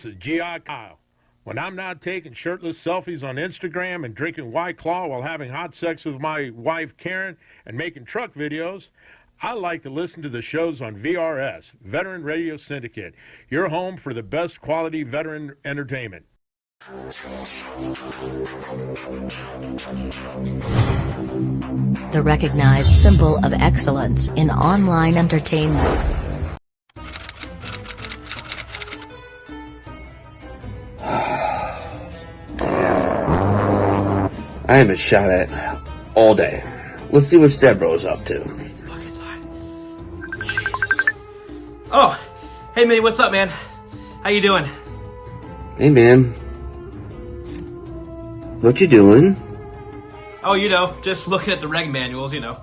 is G.I. Kyle. When I'm not taking shirtless selfies on Instagram and drinking White Claw while having hot sex with my wife Karen and making truck videos, I like to listen to the shows on VRS, Veteran Radio Syndicate, your home for the best quality veteran entertainment. The recognized symbol of excellence in online entertainment. I haven't shot at all day. Let's see what Stebro's up to. Look inside. Jesus. Oh, hey man, what's up, man? How you doing? Hey man. What you doing? Oh, you know, just looking at the reg manuals, you know.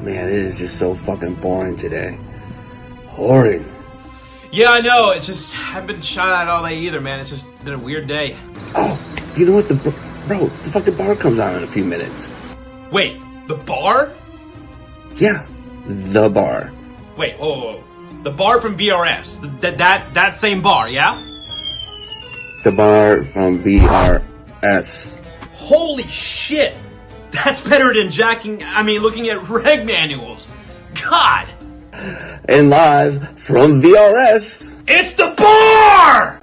Man, it is just so fucking boring today. Boring. Yeah, I know. It's just, I haven't been shot at all day either, man. It's just been a weird day. Oh, you know what? The fucking bar comes on in a few minutes. Wait, the bar? Yeah, the bar. Wait, whoa. The bar from VRS. That same bar, yeah? The bar from VRS. Holy shit! That's better than looking at reg manuals. God! And live from VRS, it's the bar!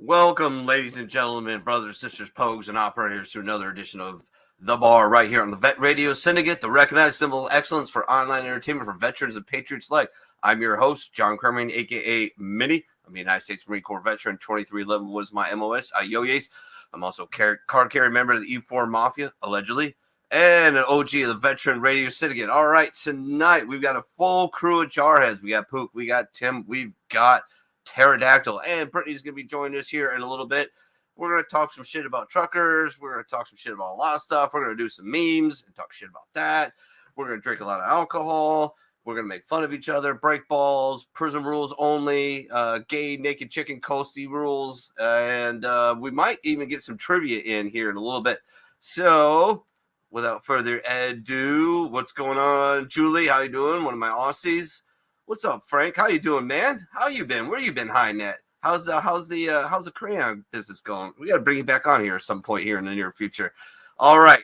Welcome, ladies and gentlemen, brothers, sisters, pogues, and operators, to another edition of The Bar right here on the Vet Radio Syndicate, the recognized symbol of excellence for online entertainment for veterans and patriots alike. I'm your host, John Kerman, a.k.a. Minnie. I'm a United States Marine Corps veteran. 2311 was my MOS. Yo-yes. I'm also a card-carrying member of the E4 Mafia, allegedly, and an OG of the Veteran Radio Syndicate. All right, tonight we've got a full crew of jarheads. We got Pook, we got Tim, we've got Pterodactyl, and Brittany's going to be joining us here in a little bit. We're going to talk some shit about truckers. We're going to talk some shit about a lot of stuff. We're going to do some memes and talk shit about that. We're going to drink a lot of alcohol. We're going to make fun of each other, break balls, prison rules only, gay naked chicken coasty rules, and we might even get some trivia in here in a little bit. So, without further ado, what's going on, Julie? How you doing? One of my Aussies. What's up, Frank? How you doing, man? How you been? Where you been hiding at? How's the crayon business going? We got to bring you back on here at some point here in the near future. All right.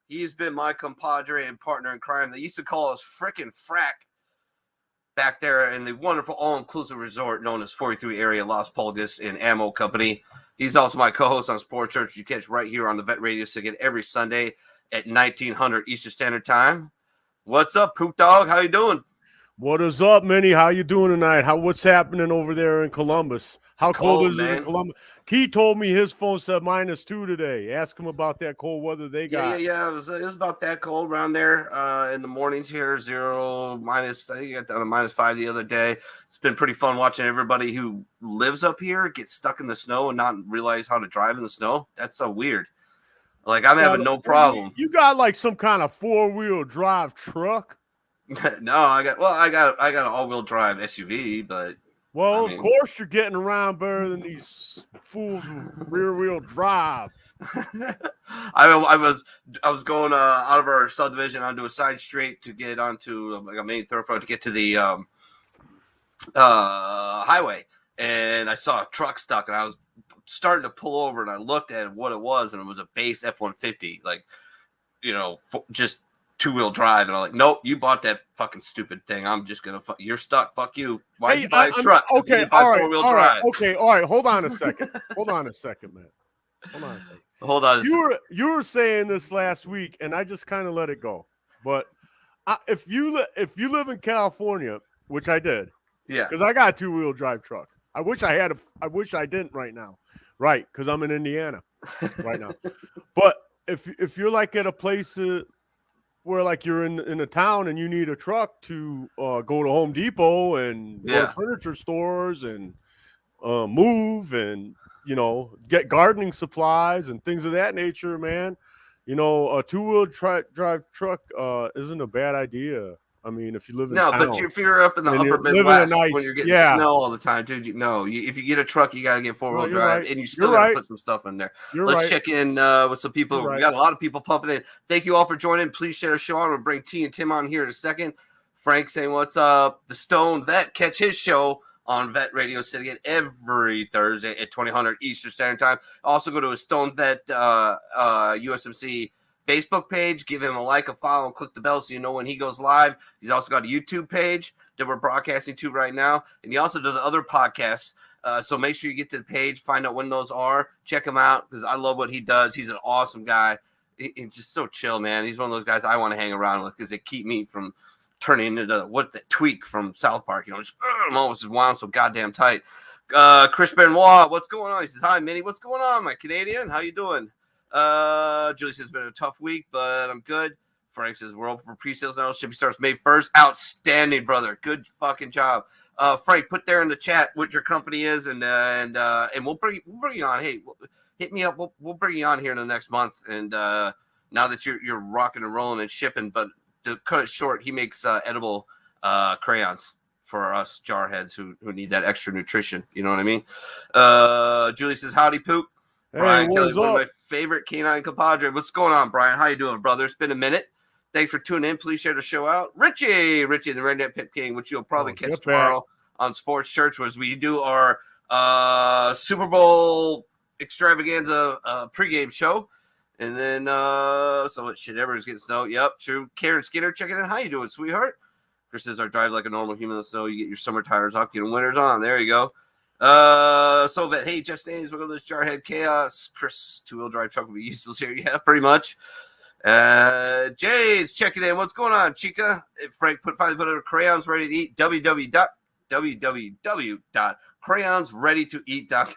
He's been my compadre and partner in crime. They used to call us frickin' frack back there in the wonderful all-inclusive resort known as 43 Area Las Pulgas and Ammo Company. He's also my co-host on Sports Church. You catch right here on the Vet Radio Syndicate every Sunday at 1900 Eastern Standard Time. What's up, Poop Dog? How you doing? What is up, Minnie? How you doing tonight? What's happening over there in Columbus? How cold is it in Columbus? Key told me his phone said -2 today. Ask him about that cold weather they got. Yeah. It was about that cold around there in the mornings here. 0 minus. I think you got down to -5 the other day. It's been pretty fun watching everybody who lives up here get stuck in the snow and not realize how to drive in the snow. That's so weird. Like I'm having no problem. You got like some kind of 4-wheel drive truck? No, I got an all-wheel drive SUV, but of course you're getting around better than these fools with rear-wheel drive. I was going out of our subdivision onto a side street to get onto like a main thoroughfare to get to the highway, and I saw a truck stuck, and I was starting to pull over, and I looked at what it was, and it was a base F-150, like just two-wheel drive. And I'm like, nope, you bought that fucking stupid thing. I'm just going to, you're stuck. Fuck you. Why did you buy a truck? Okay. You buy four-wheel drive. Okay. All right. Hold on a second, man. Hold on a second. You were saying this last week, and I just kind of let it go. But if you live in California, which I did, yeah, because I got a two-wheel drive truck. I wish I didn't right now, right? Because I'm in Indiana right now. But if you're like at a place where like you're in a town and you need a truck to go to Home Depot and go to furniture stores and move and get gardening supplies and things of that nature, man. A two-wheel drive truck isn't a bad idea. I mean, if you live in town, but if you're up in the upper Midwest when you're getting snow all the time, dude, if you get a truck, you got to get four-wheel drive, and you still got to put some stuff in there. Let's check in with some people. We got a lot of people pumping in. Thank you all for joining. Please share the show. I'm going to bring T and Tim on here in a second. Frank saying, what's up? The Stone Vet. Catch his show on Vet Radio Syndicate every Thursday at 2000 Eastern Standard Time. Also go to a Stone Vet USMC Facebook page. Give him a like, a follow, and click the bell so you know when he goes live. He's also got a YouTube page that we're broadcasting to right now. And he also does other podcasts. So make sure you get to the page, find out when those are. Check him out because I love what he does. He's an awesome guy. He's just so chill, man. He's one of those guys I want to hang around with because they keep me from turning into the tweak from South Park. I'm almost wound so goddamn tight. Chris Benoit, what's going on? He says, hi, Minnie. What's going on, my Canadian? How you doing? Julie says, it's been a tough week, but I'm good. Frank says, we're open for pre-sales now. Shipping starts May 1st. Outstanding, brother. Good fucking job. Frank, put there in the chat what your company is, and we'll bring you on. Hey, hit me up. We'll bring you on here in the next month. And now that you're rocking and rolling and shipping, but to cut it short, he makes edible crayons for us jarheads who need that extra nutrition. You know what I mean? Julie says, howdy, Poop. Hey, Brian Kelly, one of my favorite canine compadre. What's going on, Brian? How you doing, brother? It's been a minute. Thanks for tuning in. Please share the show out. Richie, the Redneck Pip King, which you'll probably catch tomorrow on Sports Church, as we do our Super Bowl extravaganza pregame show. And then so much shit ever is getting snow. Yep, true. Karen Skinner checking in. How you doing, sweetheart? Chris says, I drive like a normal human in the snow. You get your summer tires off, get them winters on. There you go. So that, hey, Jeff Stanley's welcome to this Jarhead Chaos. Chris, two-wheel drive truck will be useless here. Yeah, pretty much. Jay's checking in. What's going on, Chica? Frank finally put out crayons ready to eat. www.crayonsreadytoeat.com.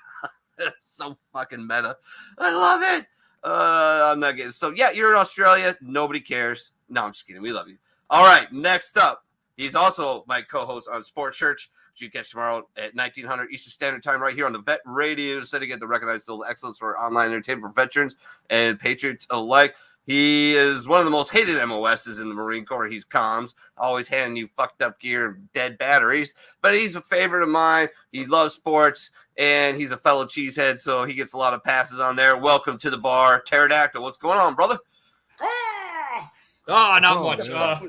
That's so fucking meta. I love it. I'm not getting so. Yeah, you're in Australia. Nobody cares. No, I'm just kidding. We love you. All right, next up, he's also my co-host on Sports Church, which you catch tomorrow at 1900 Eastern Standard Time right here on the Vet Radio Syndicate, the recognized civil excellence for online entertainment for veterans and patriots alike. He is one of the most hated MOSs in the Marine Corps. He's comms, always handing you fucked up gear and dead batteries. But he's a favorite of mine. He loves sports, and he's a fellow cheesehead, so he gets a lot of passes on there. Welcome to the bar, Pterodactyl. What's going on, brother? Oh, not much. Sounded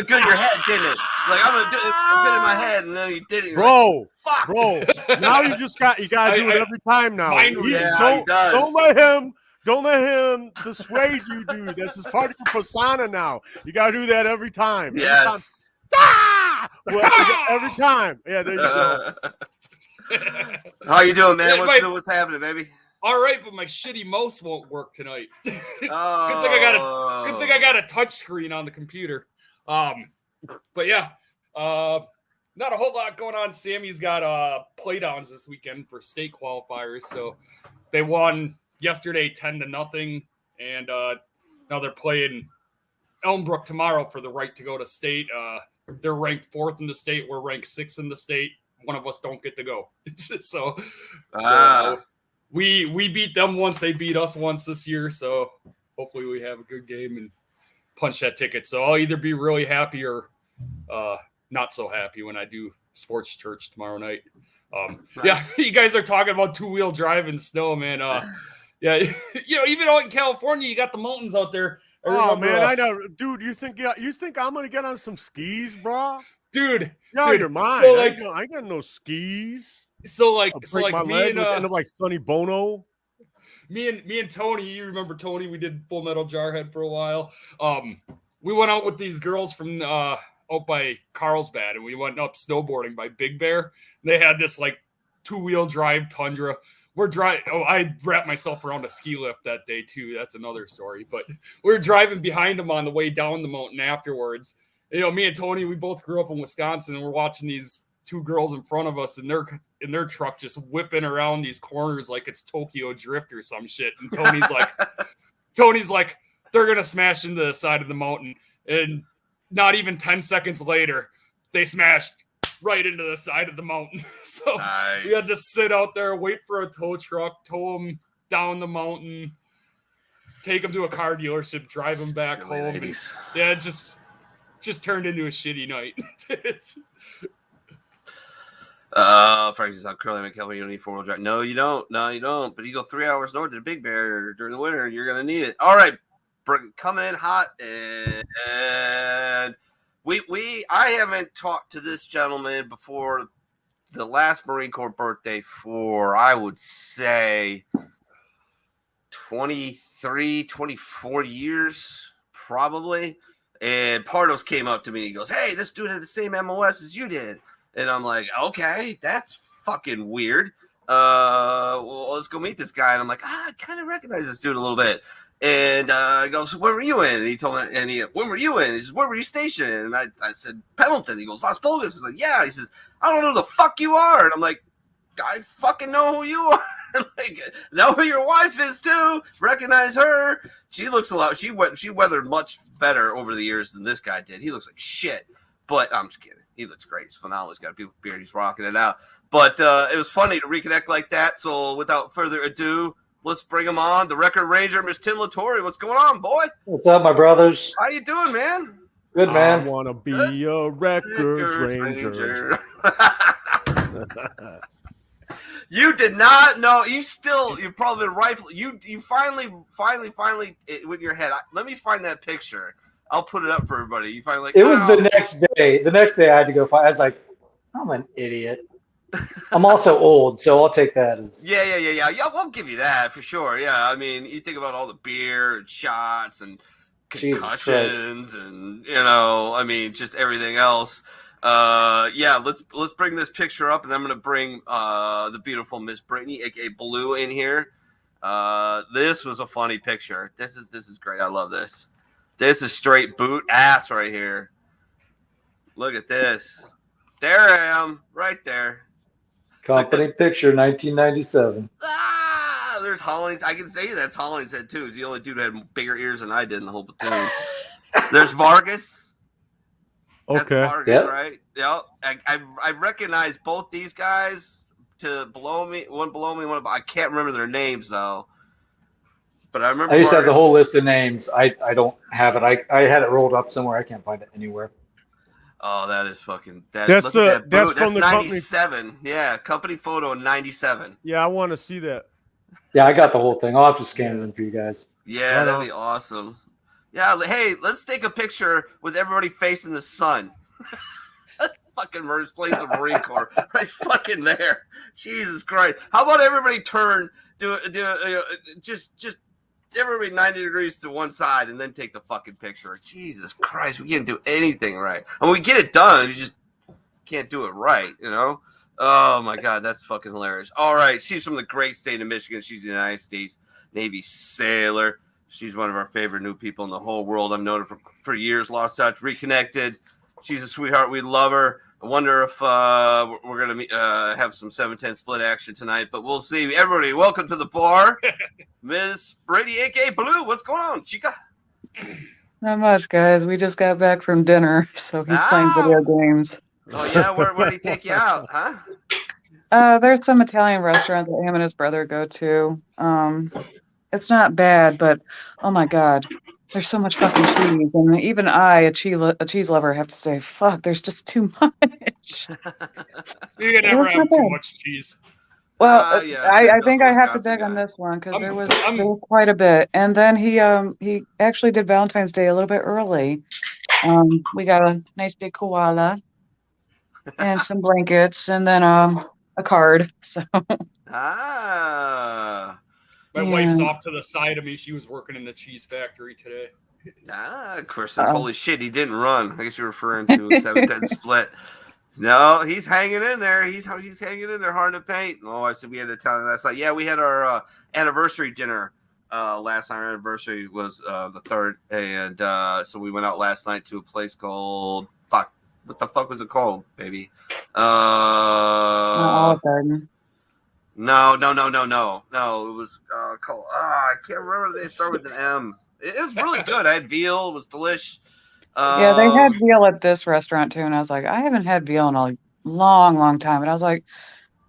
good in your head, didn't it? Like, I'm gonna do this bit in my head, and then you did it. Bro, like, fuck. Now you gotta do it every time now. He does. Don't let him dissuade you, dude. This is part of your persona now. You gotta do that every time. Yes. Every time. Yeah, there you go. How you doing, man? What's happening, baby? All right, but my shitty mouse won't work tonight. Oh. Good thing I got a touch screen on the computer. But yeah, not a whole lot going on. Sammy's got playdowns this weekend for state qualifiers, so they won yesterday 10-0, and now they're playing Elmbrook tomorrow for the right to go to state. They're ranked 4th in the state. We're ranked 6th in the state. One of us don't get to go. So we beat them once. They beat us once this year. So hopefully we have a good game and punch that ticket. So I'll either be really happy or not so happy when I do Sports Church tomorrow night. Nice. Yeah, you guys are talking about two-wheel drive and snow, man. Yeah, even out in California, you got the mountains out there. Oh man, I know, dude. You think I'm gonna get on some skis, bro? Dude, you're mine. So I ain't got no skis. So like my leg and end up like Sonny Bono. me and Tony, you remember Tony? We did Full Metal Jarhead for a while. We went out with these girls from out by Carlsbad, and we went up snowboarding by Big Bear. They had this like 2-wheel drive Tundra. I wrapped myself around a ski lift that day too. That's another story. But we were driving behind them on the way down the mountain afterwards. You know, me and Tony, we both grew up in Wisconsin, and we're watching these 2 girls in front of us in their truck just whipping around these corners like it's Tokyo Drift or some shit. And Tony's like, they're gonna smash into the side of the mountain, and not even 10 seconds later, they smashed right into the side of the mountain. So nice. We had to sit out there, wait for a tow truck, tow them down the mountain, take them to a car dealership, drive them back Silly home. ladies. And, yeah, it just turned into a shitty night. Frankie's not curling McKelvey. You don't need 4-wheel drive. No, you don't. But you go 3 hours north to the Big Bear during the winter, you're gonna need it. All right, coming in hot, and I haven't talked to this gentleman before the last Marine Corps birthday for, I would say, 23, 24 years, probably. And Pardos came up to me. He goes, "Hey, this dude had the same MOS as you did." And I'm like, "Okay, that's fucking weird. Well, let's go meet this guy." And I'm like, I kind of recognize this dude a little bit. And he goes, "Where were you in?" And he told me, "When were you in?" He says, "Where were you stationed?" And I said, "Pendleton." He goes, "Las Pulgas." He's like, "Yeah." He says, "I don't know who the fuck you are." And I'm like, "I fucking know who you are." Like, know who your wife is too. Recognize her. She looks a lot. She weathered much better over the years than this guy did. He looks like shit. But I'm just kidding. He looks great. He's phenomenal. He's got a beautiful beard. He's rocking it out. But it was funny to reconnect like that. So without further ado, let's bring him on. The Record Ranger, Miss Tim Latore. What's going on, boy? What's up, my brothers? How you doing, man? Good, man. I want to be a Record Ranger. You did not know. You've probably been rifling. You finally, with your head. Let me find that picture. I'll put it up for everybody. You finally. It was the next day. The next day I had to go find. I was like, I'm an idiot. I'm also old, so I'll take that as. Yeah. We'll give you that for sure. Yeah, I mean, you think about all the beer and shots and concussions, and I mean, just everything else. Let's bring this picture up, and then I'm gonna bring the beautiful Miss Brittany, aka Blue, in here. This was a funny picture. This is great. I love this. This is straight boot ass right here. Look at this. There I am, right there. Company picture, 1997. There's Hollings. I can say that's Hollingshead too. He's the only dude who had bigger ears than I did in the whole platoon. There's Vargas. That's Okay. Vargas, Yep. right? Yep. I recognize both these guys one below me, one above. I can't remember their names though. But I remember I used to have the Vargas. whole list of names. I don't have it. I had it rolled up somewhere. I can't find it anywhere. Oh, that is fucking. That's look at that that's boot. from the company. 97. Yeah, company photo in 97. Yeah, I want to see that. Yeah, I got the whole thing. I'll have to scan it in for you guys. Yeah, that'd be awesome. Yeah, hey, let's take a picture with everybody facing the sun. Fucking Murder's playing some Marine Corps right fucking there. Jesus Christ! How about everybody just everybody 90 degrees to one side and then take the fucking picture. Jesus Christ, we can't do anything right. I mean, we get it done, we just can't do it right, Oh my God, that's fucking hilarious. All right, she's from the great state of Michigan. She's a United States Navy sailor. She's one of our favorite new people in the whole world. I've known her for years, lost touch, reconnected. She's a sweetheart. We love her. I wonder if we're going to have some 7-10 split action tonight, but we'll see. Everybody, welcome to the bar. Ms. Brady, a.k.a. Blue. What's going on, Chica? Not much, guys. We just got back from dinner, so he's playing video games. Oh, yeah? Where did he take you out, huh? There's some Italian restaurant that him and his brother go to. It's not bad, but oh my God, there's so much fucking cheese. And even I, a cheese lover, have to say, fuck, there's just too much. You can never have too much cheese. Well, I think I have to beg on this one because there was quite a bit. And then he actually did Valentine's Day a little bit early. We got a nice big koala and some blankets and then a card. So My wife's off to the side of me. She was working in the cheese factory today. Chris says, holy shit, he didn't run. I guess you're referring to a 7-10 split. No, he's hanging in there. He's hanging in there hard to paint. Oh, I said we had to tell him last night. Yeah, we had our anniversary dinner. Last night, our anniversary was the 3rd, and so we went out last night to a place called what the fuck was it called, baby? Olive Garden. No. It was called. I can't remember. They start with an M. It was really good. I had veal. It was delish. Yeah, they had veal at this restaurant too, and I was like, I haven't had veal in a long time. And I was like,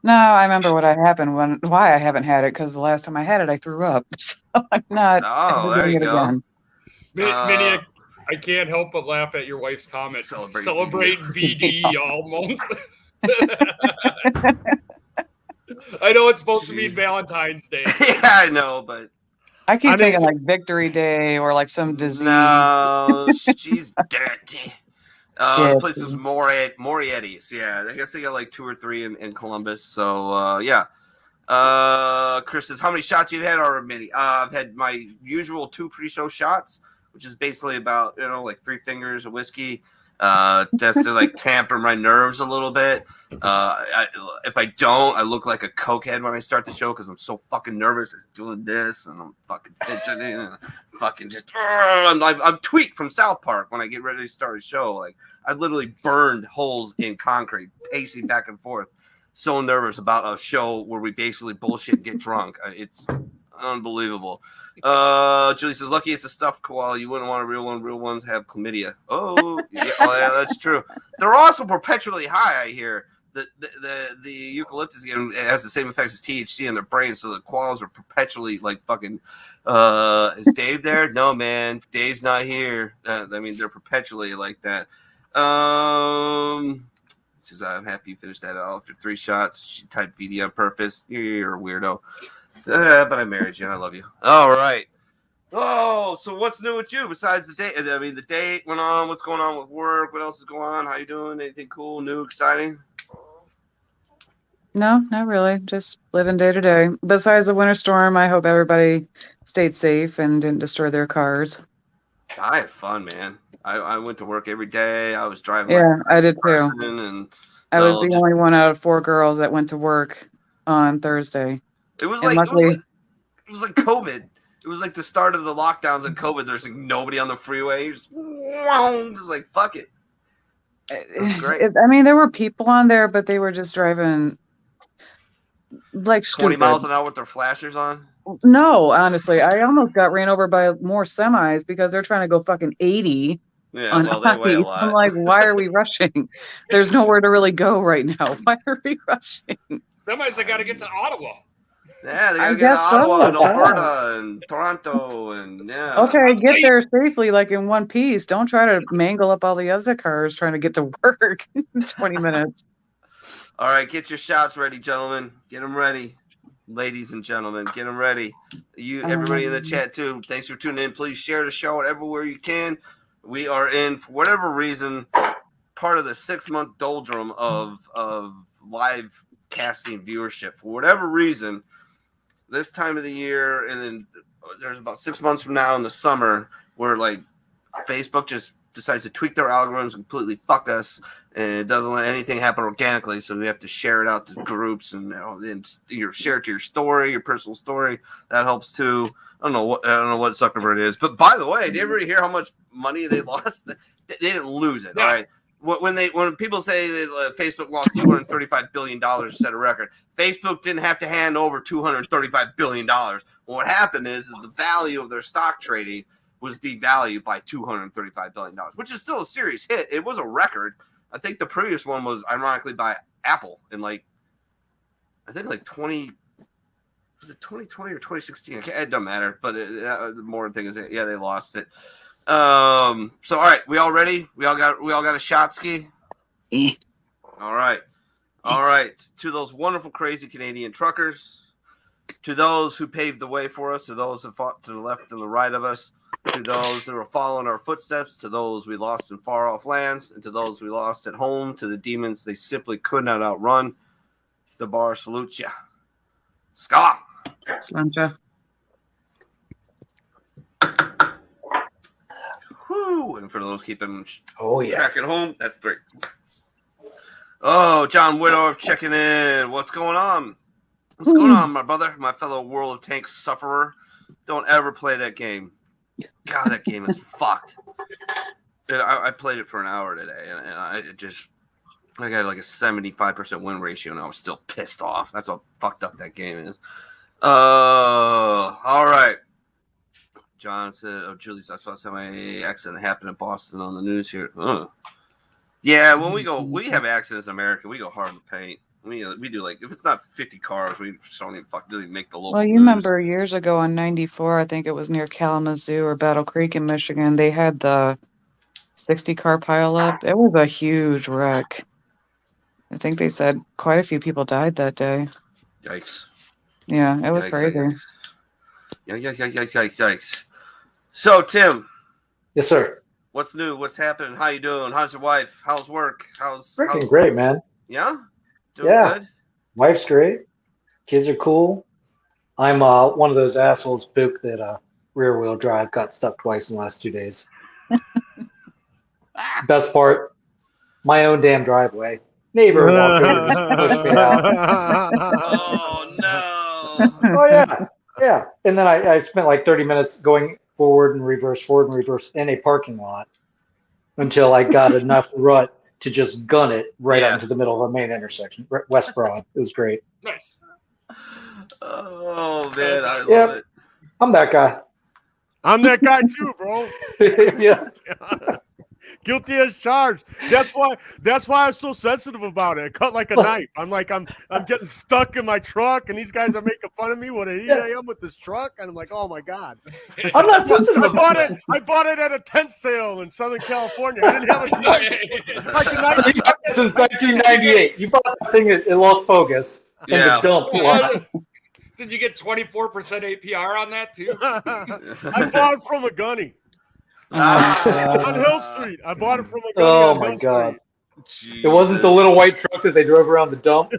no, I remember why I haven't had it, because the last time I had it, I threw up. So I'm not. Oh, there you go. Again. Minnie, I can't help but laugh at your wife's comment. Celebrate VD all month. I know it's supposed to be Valentine's Day. Yeah, I know, but I keep thinking like Victory Day or like some disease. No, she's dirty. The place is Morietti's. Yeah, I guess they got like 2 or 3 in Columbus. So yeah. Chris says, how many shots you had already? I've had my usual 2 pre-show shots, which is basically about like 3 fingers of whiskey. Just to like tamper my nerves a little bit. If I don't, I look like a cokehead when I start the show because I'm so fucking nervous. I'm doing this and I'm fucking fidgeting and fucking just. I'm tweaked from South Park when I get ready to start a show. Like I literally burned holes in concrete, pacing back and forth. So nervous about a show where we basically bullshit and get drunk. It's unbelievable. Julie says, lucky it's a stuffed koala. You wouldn't want a real one. Real ones have chlamydia. Oh, yeah, that's true. They're also perpetually high, I hear. The eucalyptus again has the same effects as THC in their brain, so the koalas are perpetually like fucking. Is Dave there? No, man, Dave's not here. I mean, they're perpetually like that. Says, I'm happy you finished that after 3 shots. She typed VD on purpose. You're a weirdo. But I married you and I love you. All right. Oh, so what's new with you besides the date? I mean, the date went on. What's going on with work? What else is going on? How you doing? Anything cool, new, exciting? No, not really. Just living day to day. Besides the winter storm, I hope everybody stayed safe and didn't destroy their cars. I had fun, man. I went to work every day. I was driving. Yeah, I did too. And, I was the only one out of 4 girls that went to work on Thursday. It was like it was like COVID. It was like the start of the lockdowns and COVID. There's like nobody on the freeway. Just like fuck it. It was great. I mean, there were people on there, but they were just driving like 20 stupid. miles an hour with their flashers on. No, honestly, I almost got ran over by more semis because they're trying to go fucking 80. Yeah, well, they weigh a lot. I'm like, why are we rushing? There's nowhere to really go right now. Why are we rushing? Semis, I got to get to Ottawa. Yeah, they got to get to Ottawa and Alberta and Toronto and yeah. Okay, get there safely, like in one piece. Don't try to mangle up all the other cars trying to get to work in 20 minutes. All right, get your shots ready, gentlemen. Get them ready. Ladies and gentlemen, get them ready. Everybody in the chat too. Thanks for tuning in. Please share the show everywhere you can. We are in, for whatever reason, part of the 6-month doldrum of live casting viewership. For whatever reason, this time of the year, and then there's about 6 months from now in the summer, where like Facebook just decides to tweak their algorithms and completely fuck us, and it doesn't let anything happen organically. So we have to share it out to groups and share it to your story, your personal story. That helps too. I don't know what Zuckerberg is, but by the way, did you ever hear how much money they lost? They didn't lose it. Yeah. All right. When people say that Facebook lost $235 billion to set a record, Facebook didn't have to hand over $235 billion. What happened is the value of their stock trading was devalued by $235 billion, which is still a serious hit. It was a record. I think the previous one was ironically by Apple in like 2020 or 2016? It doesn't matter, but the more thing is, yeah, they lost it. So all right, we all ready? We all got a shot ski. All right. To those wonderful, crazy Canadian truckers, to those who paved the way for us, to those who fought to the left and the right of us, to those who were following our footsteps, to those we lost in far off lands, and to those we lost at home, to the demons they simply could not outrun. The bar salutes you. Scott. Slancha. 2. And for those keeping track at home, that's 3. Oh, John Whittorf checking in. What's going on? What's going on, my brother? My fellow World of Tanks sufferer. Don't ever play that game. God, that game is fucked. I played it for an hour today, and I got like a 75% win ratio, and I was still pissed off. That's how fucked up that game is. All right. John said, "Oh, Julius, I saw semi-accident happen in Boston on the news here." Yeah, when we have accidents in America, we go hard in the paint. We do, like, if it's not 50 cars, we just don't even really make the local Well, you news. remember years ago on 94, I think it was near Kalamazoo or Battle Creek in Michigan, they had the 60-car pileup. It was a huge wreck. I think they said quite a few people died that day. Yikes. Yeah, it was crazy. Yikes. So, Tim. Yes, sir. What's new? What's happening? How you doing? How's your wife? How's work? How's great, man. Yeah? Doing good? Wife's great. Kids are cool. I'm one of those assholes, Book, that rear wheel drive got stuck twice in the last 2 days. Best part, my own damn driveway. Neighbor walked over and pushed me out. Oh no! Oh yeah. And then I spent like 30 minutes going forward and reverse in a parking lot until I got enough rut to just gun it right out into the middle of a main intersection, West Broad. It was great. Nice. Oh man, I love it. I'm that guy. I'm that guy too, bro. Yeah. Guilty as charged. That's why I'm so sensitive about it. It cut like a knife. I'm getting stuck in my truck, and these guys are making fun of me. What an idiot I am with this truck, and I'm like, oh my god. I'm not sensitive about it. I bought it at a tent sale in Southern California. I didn't have it since 1998. You bought that thing at Los Bogus in the dump lot. Did you get 24% APR on that too? I bought it from a gunny. On Hill Street. I bought it from a gunny on Hill God. Street. It wasn't the little white truck that they drove around the dump.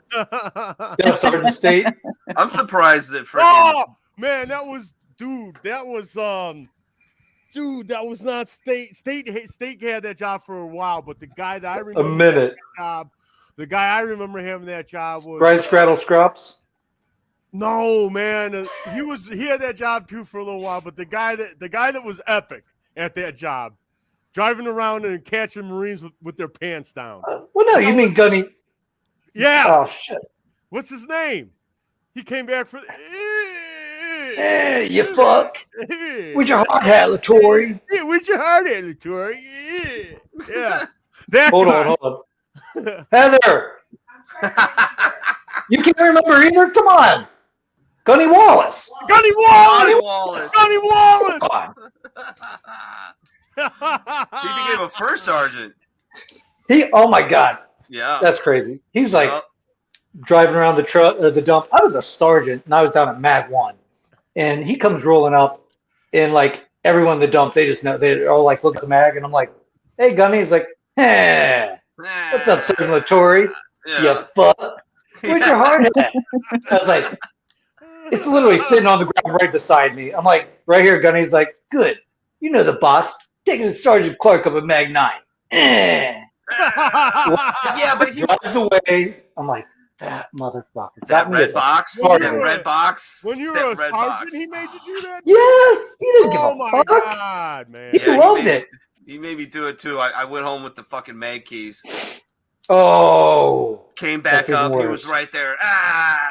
Sergeant State. I'm surprised that Oh man, that was not State. State had that job for a while, but the guy that I remember the guy I remember having that job was Brian Scrattle Scrops. No, man, he had that job too for a little while, but the guy that was epic at that job, driving around and catching Marines with their pants down. Well, no, you mean Gunny? Yeah. Oh shit. What's his name? He came back for. Hey, you fuck. With your hard hat, Latory. Yeah, with your hard hat, Latory. Yeah. Hold on. Heather. You can't remember either? Come on. Gunny Wallace. Gunny Wallace. He became a first sergeant. Oh my God. Yeah. That's crazy. He was like driving around the dump. I was a sergeant and I was down at Mag 1. And he comes rolling up and like everyone in the dump, they just know, they're all like, look at the mag. And I'm like, hey, Gunny. He's like, hey, what's up, Sergeant Latory? You fuck. Where's your hard hat? I was like, it's literally sitting on the ground right beside me. I'm like, right here, Gunny. He's like, good. You know the box. Taking the Sergeant Clark up at Mag 9. Yeah, but he drives away. I'm like, that motherfucker. That red box. When you were a sergeant, he made you do that? Yes. He didn't give a my fuck. God, man. He loved it. He made me do it too. I went home with the fucking mag keys. Oh. Came back up. He was right there.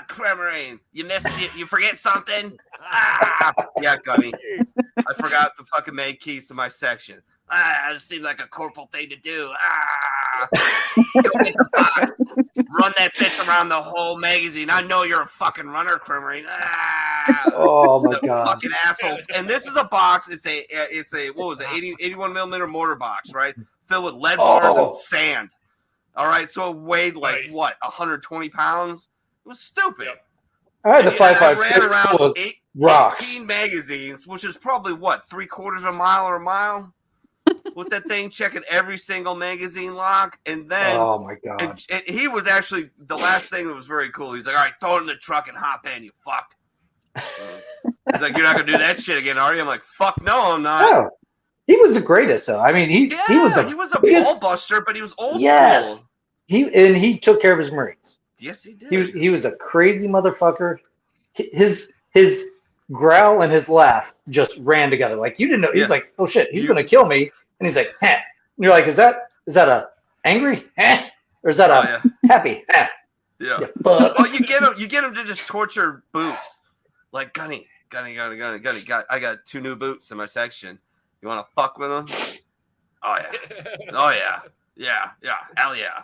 Cremorine. You missed it. You forget something? Yeah, Gunny. I forgot the fucking mag keys to my section. It seemed like a corporal thing to do. Go get the box. Run that bitch around the whole magazine. I know you're a fucking runner, Cremorine. Oh my God. Fucking asshole. And this is a box. It's a what was it? 81 millimeter mortar box, right? Filled with lead bars and sand. All right, so it weighed like what, 120 pounds? It was stupid. I had the I 5.56 ran around rocks. 18 magazines, which is probably what, 3/4 of a mile or a mile? With that thing checking every single magazine lock, and then oh my God, and he was actually the last thing that was very cool. He's like, "All right, throw it in the truck and hop in, you fuck." He's like, "You're not gonna do that shit again, are you?" I'm like, "Fuck no, I'm not." No. He was the greatest, though. I mean, he was a ball buster, but he was old school. He took care of his Marines. Yes, he did. He was a crazy motherfucker. His growl and his laugh just ran together. Like you didn't know. He's like, oh shit, he's gonna kill me. And he's like, heh. And you're like, is that a angry? Heh? Or is that a happy? Heh? Yeah. Well, you get him to just torture Boots. Like Gunny. I got 2 new boots in my section. You want to fuck with them? Oh yeah. Hell yeah.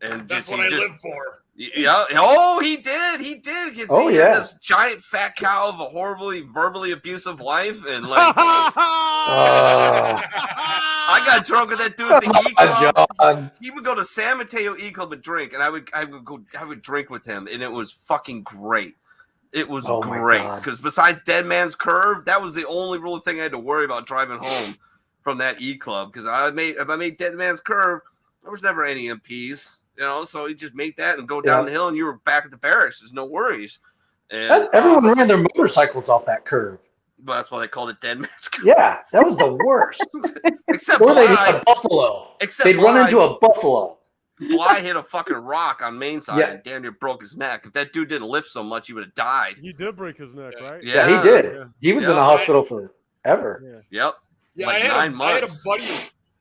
And that's what I live for. Yeah. Oh, he did. He had this giant fat cow of a horribly verbally abusive wife, and like, I got drunk with that dude at the E Club. He would go to San Mateo E Club and drink, and I would drink with him, and it was fucking great. It was great because besides Dead Man's Curve, that was the only real thing I had to worry about driving home from that E Club. Because if I made Dead Man's Curve, there was never any MPs. So you just make that and go down the hill, and you were back at the barracks. There's no worries. And everyone ran their motorcycles off that curve. Well, that's why they called it Dead Man's Curve. Yeah, that was the worst. Except or they'd hit a buffalo. They'd run into a buffalo. Bly hit a fucking rock on main side and damn near broke his neck. If that dude didn't lift so much, he would have died. He did break his neck, right? Yeah, he did. Yeah. He was in the hospital forever. Yeah. Yep. Yeah, like 9 months. I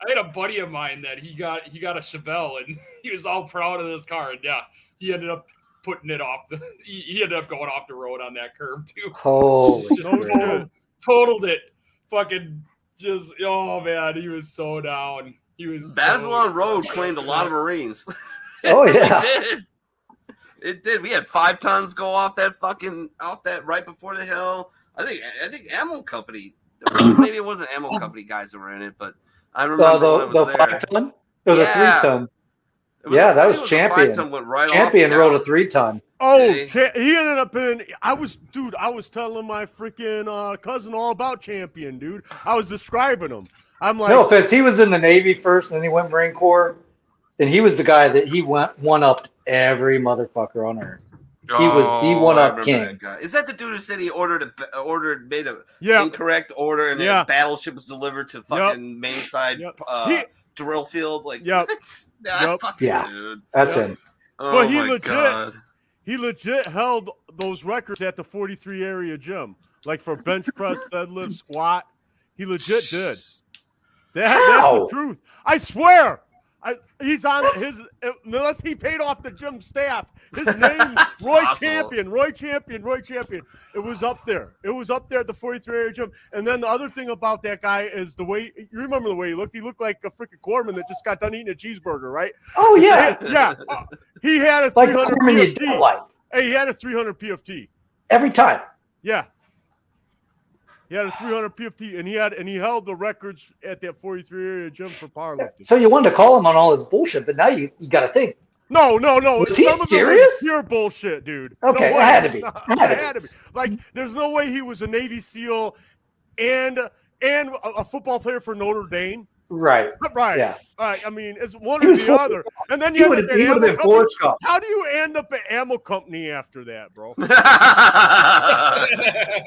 had a buddy of mine that he got a Chevelle, and he was all proud of this car. And he ended up putting it off he ended up going off the road on that curve too. Holy just totaled it. Fucking just, oh man, he was so down. He was Bazelon Road claimed a lot of Marines. Oh yeah. It did. We had 5 tons go off that right before the hill. I think Ammo Company. Maybe it wasn't Ammo Company guys that were in it, but I remember the 5 ton or the 3 ton. Yeah, that was Champion. Champion rode a 3 ton. Oh, he ended up in. I was telling my freaking cousin all about Champion, dude. I was describing him. I'm like, no offense. He was in the Navy first, and then he went Marine Corps, and he was the guy that he one-upped every motherfucker on earth. He was the one-up king. Is that the dude who said he made an incorrect order, and the battleship was delivered to fucking main side drill field? Like, dude. That's him. But he legit held those records at the 43 area gym, like for bench press, deadlift, squat. He legit did. That's the truth. I swear. He's on his, unless he paid off the gym staff. His name, Roy Champion. It was up there. It was up there at the 43 area gym. And then the other thing about that guy is the way, you remember the way he looked? He looked like a freaking corpsman that just got done eating a cheeseburger, right? Oh, yeah. He had a 300 PFT. Hey, he had a 300 PFT. Every time. Yeah. He had a 300 PFT, and he held the records at that 43 area gym for powerlifting. So you wanted to call him on all his bullshit, but now you got to think. No. Was he serious? Pure bullshit, dude. Okay, no it had to be. It had to be. Like, there's no way he was a Navy SEAL and a football player for Notre Dame. Right. Yeah. I mean, it's one or the other. And then you end up at Ammo Company. How do you end up at Ammo Company after that, bro?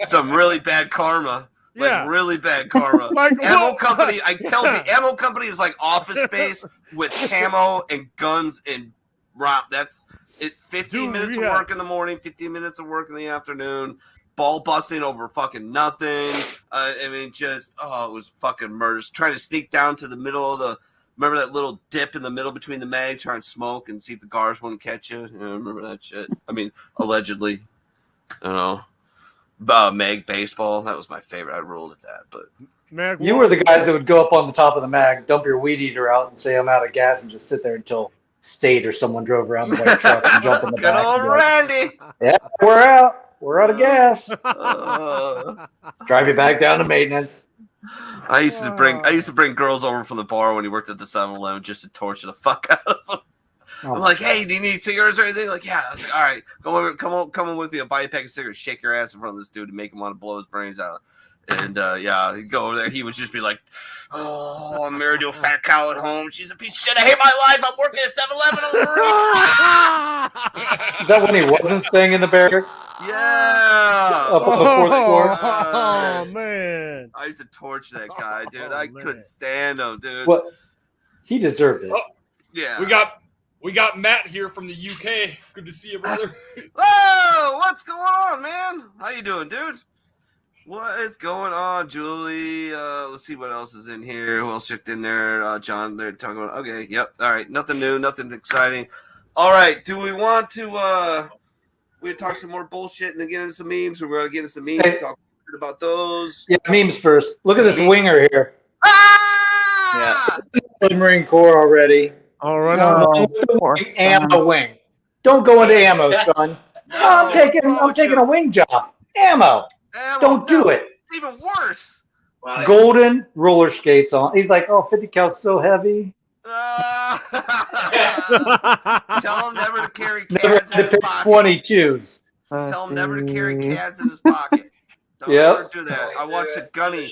Some really bad karma. Really bad karma. Ammo Company, I tell you, Ammo Company is like Office Space with camo and guns and rock. That's it. 15 minutes of work in the morning, 15 minutes of work in the afternoon. Ball busting over fucking nothing. I mean, it was fucking murders. Trying to sneak down to the middle of remember that little dip in the middle between the mags, trying to smoke and see if the guards wouldn't catch you? Remember that shit? I mean, allegedly. I don't know. Mag baseball. That was my favorite. I ruled at that. But you were the guys that would go up on the top of the mag, dump your weed eater out and say, I'm out of gas, and just sit there until State or someone drove around the white truck and jump in the back. Good old Randy. Yeah, we're out. We're out of gas. Drive you back down to maintenance. I used to bring girls over from the bar when he worked at the 7-Eleven just to torture the fuck out of them. I'm like, hey, do you need cigarettes or anything? Like, yeah. I was like, all right, come on with me. I'll buy you a pack of cigarettes. Shake your ass in front of this dude to make him want to blow his brains out. And he'd go over there. He would just be like, "Oh, I'm married to a fat cow at home. She's a piece of shit. I hate my life. I'm working at 7-Eleven over here." Is that when he wasn't staying in the barracks? Yeah. up on the fourth floor. Oh man! I used to torture that guy, dude. I couldn't stand him, dude. What? He deserved it. Oh, yeah. We got Matt here from the UK. Good to see you, brother. Whoa! What's going on, man? How you doing, dude? What is going on, Julie? Let's see what else is in here. Who else checked in there? John, they're talking about. Okay, yep. All right, nothing new, nothing exciting. All right, do we want to we talk some more bullshit and then get into some memes, or we're gonna get into some memes and talk about those? Yeah, memes first. Look at this winger here. Ah! Yeah, the Marine Corps already. All right. Ammo wing. Don't go into ammo, son. I'm taking a wing job. Ammo. Don't do it. It's even worse. Golden roller skates on. He's like, oh, 50 cal's so heavy. Tell him never to carry Never cads had in to his pick pocket. 22s. Tell him never to carry cads in his pocket. Don't ever do that. I watched a gunny.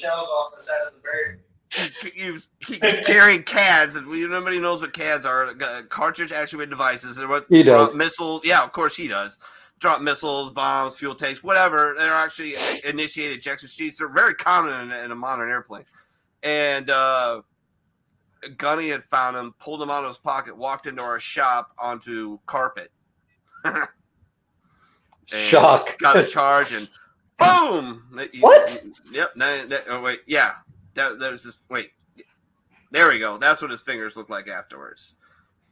He's carrying CADs, and nobody knows what CADs are. Cartridge actuated devices. They're what He drop does. missiles. Yeah, of course he does. Drop missiles, bombs, fuel tanks, whatever. They're actually initiated ejection sheets. They're very common in a modern airplane. And Gunny had found him, pulled him out of his pocket, walked into our shop onto carpet. Shock. Got the charge, and boom! What? Yep. Oh, wait. Yeah. There's this. Wait. There we go. That's what his fingers look like afterwards.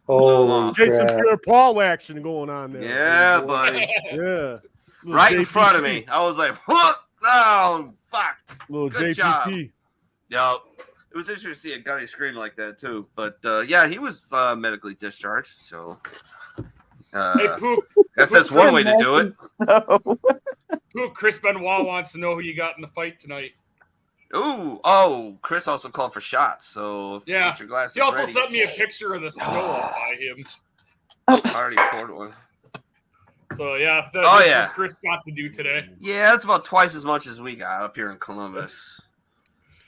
Oh, Jason Pierre-Paul action going on there. Yeah, buddy. Yeah. Right in front of me. I was like, what? Oh, fuck. Little Good JPP. job. Yep. It was interesting to see a gunny scream like that, too. But, yeah, he was medically discharged, so. Hey, Poop. That's one way to do it. Poop, Chris Benoit wants to know who you got in the fight tonight. Ooh, oh, Chris also called for shots, so if you get your glasses he also ready. sent me a picture of the snow up by him. I already poured one. So, yeah, that's what Chris got to do today. Yeah, that's about twice as much as we got up here in Columbus.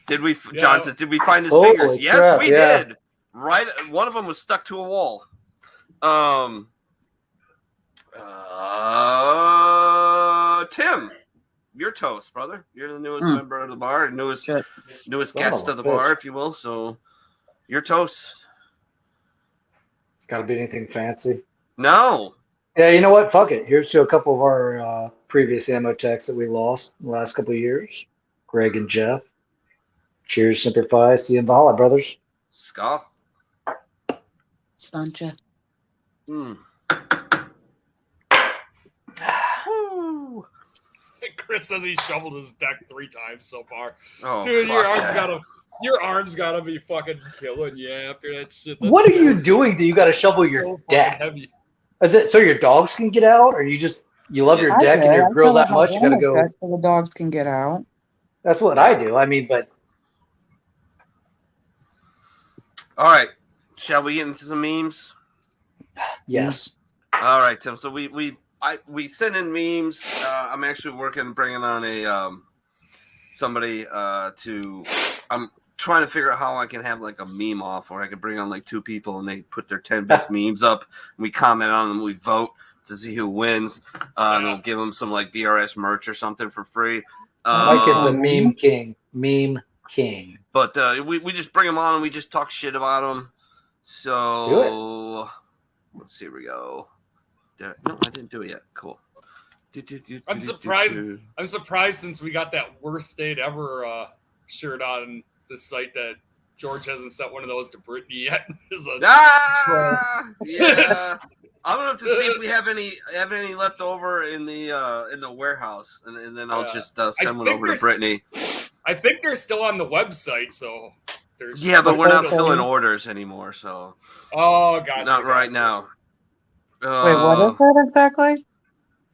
Did we, John says, did we find his fingers? Yes, we did. Right, one of them was stuck to a wall. Tim, you're toast, brother. You're the newest member of the bar, newest guest of the bar, if you will. So you're toast. It's got to be anything fancy. No. Yeah, you know what? Fuck it. Here's to a couple of our previous ammo techs that we lost in the last couple of years. Greg and Jeff. Cheers, Semper Fi. See you in Valhalla, brothers. Ska. Slancha. Woo. Chris says he shoveled his deck 3 times so far. Oh, dude, your arms gotta be fucking killing you after that shit. What are you doing that you got to shovel your deck? Heavy. Is it so your dogs can get out, or you love your deck and your grill that much? You got to go. So the dogs can get out. That's what I do. I mean, but all right, shall we get into some memes? Yes. All right, Tim. So we send in memes. I'm actually bringing on a somebody to. I'm trying to figure out how I can have like a meme off, where I can bring on like 2 people and they put their 10 best memes up. And we comment on them. We vote to see who wins. And we'll give them some like VRS merch or something for free. My kid's a meme king. Meme king. But we just bring them on and we just talk shit about them. So let's see. Here we go. No, I didn't do it yet. Cool. I'm surprised. I'm surprised since we got that worst date ever shirt on the site that George hasn't sent one of those to Brittany yet. Yeah. I'm gonna have to see if we have any left over in the warehouse, and then I'll just send one over to Brittany. I think they're still on the website, so there's. Yeah, but we're not filling orders anymore, so. Oh, gotcha. Not right now. Wait, what is that exactly?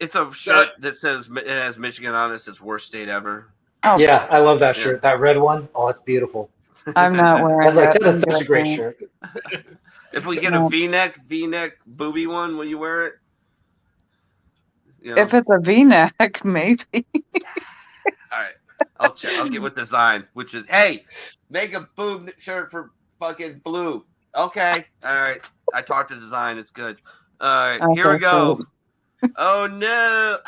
It's a shirt that says it has Michigan on it. It says worst state ever. Oh. Yeah, I love that shirt. That red one. Oh, it's beautiful. I'm not wearing I was like, that. that is such a great shirt. If we get a V-neck booby one, will you wear it? You know. If it's a V-neck, maybe. All right, I'll check. I'll get with design, which is, hey, make a boob shirt for fucking blue. Okay, all right. I talked to design. It's good. All right, here we go. Oh no,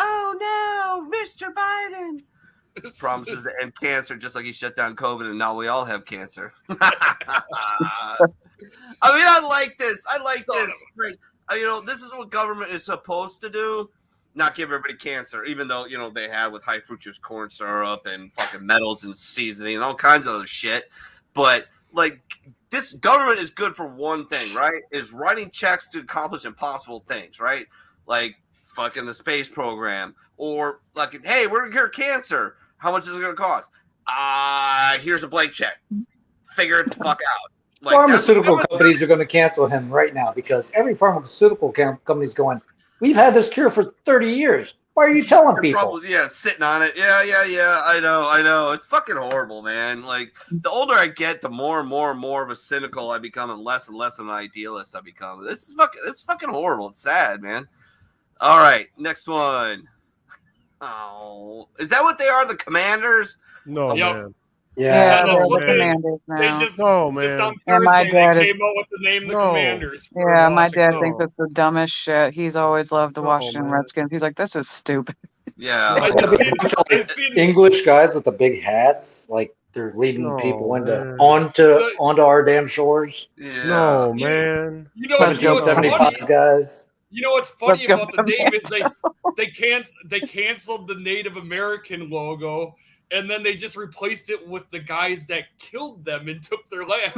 Mr. Biden promises to end cancer just like he shut down COVID, and now we all have cancer. I mean, I like this. Like, this is what government is supposed to do. Not give everybody cancer, even though, they have with high fructose corn syrup and fucking metals and seasoning and all kinds of other shit. But, like, this government is good for one thing, right? Is writing checks to accomplish impossible things, right? Like, fucking the space program. Or, like, hey, we're going to cure cancer. How much is it going to cost? Here's a blank check. Figure it the fuck out. Like, pharmaceutical companies are going to cancel him right now because every pharmaceutical company is going, we've had this cure for 30 years. Why are you telling people? Probably, sitting on it. Yeah. I know. It's fucking horrible, man. Like, the older I get, the more and more of a cynical I become, and less of an idealist I become. This is fucking horrible. It's sad, man. All right, next one. Oh, is that what they are? The commanders? No, man. Yeah, that's what the they commanders now. just man. on And my Thursday dad they came out with the name the commanders. Yeah, my dad No. thinks it's the dumbest shit. He's always loved the No, Washington man. Redskins. He's like, this is stupid. Yeah. I seen English guys with the big hats, like they're leading people onto our damn shores. Yeah. No, man. You know what's 75 funny? guys. You know what's funny Let's about go the name is they canceled the Native American logo, and then they just replaced it with the guys that killed them and took their land.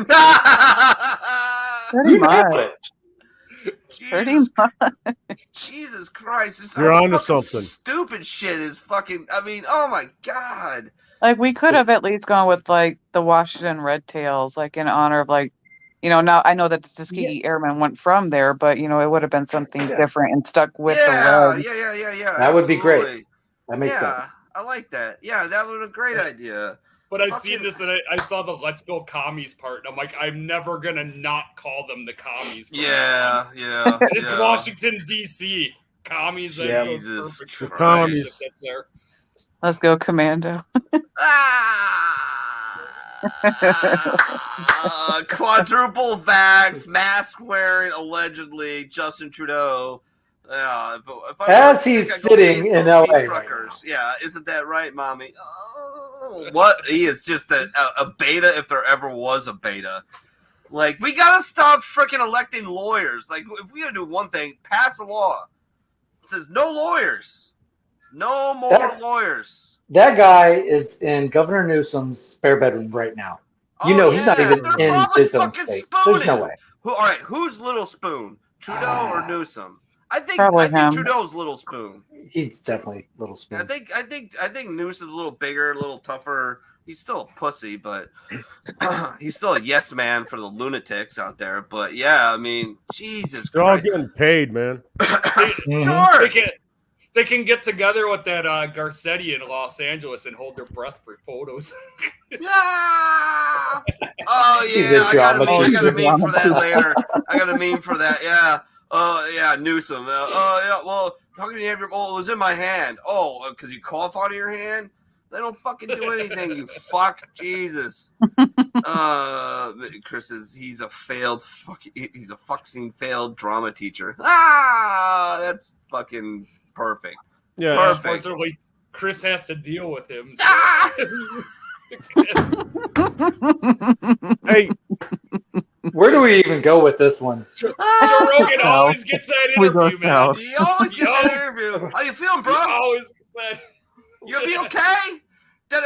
Pretty much. Jesus Christ. You're onto something. Stupid shit is fucking, I mean, oh my God. Like, we could have at least gone with, like, the Washington Red Tails, like, in honor of, like, now I know that the Tuskegee Airmen went from there, but, it would have been something different and stuck with the red. Yeah. That would be great. That makes sense. I like that. Yeah, that would be a great idea. But I seen this and I saw the Let's Go Commies part, and I'm like, I'm never gonna not call them the commies. Yeah. It's Washington D.C. Commies. Yeah. Jesus The Christ. commies. That's there. Let's go, Commando. Quadruple vax, mask wearing, allegedly, Justin Trudeau. Yeah, As he's sitting in LA right truckers. Yeah, isn't that right, mommy? Oh, what? He is just a beta if there ever was a beta. Like, we gotta stop freaking electing lawyers. Like, if we gotta do one thing, pass a law. It says no lawyers. No more lawyers. That guy is in Governor Newsom's spare bedroom right now. He's not even in his own state. There's no way. All right, who's Little Spoon? Trudeau or Newsom? I think Trudeau's Little Spoon. He's definitely Little Spoon. I think Newsom's a little bigger, a little tougher. He's still a pussy, but he's still a yes man for the lunatics out there. But yeah, I mean, Jesus They're all Christ. getting paid, man. Sure. They can get together with that Garcetti in Los Angeles and hold their breath for photos. Yeah. Oh yeah, I got a meme for that later. I got a meme for that. Yeah. Yeah, Newsom. Yeah. Well, how can you have your? Oh, it was in my hand. Oh, because you cough out of your hand. They don't fucking do anything. You fuck. Jesus. Chris he's a fucking failed drama teacher. That's fucking perfect. Yeah. Perfect. Unfortunately, Chris has to deal with him. Hey, where do we even go with this one? Joe Rogan always gets that interview, man. He always gets that interview. How you feeling, bro? He always gets that. You gonna be okay?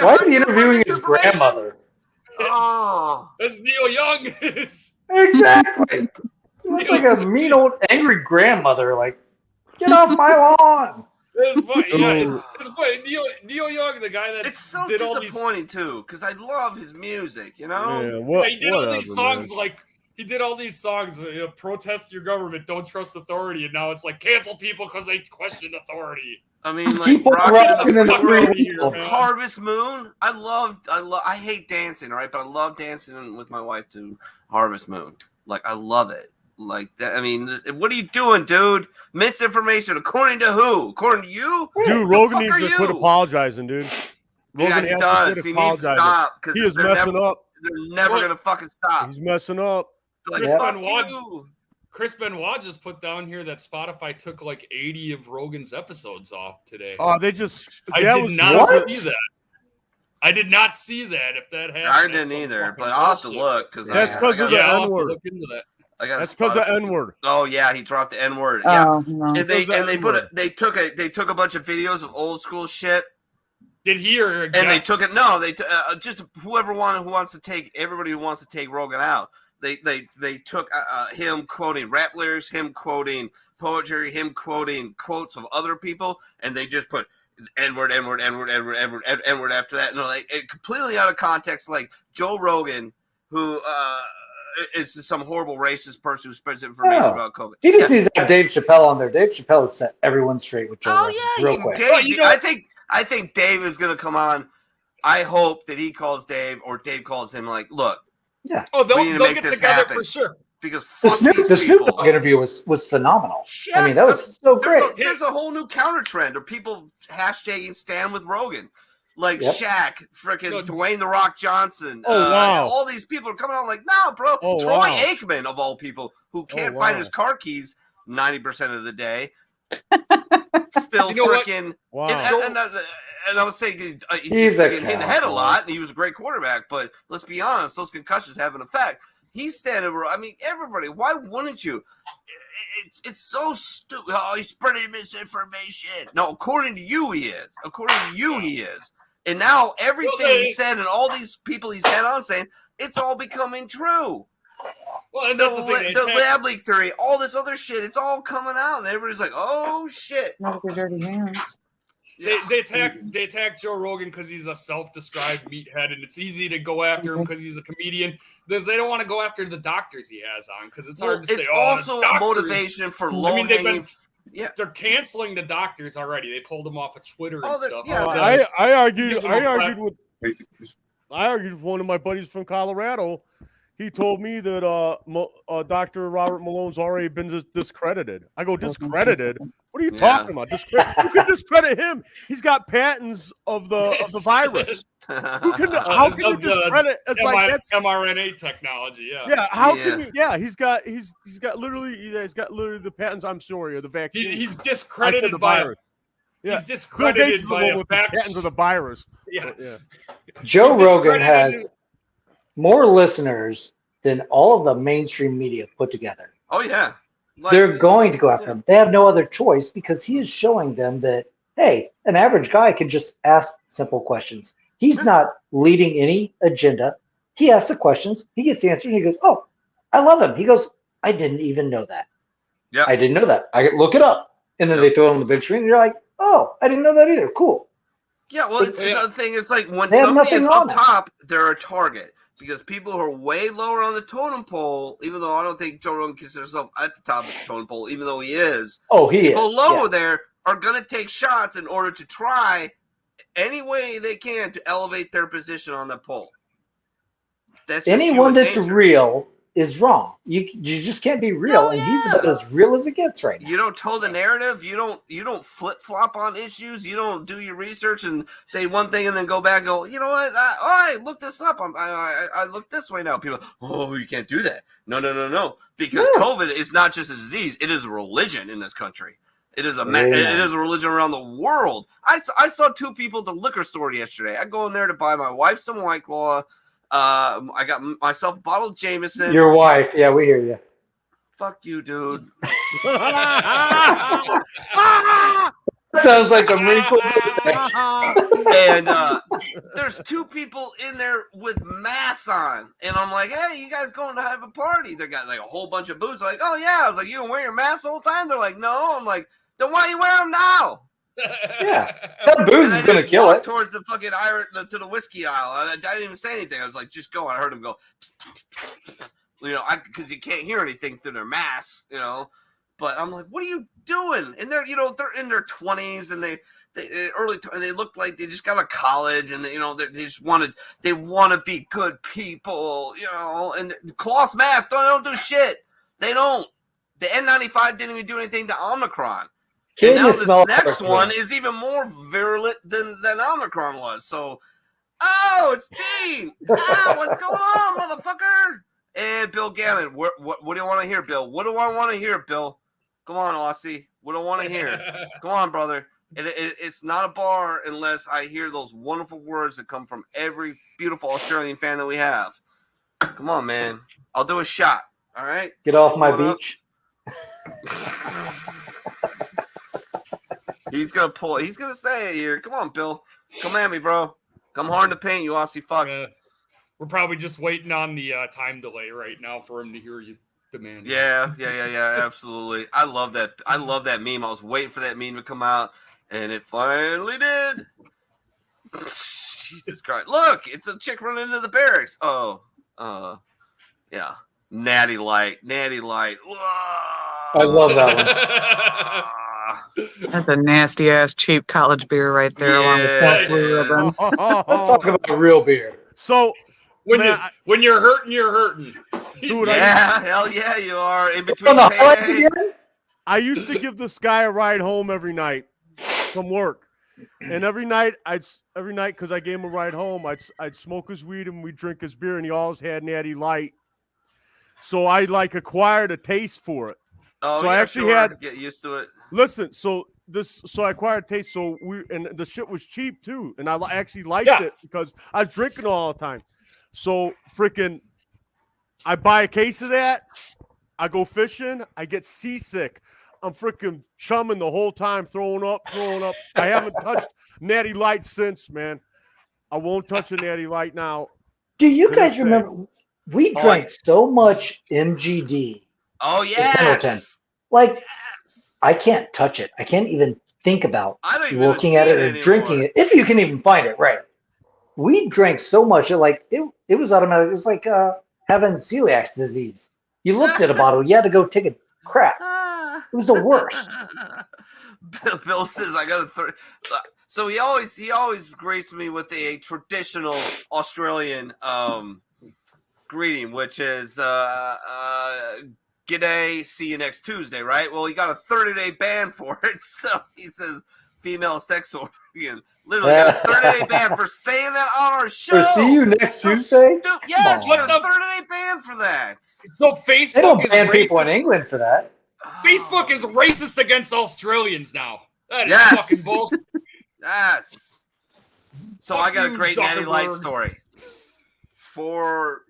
Why is he interviewing his grandmother? Oh, That's Neil Young. Exactly. He looks like a mean old angry grandmother. Like, get off my lawn. It's funny. Yeah, it's funny. Neil Young, the guy that it's so did all disappointing too, because I love his music. You know. Yeah, he did all these songs like. He did all these songs, protest your government, don't trust authority, and now it's like cancel people because they question authority. I mean, like Keep rocking in the Harvest Moon. I hate dancing, right? But I love dancing with my wife to Harvest Moon. Like, I love it. Like that. I mean, what are you doing, dude? Misinformation. According to who? According to you? Dude, Rogan needs to quit apologizing, dude. Rogan He needs to stop. He is messing up. They're never gonna fucking stop. He's messing up. Like, Chris fuck Benoit, you. Chris Benoit just put down here that Spotify took like 80 of Rogan's episodes off today. Oh, they just. I did not see that. I did not see that. If that happened, I didn't either, but I'll have to look because that's because of the N-word. That's because of N-word. Oh yeah, he dropped the N-word. Yeah, no. and they took a bunch of videos of old school shit. Did he or and they took it? No, they just everybody who wants to take Rogan out. They took him quoting rap lyrics, him quoting poetry, him quoting quotes of other people, and they just put N-word after that. No, like it completely out of context. Like Joe Rogan, who is some horrible racist person who spreads information about COVID. He just needs to have Dave Chappelle on there. Dave Chappelle would set everyone straight with Joe Rogan real quick. Dave, I think Dave is going to come on. I hope that he calls Dave or Dave calls him like, look. Yeah. Oh, they'll get together for sure. Because the Snoop Dogg interview was phenomenal. I mean, that was so great. There's a whole new counter trend of people hashtagging Stand with Rogan. Like Shaq, freaking Dwayne The Rock Johnson. Oh, wow. All these people are coming out like, no, bro. Troy Aikman, of all people, who can't find his car keys 90% of the day. Still freaking. Wow. And I was saying he's getting hit in the head a lot, and he was a great quarterback. But let's be honest, those concussions have an effect. He's standing. I mean, everybody. Why wouldn't you? It's so stupid. Oh, he's spreading misinformation. No, according to you, he is. According to you, he is. And now everything he said and all these people he's had on saying it's all becoming true. Well, and that's the lab leak theory, all this other shit, it's all coming out, and everybody's like, "Oh shit!" Not with their dirty hands. They attack Joe Rogan because he's a self-described meathead, and it's easy to go after him because he's a comedian. They don't want to go after the doctors he has on because it's hard to say. It's also a motivation for low-hanging. Yeah, they're canceling the doctors already. They pulled them off of Twitter and stuff. Yeah, I argued with one of my buddies from Colorado. He told me that Dr. Robert Malone's already been discredited. I go, discredited? What are you talking about? You can discredit him. He's got patents of the virus. How can you discredit? It's like that's mRNA technology. Yeah. Yeah. How can you? Yeah. He's got literally the patents. I'm sorry, of the vaccine. He's discredited the virus. Yeah. He's discredited by with the patents of the virus. Yeah. Joe Rogan has more listeners than all of the mainstream media put together. Oh yeah. They're going to go after him. They have no other choice because he is showing them that, hey, an average guy can just ask simple questions. He's not leading any agenda. He asks the questions, he gets the answer, and he goes, oh, I love him. He goes, I didn't even know that. Yeah. I didn't know that. I look it up. And then they throw it on the big screen, and you're like, oh, I didn't know that either. Cool. Yeah, well, the thing is, like, when somebody is up top, they're a target. Because people who are way lower on the totem pole, even though I don't think Joe Rogan considers himself at the top of the totem pole, even though he is. Oh, he is. People lower there are going to take shots in order to try any way they can to elevate their position on the pole. That's anyone that's real is wrong. You just can't be real, and he's about as real as it gets right now. You don't toe the narrative. You don't flip flop on issues. You don't do your research and say one thing and then go back and go, you know what? I looked this up. I look this way now. People, oh, you can't do that. No. Because COVID is not just a disease; it is a religion in this country. It is a religion around the world. I saw two people at the liquor store yesterday. I go in there to buy my wife some White Claw. I got myself a bottle of Jameson. Your wife, yeah, we hear you. Fuck you, dude. Sounds like a Marine Corps. And there's two people in there with masks on, and I'm like, "Hey, you guys going to have a party?" They got like a whole bunch of booze. Like, "Oh yeah," I was like, "You don't wear your mask the whole time?" They're like, "No." I'm like, "Then why you wear them now?" Yeah, that booze is gonna kill it. Towards the fucking to the whiskey aisle. I didn't even say anything. I was like, "Just go." I heard him go, because you can't hear anything through their masks, But I'm like, "What are you doing?" And they're in their 20s, and they look like they just got out of college, and they just want to be good people, And cloth masks don't do shit. They don't. The N95 didn't even do anything to Omicron. And now this next one is even more virulent than Omicron was. So, it's Dean. What's going on, motherfucker? and Bill Gammon. What do you want to hear, Bill? What do I want to hear, Bill? Come on, Aussie. What do I want to hear? Come on, brother. It's not a bar unless I hear those wonderful words that come from every beautiful Australian fan that we have. Come on, man. I'll do a shot. All right? Get off my beach. He's going to say it here. Come on, Bill. Come at me, bro. Come hard in the paint, you Aussie fuck. We're probably just waiting on the time delay right now for him to hear you demand. Yeah, absolutely. I love that. I love that meme. I was waiting for that meme to come out, and it finally did. Jesus Christ! Look, it's a chick running into the barracks. Oh, yeah. Natty Light. Whoa. I love that one. That's a nasty ass cheap college beer right there. Along with that blue ribbon. Let's talk about real beer. So when you're hurting, you're hurting. Dude, hell yeah, you are. In between I used to give this guy a ride home every night from work, and every night because I gave him a ride home, I'd smoke his weed and we'd drink his beer, and he always had Natty Light. So I acquired a taste for it. Oh, so yeah, I actually had get used to it. Listen, so I acquired a taste. So and the shit was cheap too, and I actually liked it because I was drinking all the time. So freaking, I buy a case of that. I go fishing. I get seasick. I'm freaking chumming the whole time, throwing up. I haven't touched Natty Light since, man. I won't touch a Natty Light now. Do you guys remember? We drank so much MGD. Oh, yes. I can't touch it. I can't even think about looking at it or anymore. drinking it, if you can even find it, right? We drank so much, it was automatic. It was like having celiac disease. You looked at a bottle, you had to go take a crap. It was the worst. Bill says, I got to so he always greets me with a traditional Australian greeting, which is g'day, see you next Tuesday, right? Well, he got a 30-day ban for it, so he says female sex organ. Literally got a 30-day ban for saying that on our show. Or see you next Tuesday? Yes, what a 30-day ban for that. So Facebook They don't ban is people in racist. England for that. Facebook is racist against Australians now. That is fucking bullshit. Yes. So Fuck I got a you, great Natty Light Zuckerberg. story for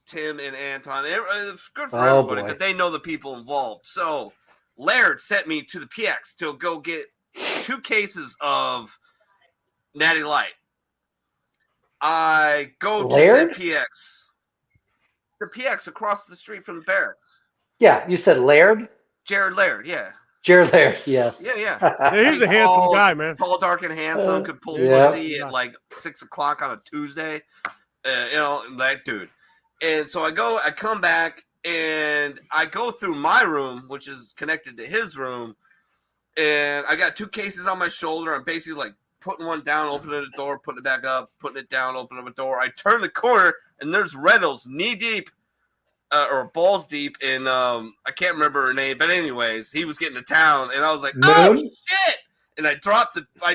Tim and Anton. It's good for Oh, everybody, boy. but they know the people involved. So Laird sent me to the PX to go get 2 cases of Natty Light. I go Laird? to the PX across the street from the barracks. Yeah, you said Laird? Jared Laird, yeah. Jared Laird, yes. Yeah. Yeah, he's a handsome guy, man. Tall, dark, and handsome. Could pull Yeah. pussy at 6 o'clock on a Tuesday. That dude. And so I come back, and I go through my room, which is connected to his room, and I got 2 cases on my shoulder. I'm basically putting one down, opening the door, putting it back up, putting it down, opening up a door. I turn the corner, and there's Reynolds knee deep. Or balls deep in I can't remember her name, but anyways, he was getting to town, and I was like, oh shit! And I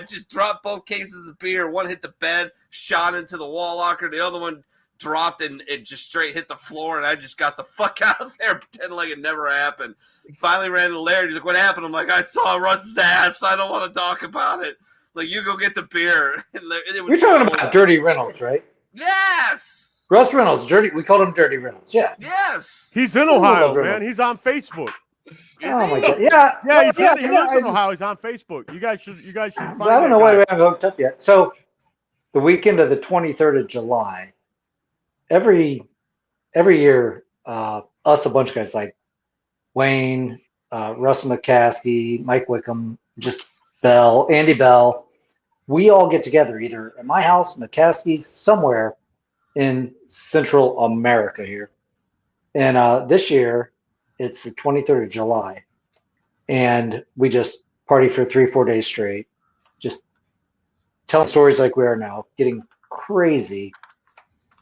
just dropped both cases of beer. One hit the bed, shot into the wall locker. The other one dropped and it just straight hit the floor, and I just got the fuck out of there, pretending like it never happened. Finally ran to Larry. He's like, what happened? I'm like, I saw Russ's ass. I don't want to talk about it. You go get the beer. And You're talking about Dirty Reynolds, right? Yes. Russ Reynolds, we called him Dirty Reynolds. Yeah. Yes. He's in Ohio, man. He's on Facebook. Oh my god. Yeah. Yeah, he lives in Ohio. He's on Facebook. You guys should find I don't know why we haven't hooked up yet. So the weekend of the 23rd of July, every year, us a bunch of guys like Wayne, Russ McCaskey, Mike Wickham, just Andy Bell, we all get together either at my house, McCaskey's, somewhere in Central America here. And this year, it's the 23rd of July. And we just party for 3-4 days straight, just telling stories like we are now, getting crazy.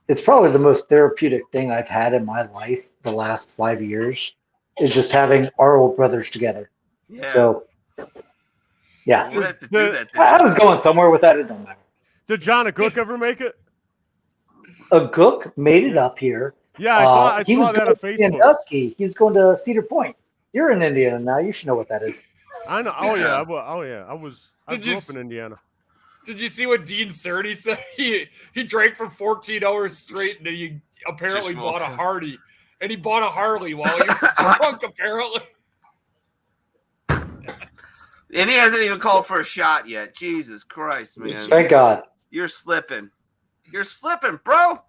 It's probably the most therapeutic thing I've had in my life the last 5 years, is just having our old brothers together. Yeah. So, yeah. You have to do that. I was going somewhere with that. It don't matter. Did John Cook ever make it? A Gook made it up here. Yeah, I he saw was that on going to Facebook. Sandusky. He was going to Cedar Point. You're in Indiana now. You should know what that is. I know. Oh yeah. I grew up in Indiana. Did you see what Dean Cerny said? He drank for 14 hours straight, and then he apparently bought a Harley. And he bought a Harley while he was drunk, apparently. And he hasn't even called for a shot yet. Jesus Christ, man. Thank God. You're slipping. You're slipping, bro.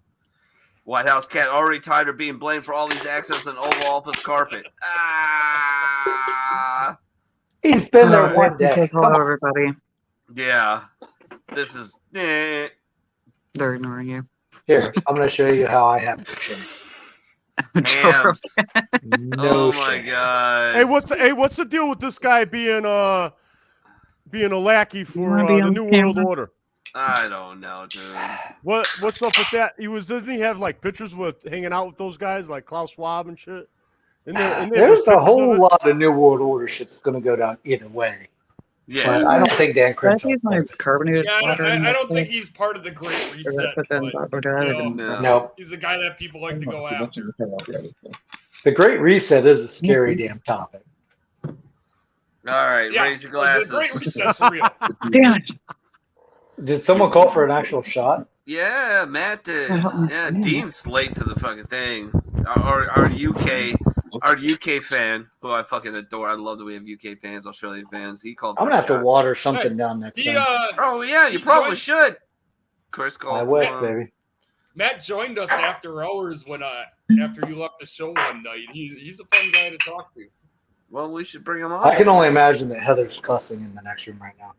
White House cat already tired of being blamed for all these accidents on Oval Office carpet. He's been there one day. Hello, everybody. Yeah. This is... They're ignoring you. Here, I'm going to show you how I have to change. No my God. Hey, what's the deal with this guy being a lackey for the New World Order? I don't know, dude. What's up with that? Doesn't he have like pictures with hanging out with those guys like Klaus Schwab and shit? There's a whole lot of New World Order shit's going to go down either way. Yeah, but I don't think Dan Crenshaw. Carbonated water. I don't think he's part of the Great Reset. No. He's the guy that people like to go after. The Great Reset is a scary damn topic. All right, raise your glasses. The Great Reset's real. Damn it. Did someone call for an actual shot? Yeah, Matt did. Yeah, Dean's late to the fucking thing. Our UK fan, who I fucking adore. I love that we have UK fans, Australian fans. He called. I'm gonna have to water something down next time. Oh yeah, you probably should. Chris called. I wish, baby. Matt joined us after hours when after you left the show one night. He's a fun guy to talk to. Well, we should bring him on. I can only imagine that Heather's cussing in the next room right now.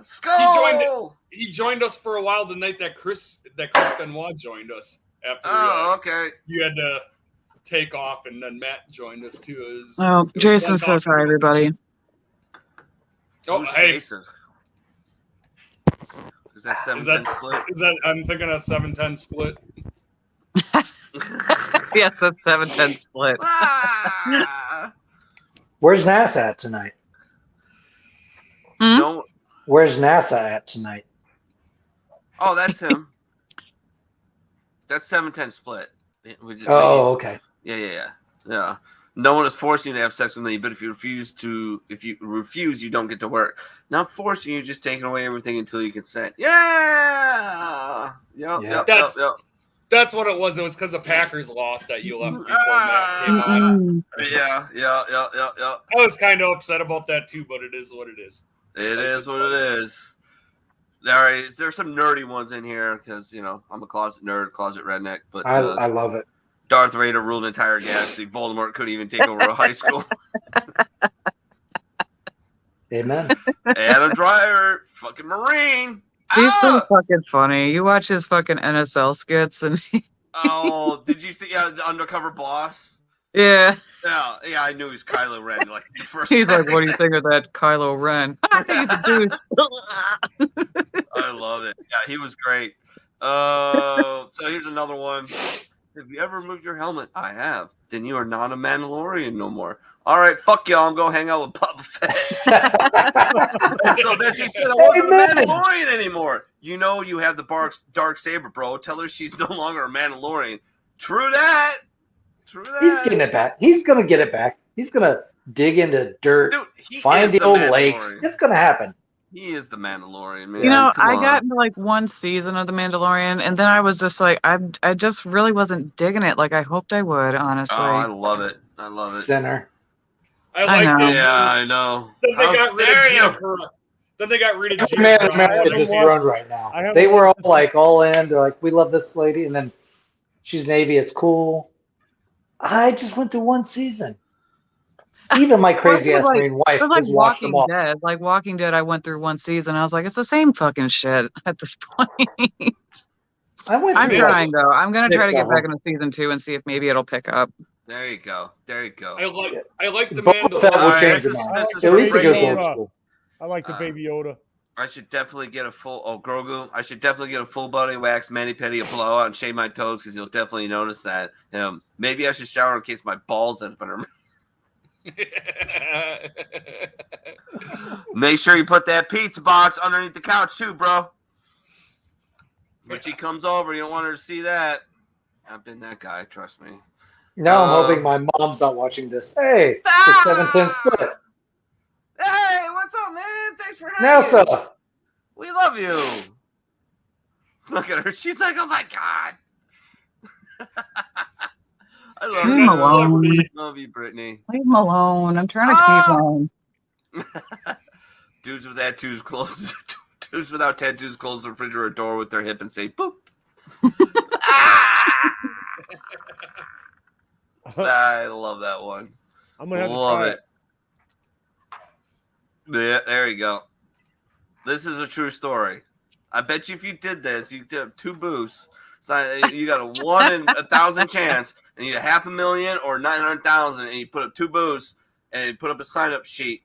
Skull! He joined us for a while the night that Chris Benoit joined us. After okay. You had to take off, and then Matt joined us too. Jason says hi, everybody. Oh, hey. Jason? Is that 7-10 split? I'm thinking a 7-10 split. Yes, that's 7-10 split. Where's NASA at tonight? No. Where's NASA at tonight? Oh, that's him. That's 7-10 split. Okay. Yeah. No one is forcing you to have sex with me, but if you refuse, you don't get to work. Not forcing you, just taking away everything until you consent. Yeah. Yep. That's what it was. It was because the Packers lost that you left before Matt came on. Yeah. I was kind of upset about that too, but it is what it is. It is what it is. All right, there's some nerdy ones in here because I'm a closet nerd, closet redneck. But I love it. Darth Vader ruled an entire galaxy. Voldemort couldn't even take over a high school. Amen. Adam Driver, fucking Marine. He's so fucking funny. You watch his fucking NSL skits and Oh, did you see the undercover boss? Yeah. Yeah, I knew he was Kylo Ren. Like the first. He's like, "What do you think of that Kylo Ren?" He's a douche. I love it. Yeah, he was great. So here's another one. Have you ever removed your helmet? I have. Then you are not a Mandalorian no more. All right, fuck y'all. I'm going to hang out with Boba Fett. So then she said, I wasn't a Mandalorian anymore. You know you have the dark saber, bro. Tell her she's no longer a Mandalorian. True that. He's getting it back. He's going to get it back. He's going to dig into dirt, find the old lakes. It's going to happen. He is the Mandalorian, man. You know, I got into like one season of The Mandalorian, and then I was just like, I just really wasn't digging it like I hoped I would, honestly. Oh, I love it. Sinner. I liked it. Yeah, I know. Then they got rid of Gina. Then they got rid of Gina. Man, America just run right now. They were all in. They're like, we love this lady, and then she's Navy. It's cool. I just went through one season. Even my crazy ass Marine wife has watched them all. Dead. Like Walking Dead, I went through one season. I was like, it's the same fucking shit at this point. I'm trying though. I'm gonna try to get back into season 2 and see if maybe it'll pick up. There you go. I like the Mandalorian. At least it goes old school. I like the Baby Yoda. I should definitely get a full Grogu. I should definitely get a full body wax, mani-pedi, a blowout, and shave my toes because you'll definitely notice that. Maybe I should shower in case my balls end up in her. Make sure you put that pizza box underneath the couch too, bro. When she comes over, you don't want her to see that. I've been that guy. Trust me. Now I'm hoping my mom's not watching this. Hey, the 7-10 split. Hey, what's up, man? Thanks for Now, hanging. sir. We love you. Look at her. She's like, oh my God. I love Leave you. him alone. Love you, Brittany. Leave him alone. I'm trying to keep him. Dudes with tattoos close. Dudes without tattoos close the refrigerator door with their hip and say, boop. I love that one. I'm gonna have love to try it. Yeah, there you go. This is a true story. I bet you if you did this, you did 2 boosts. So you got a 1 in 1,000 chance, and you get $500,000 or 900,000, and you put up 2 boosts and you put up a sign-up sheet.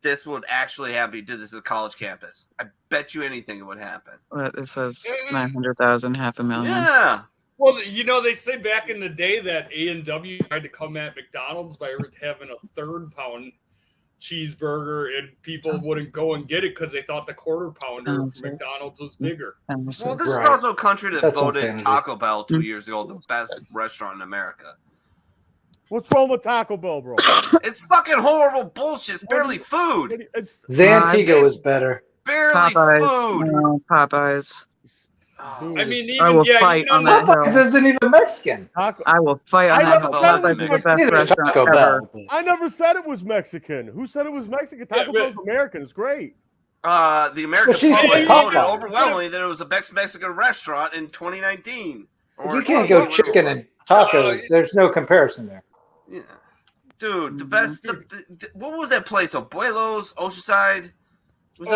This would actually happen. You did this at a college campus. I bet you anything it would happen. What, it says 900,000, $500,000. Yeah. Well, they say back in the day that A&W tried to come at McDonald's by having a 3-pound cheeseburger, and people wouldn't go and get it because they thought the 1/4 pounder from McDonald's was bigger. Well, this is also a country that voted Taco Bell 2 years ago the best restaurant in America. What's wrong with Taco Bell, bro? It's fucking horrible bullshit. It's barely food. Zantigo is better. Barely food. No, Popeyes. I mean, I will fight on that hill. Popeyes isn't even Mexican. I will fight on that hill. Popeyes is the best restaurant ever. I never said it was Mexican. Who said it was Mexican? Taco Bell's American. It's great. The American public voted overwhelmingly that it was the best Mexican restaurant in 2019. You can't go chicken and tacos. There's no comparison there. Yeah. Dude, the best. What was that place? Abuelos, Oceanside? Was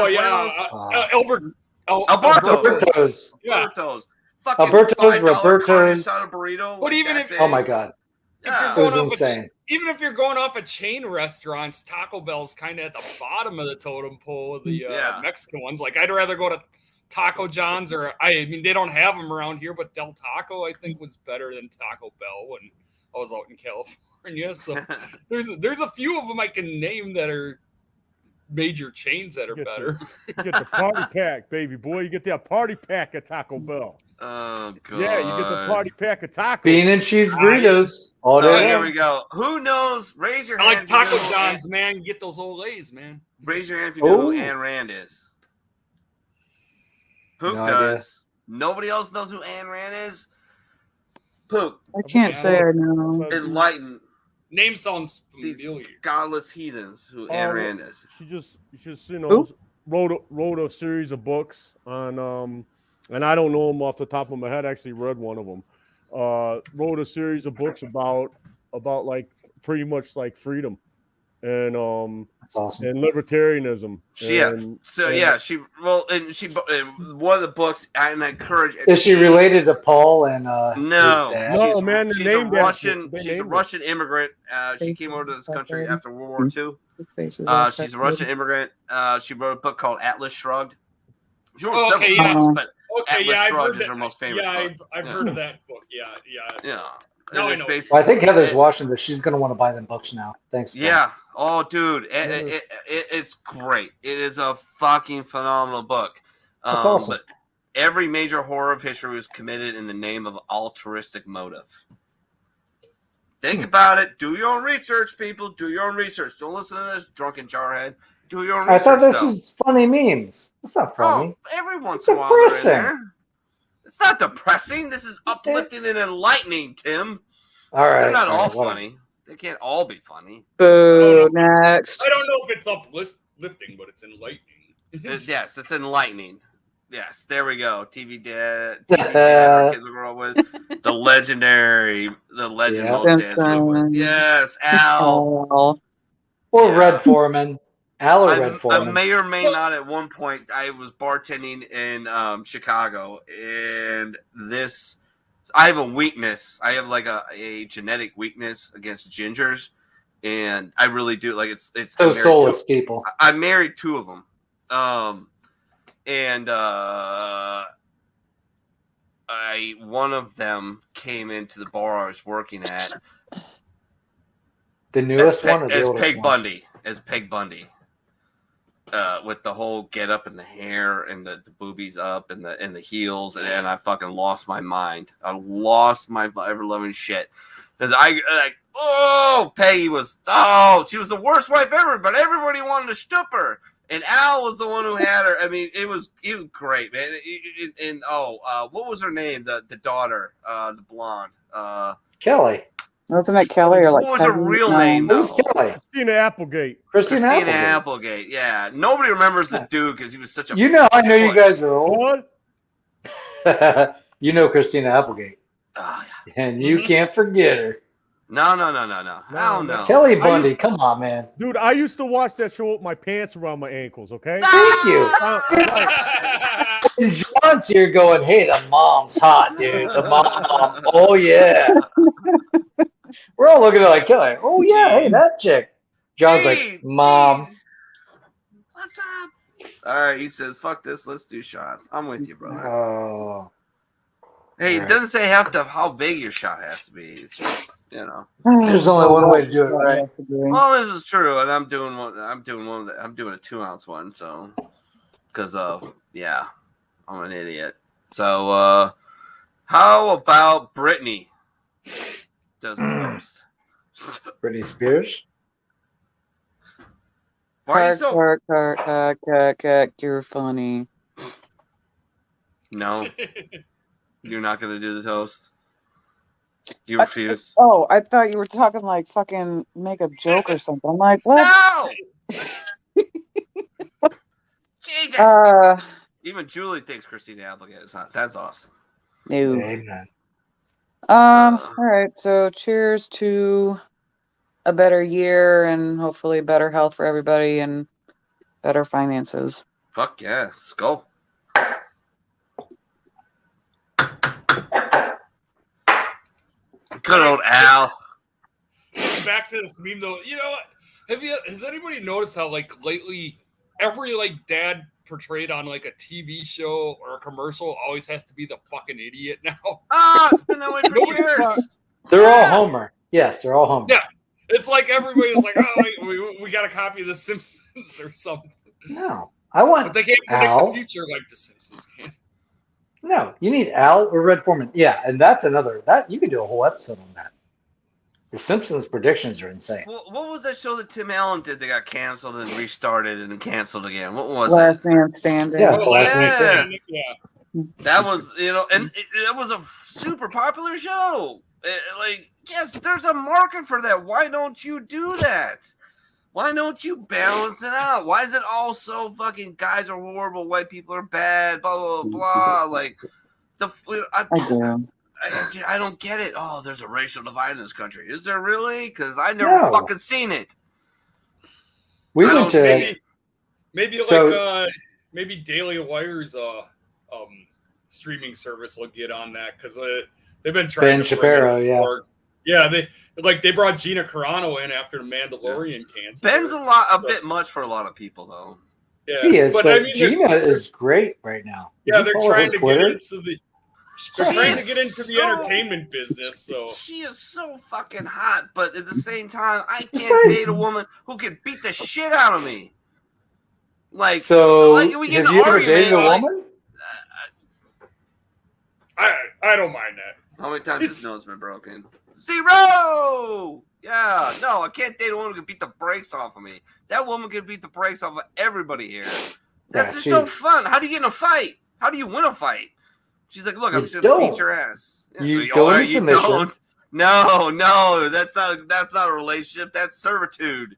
Alberto's. Yeah. Fucking Alberto's, $5 Roberto's. carne asada burrito. But even if oh my God, it was insane. Even if you're going off of chain restaurants, Taco Bell's kind of at the bottom of the totem pole of the Mexican ones. Like, I'd rather go to Taco John's, or I mean, they don't have them around here, but Del Taco I think was better than Taco Bell when I was out in California. So there's a few of them I can name that are major chains that are better. You get the party pack, baby boy. You get that party pack at Taco Bell. Oh, God. Yeah, you get the party pack of tacos. Bean and cheese burritos all day. Here we go. Who knows? Raise your I hand. like Taco John's, man. Get those old Lays, man. Raise your hand if you know who Anne Rand is. Pook does. Nobody else knows who Anne Rand is? Pook. I can't say I know. Enlighten. Name sounds familiar. These godless heathens who Anne Rand is. She just wrote a series of books on and I don't know them off the top of my head. I actually read one of them. Wrote a series of books about like pretty much like freedom and that's awesome. And libertarianism. She one of the books, and I encourage. Is she related to Paul and no? No, man. She's a Russian. She's a Russian immigrant. She came over to this country after World War II. She's a Russian immigrant. She wrote a book called Atlas Shrugged. She wrote several books, but Atlas Shrugged is her most famous book. I've heard of that book. Yeah. Now I know. Well, I think Heather's watching this. She's going to want to buy them books now. Thanks. Guys. Yeah. Oh, dude, it's great. It is a fucking phenomenal book. That's awesome. But every major horror of history was committed in the name of altruistic motive. Think about it. Do your own research, people. Do your own research. Don't listen to this drunken jarhead. Do your own research. I thought this was funny memes. It's not funny. Oh, every once in a while they're in there. It's not depressing. This is uplifting and enlightening, Tim. All right. They're not all funny. They can't all be funny. Boo, next. I don't know if it's uplifting, but it's enlightening. Yes, it's enlightening. Yes, there we go. TV dad, our kids will grow up with the legend most dancing. Yes, Al. Or Red Foreman. Al or Red Foreman. I may or may not at one point, I was bartending in Chicago, and I have a weakness. I have like a genetic weakness against gingers, and I really do. Like it's those soulless people. I married 2 of them, and one of them came into the bar I was working at. The newest one or the as oldest Peg one? Bundy, as Peg Bundy. with the whole get up and the hair and the boobies up and the heels, and I fucking lost my mind. I lost my ever loving shit because Peggy was she was the worst wife ever, but everybody wanted to stoop her, and Al was the one who had her. I mean, it was great, man. What was her name? The daughter, the blonde, Kelly. Wasn't it Kelly or like? What was her real name? Who's Kelly? Christina Applegate. Christina Applegate. Yeah, nobody remembers the dude because he was such a. You know, I know you guys are old. You know Christina Applegate, and you can't forget her. No. Hell no. Kelly Bundy, come on, man. Dude, I used to watch that show with my pants around my ankles, okay? Thank you. And John's here going, hey, the mom's hot, dude. The mom. Oh, yeah. We're all looking at like Kelly. Oh, yeah, hey, that chick. John's like, Mom. What's up? All right, he says, fuck this. Let's do shots. I'm with you, brother. Oh. Hey, it doesn't say how big your shot has to be. It's just, There's only one way to do it, right? Well, this is true, and I'm doing a 2-ounce one, so because I'm an idiot. So how about Brittany does the most? Britney Spears. Why are you so? You're funny. No, you're not gonna do the toast. You refuse. I thought you were talking like fucking make a joke or something. I'm like, what? No. Jesus. Even Julie thinks Christina Applegate is hot. That's awesome. No. Amen. All right. So cheers to a better year and hopefully better health for everybody and better finances. Fuck yeah. Let's go. Good old Al. Back to this meme though. You know, has anybody noticed how like lately every like dad portrayed on like a TV show or a commercial always has to be the fucking idiot now? It's been that way for years. They're all Homer. Yes, they're all Homer. Yeah. It's like everybody's like, we got a copy of The Simpsons or something. No. I want But they can't predict Al. the future like The Simpsons can. No, you need Al or Red Foreman. Yeah, and that's that you could do a whole episode on that. The Simpsons predictions are insane. What was that show that Tim Allen did that got canceled and restarted and then canceled again? What was Last it? Man Standing. Yeah, Last Man Standing. Yeah. That was, and that was a super popular show. Yes, there's a market for that. Why don't you do that? Why don't you balance it out? Why is it all so fucking guys are horrible, white people are bad, blah, blah, blah, like, I don't get it. Oh, there's a racial divide in this country. Is there really? Because I never fucking seen it. We went to maybe maybe Daily Wire's streaming service will get on that because they've been trying. Ben Shapiro, yeah, they brought Gina Carano in after the Mandalorian canceled. Ben's a bit much for a lot of people though. Yeah, he is, but I mean, Gina is great right now. Yeah, they're trying to get into the. They're trying to get into the entertainment business. So she is so fucking hot, but at the same time, I can't date a woman who can beat the shit out of me. Like, we get have you ever dated a woman? I don't mind that. How many times this note's been broken? 0! Yeah, no, I can't date a woman who can beat the brakes off of me. That woman can beat the brakes off of everybody here. That's just no fun. How do you get in a fight? How do you win a fight? She's like, look, I'm just gonna beat your ass. You go into submission. No, that's not a relationship. That's servitude.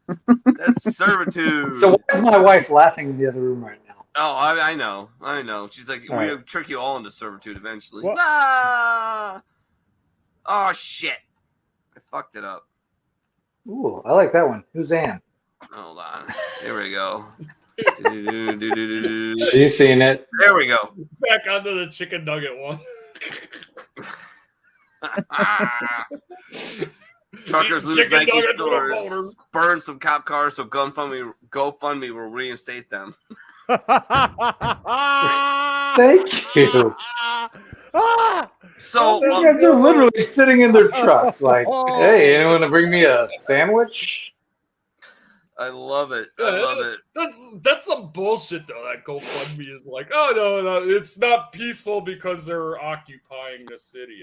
That's servitude. So why is my wife laughing in the other room right now? Oh, I know. She's like, we'll trick you all into servitude eventually. What? Ah! Oh shit! I fucked it up. Ooh, I like that one. Who's Ann? Hold on. Here we go. She's seen it. There we go. Back onto the chicken nugget one. Truckers lose Nike stores. Burn some cop cars so GoFundMe will reinstate them. Thank you. So these guys are literally sitting in their trucks like, hey, anyone to bring me a sandwich? I love it. Yeah, I love it. That's some bullshit though. That GoFundMe is like, oh no, it's not peaceful because they're occupying the city.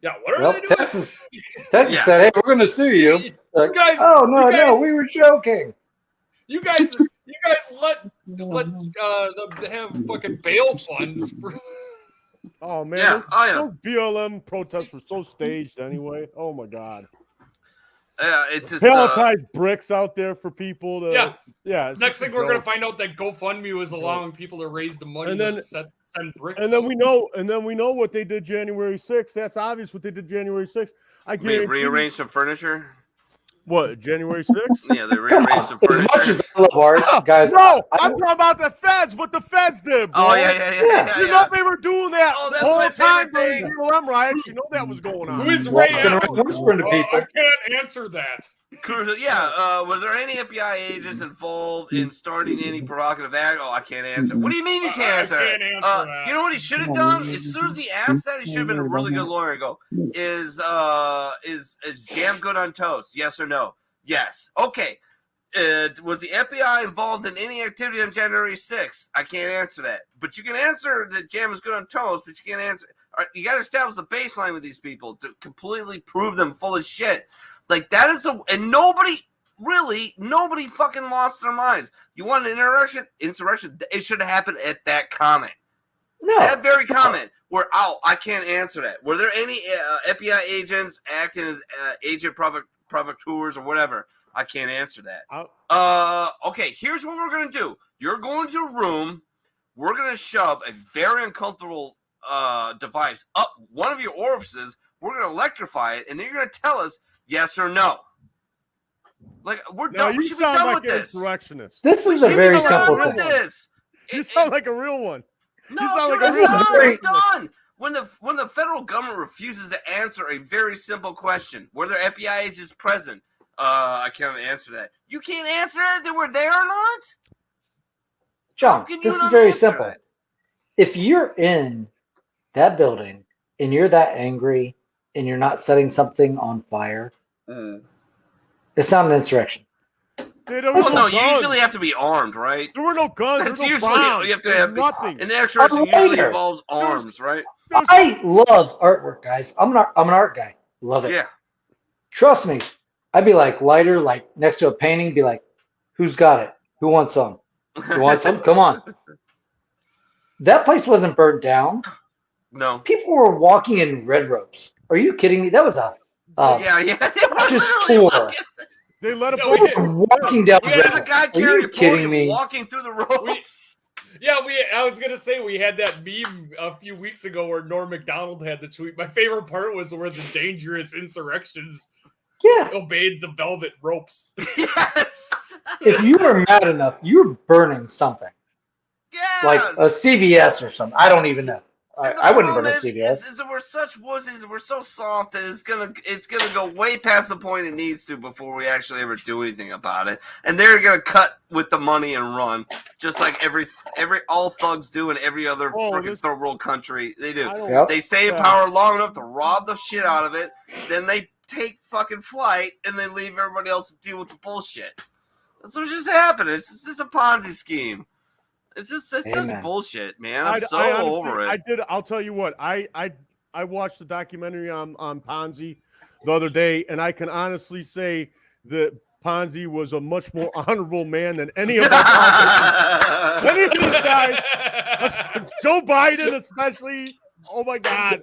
Yeah, what are they doing? Texas said, "Hey, we're going to sue you." Like, guys, oh no, you guys, no, we were joking. You guys let them have fucking bail funds for. Oh man, those BLM protests were so staged anyway. Oh my god. Yeah, it's just palletized bricks out there for people to. Yeah. Next thing we're gonna find out that GoFundMe was allowing people to raise the money to send bricks. And then we know what they did January 6th. That's obvious what they did January 6th. I guarantee. Rearrange some furniture. What, January 6th? Yeah, they rearranged some furniture. As much as I love art, guys. No, I'm talking about the feds. What the feds did, bro. Oh yeah. You know they were doing that the whole time during the BLM riots. You know that was going on. Who is Ray? Whispering to people. I can't answer that. Yeah, was there any FBI agents involved in starting any provocative act? Oh, I can't answer. What do you mean you can't answer? That. You know what he should have done? As soon as he asked that, he should have been a really good lawyer and go, is jam good on toast? Yes or no? Yes. Okay. Was the FBI involved in any activity on January 6th? I can't answer that. But you can answer that jam is good on toast, but you can't answer. All right, you got to establish the baseline with these people to completely prove them full of shit. Like, that is and nobody fucking lost their minds. You want an insurrection? It should have happened at that comment. No. That very comment where, I can't answer that. Were there any FBI agents acting as agent provocateurs or whatever? I can't answer that. Okay, here's what we're going to do. You're going to a room. We're going to shove a very uncomfortable device up one of your orifices. We're going to electrify it, and then you're going to tell us yes or no. Like, we're done. We should be done with this. Insurrectionist. This is a very simple thing. You sound like a real one. No, we're done. When the federal government refuses to answer a very simple question, were there FBI agents present? I can't answer that. You can't answer it? They were there or not? John, this is very simple. That? If you're in that building and you're that angry and you're not setting something on fire, it's not an insurrection. You usually have to be armed, right? There were no guns. That's there were no usually bombs. you have to have nothing. An insurrection usually involves arms, right? I love artwork, guys. I'm an art guy. Love it. Yeah. Trust me. I'd be like lighter, like next to a painting, be like, who's got it? Who wants some? You want some? Come on. That place wasn't burnt down. No. People were walking in red ropes. Are you kidding me? That was a just tour. They let we were walking down. There's a guy carrying a podium walking through the ropes. I was gonna say we had that meme a few weeks ago where Norm Macdonald had the tweet. My favorite part was where the dangerous insurrections obeyed the velvet ropes. Yes. If you were mad enough, you were burning something. Yes. Like a CVS or something. I don't even know. I wouldn't burn a CVS. We're such wussies. We're so soft that it's gonna go way past the point it needs to before we actually ever do anything about it. And they're gonna cut with the money and run, just like all thugs do in every other freaking third world country. They do. They stay in power long enough to rob the shit out of it. Then they take fucking flight and they leave everybody else to deal with the bullshit. That's what's just happening. It's just a Ponzi scheme. It's such bullshit, man. I'm so honestly, over it. I'll tell you what. I watched the documentary on Ponzi the other day, and I can honestly say that Ponzi was a much more honorable man than any of us. Any of these guys, Joe Biden especially. Oh my God,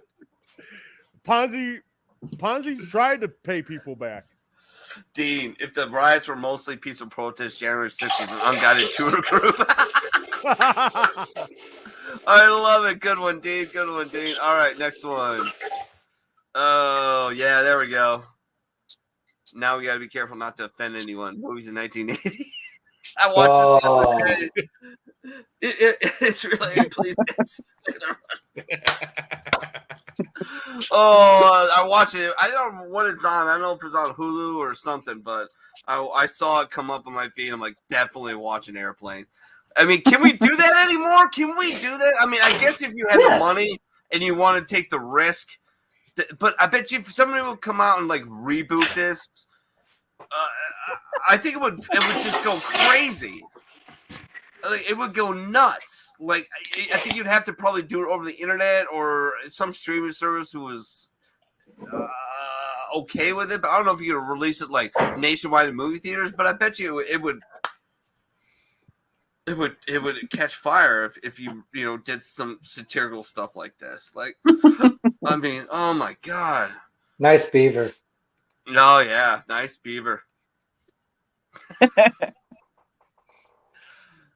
Ponzi tried to pay people back. Dean, if the riots were mostly peaceful protests, January 6th was an unguided tour group. I love it. Good one, Dean. Good one, Dean. All right, next one. Oh, yeah, there we go. Now we got to be careful not to offend anyone. Movies in 1980. I watched this the other day. It's really please. I watched it. I don't know what it's on. I don't know if it's on Hulu or something, but I saw it come up on my feed. I'm like, definitely watching Airplane. I mean, can we do that anymore? Can we do that? I mean, I guess if you had the money and you want to take the risk, but I bet you if somebody would come out and like reboot this, I think it would just go crazy. Like, it would go nuts. Like, I think you'd have to probably do it over the internet or some streaming service who was okay with it. But I don't know if you could release it like nationwide in movie theaters. But I bet you it would catch fire if you did some satirical stuff like this. Like, I mean, oh my god, Nice beaver. oh yeah, nice beaver.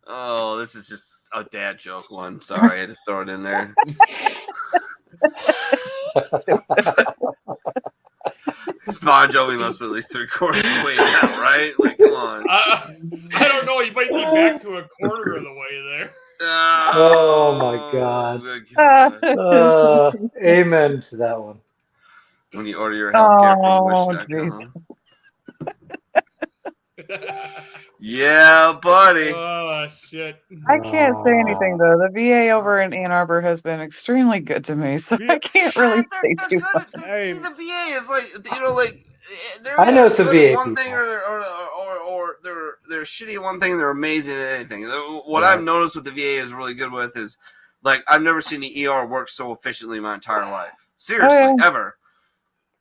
Oh, this is just a dad joke one. Sorry, I had to throw it in there. Bon Jovi must be at least 3/4 of the way now, right? Like, come on. I don't know. You might be back to a quarter of the way there. Oh my god. Amen to that one. When you order your healthcare from Wish.com. Yeah, buddy. Oh shit! I can't say anything though. The VA over in Ann Arbor has been extremely good to me, so I can't really say too much. See, the VA is like, they're I know some good at VA one people. thing or they're shitty at one thing. They're amazing at anything. What I've noticed what the VA is really good with is, like, I've never seen the ER work so efficiently in my entire life. Seriously, ever.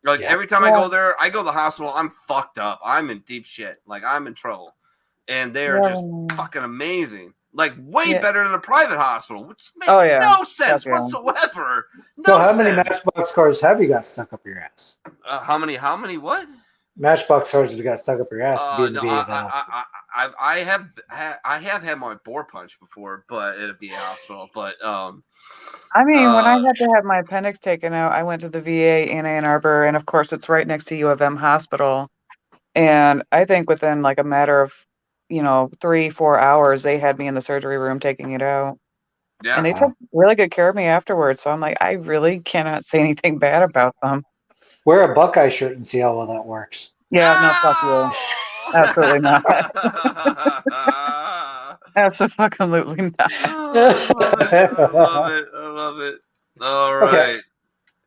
Like, every time I go there, I go to the hospital, I'm fucked up. I'm in deep shit. Like, I'm in trouble. And they're just fucking amazing. Like, way better than a private hospital, which makes no sense whatsoever. So how many Matchbox cars have you got stuck up your ass? How many what? Matchbox cars have you got stuck up your ass to be in the No, VA now? I have had my bore punch before, but at a VA hospital. But I mean, when I had to have my appendix taken out, I went to the VA in Ann Arbor, and of course, it's right next to U of M Hospital. And I think within like a matter of 3-4 hours, they had me in the surgery room taking it out. Yeah. And they took really good care of me afterwards. So I'm like, I really cannot say anything bad about them. Wear a Buckeye shirt and see how well that works. Yeah, no, fuck you. Absolutely not. Absolutely not. I love it. All right.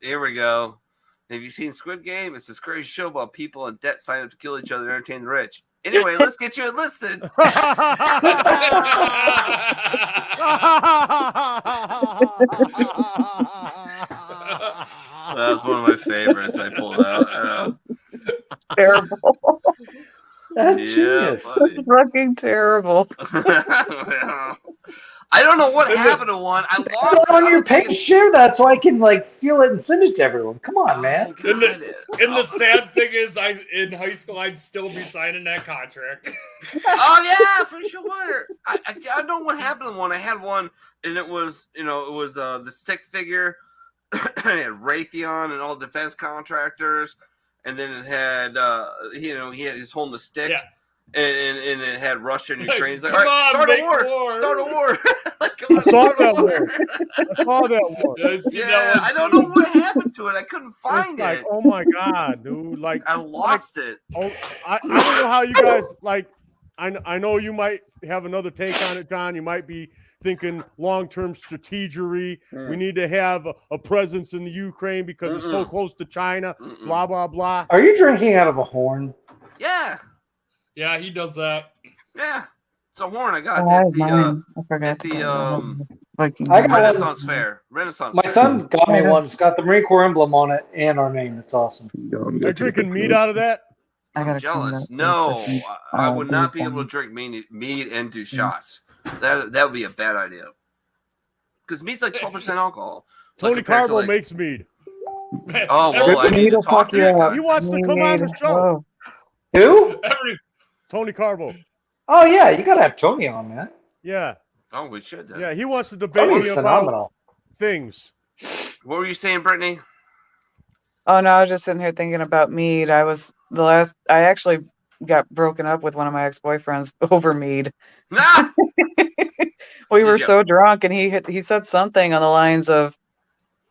Here we go. Have you seen Squid Game? It's this crazy show about people in debt signing up to kill each other and entertain the rich. Anyway, let's get you enlisted. That's one of my favorites I pulled out. Terrible. That's genius. That's fucking terrible. I don't know what happened to one. I lost it on your page. Share that so I can steal it and send it to everyone. Come on, man. And the sad thing is, in high school, I'd still be signing that contract. Oh yeah, for sure. I don't know what happened to one. I had one, and it was the stick figure. It had Raytheon and all defense contractors, and then it had he's holding the stick. Yeah. And it had Russia and Ukraine. He's like, all right, start a war. Start a war. I saw that one. Yeah, I don't know what happened to it. I couldn't find it. Oh my god, dude! Like, I lost it. Oh, I don't know how you guys like. I know you might have another take on it, John. You might be thinking long-term strategery. We need to have a presence in the Ukraine because it's so close to China. Blah blah blah. Are you drinking out of a horn? Yeah. Yeah, he does that. Yeah, it's a horn I got I at the Renaissance Fair. Renaissance. My son got me one. It's got the Marine Corps emblem on it and our name. It's awesome. Are you drinking meat out of that? I'm jealous. No, I would not be able to drink meat and do shots. That would be a bad idea. Because meat's like 12% alcohol. Tony Carbo makes mead. Oh well, I need to talk to that guy. He wants to come on the show. Who? Tony Carbo. Oh yeah, you gotta have Tony on, man. Yeah. Oh, we should. Then. Yeah, he wants to debate me about things. What were you saying, Brittany? Oh no, I was just sitting here thinking about mead. I actually got broken up with one of my ex-boyfriends over mead. We were so drunk, and he said something on the lines of,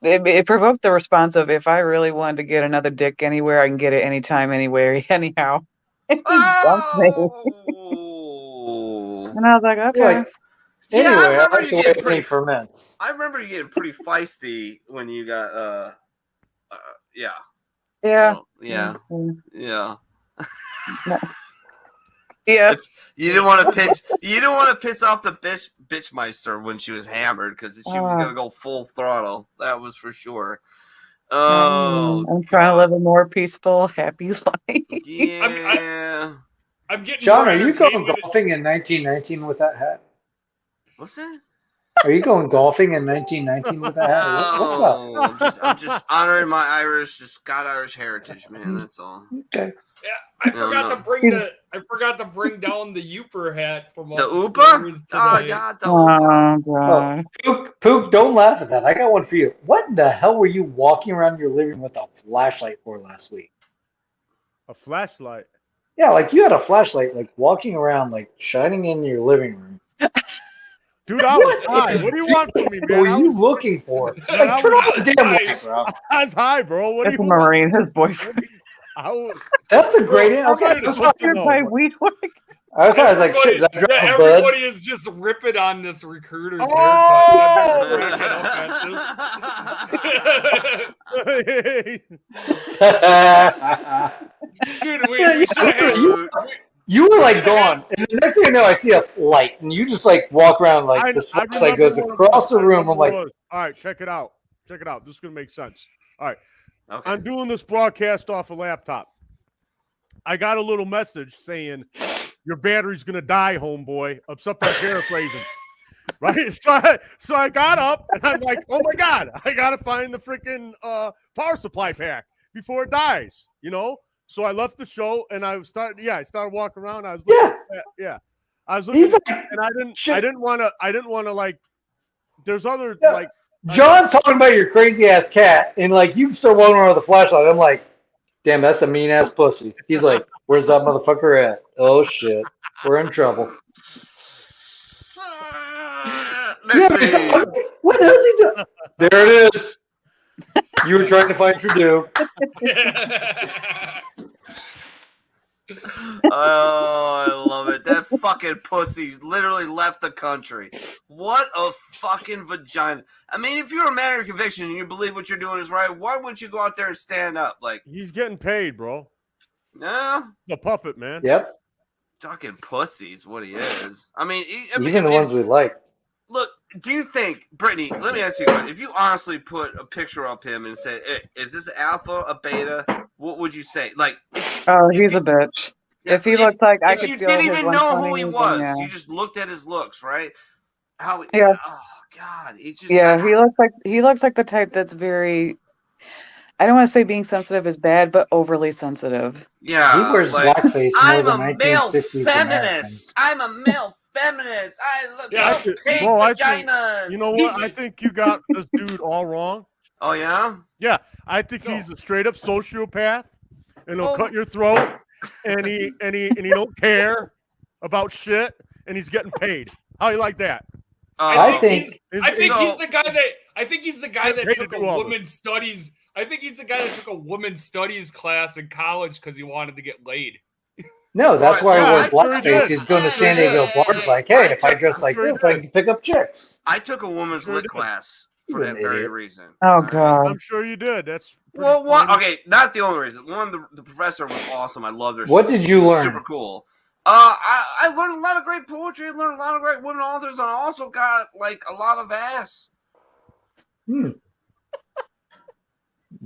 it provoked the response of, if I really wanted to get another dick anywhere, I can get it anytime, anywhere, anyhow. And he dumped me. And I was like, okay. Anyway, I like the way it ferments. I remember you getting pretty feisty when you got Yeah. Yeah. Yeah. You didn't want to pitch. You didn't want to piss off the bitchmeister when she was hammered because she was gonna go full throttle. That was for sure. Oh, I'm trying to live a more peaceful, happy life. Yeah. I'm getting. John, are you going golfing in 1919 with that hat? What's that? Are you going golfing in 1919 with that hat? What's up? I'm just honoring my Irish heritage, man. That's all. Okay. Yeah, I forgot to bring down the Yooper hat from the Oopa. Oh God, the Oopa. Oh, Pook, don't laugh at that. I got one for you. What in the hell were you walking around your living room with a flashlight for last week? A flashlight? Yeah, like you had a flashlight, like walking around, like shining in your living room. Dude, I was high. What do you want from me, man? What were you looking for? Like, turn off the damn light, bro. I was high, bro. What do you want? Marine, his boyfriend. That's a great answer. Okay, that's fine. By weed work. I was like, shit, did I drop a bud? Everybody is just ripping on this recruiter's haircut. Dude, we should have. You were like gone, and the next thing I know, I see a light, and you just like walk around like this flashlight goes across the room. I'm like, all right, check it out. Check it out. This is gonna make sense. All right. Okay. I'm doing this broadcast off a laptop. I got a little message saying your battery's gonna die, homeboy. Except I'm paraphrasing. Right? So I got up and I'm like, oh my God, I gotta find the freaking power supply pack before it dies, you know? So I left the show and I started walking around. I was looking I was looking and I didn't want to like there's other like John's talking about your crazy ass cat, and like you start walking around with a flashlight. I'm like, damn, that's a mean ass pussy. He's like, where's that motherfucker at? Oh shit, we're in trouble. What the hell is he doing? There it is. You were trying to find Trudeau. Oh, I love it. That fucking pussy literally left the country. What a fucking vagina. I mean, if you're a man of conviction and you believe what you're doing is right, why wouldn't you go out there and stand up? Like, he's getting paid, bro. No. He's a puppet, man. Yep. Fucking pussies, what he is. I mean, even the ones we like. Look, do you think, Brittany, let me ask you a question. If you honestly put a picture of him and said, hey, is this alpha, a beta? What would you say? Like, he's a bitch. Yeah, if he looked like I could deal with his you didn't even know who he was. Yeah. You just looked at his looks, right? Oh God, he just he looks like the type that's very. I don't want to say being sensitive is bad, but overly sensitive. Yeah, he wears blackface. I'm a male feminist. I'm a male feminist. I look vagina. You know what? I think you got this dude all wrong. Oh yeah? Yeah. I think he's a straight up sociopath and he'll cut your throat and he don't care about shit and he's getting paid. How you like that? I think he's the guy that took a women's studies. I think he's the guy that took a women's studies class in college because he wanted to get laid. No, that's why I wore blackface. He's going to San Diego bars like, hey, if I dress like this, I can pick up chicks. I took a women's lit class for that very reason. Oh, God. I'm sure you did. That's okay, not the only reason. One, the professor was awesome. I loved her. What did you learn? Super cool. I learned a lot of great poetry. I learned a lot of great women authors, and I also got, like, a lot of ass.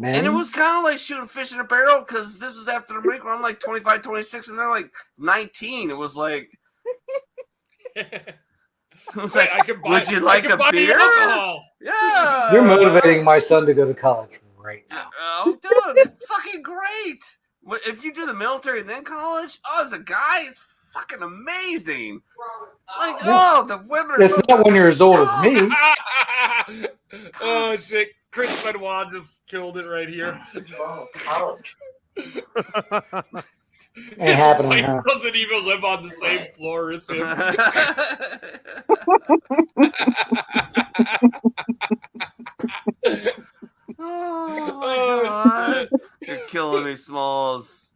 And it was kind of like shooting fish in a barrel because this was after the break where I'm like 25, 26, and they're like 19. It was like, would you like a beer? Yeah. You're motivating my son to go to college right now. Oh, dude, it's fucking great. If you do the military and then college, as a guy, it's fucking amazing. Like, the women are it's not when you're as old as me. Oh, shit. Chris Benoit just killed it right here. College. His wife doesn't even live on the same floor as him. Oh, you're killing me, Smalls.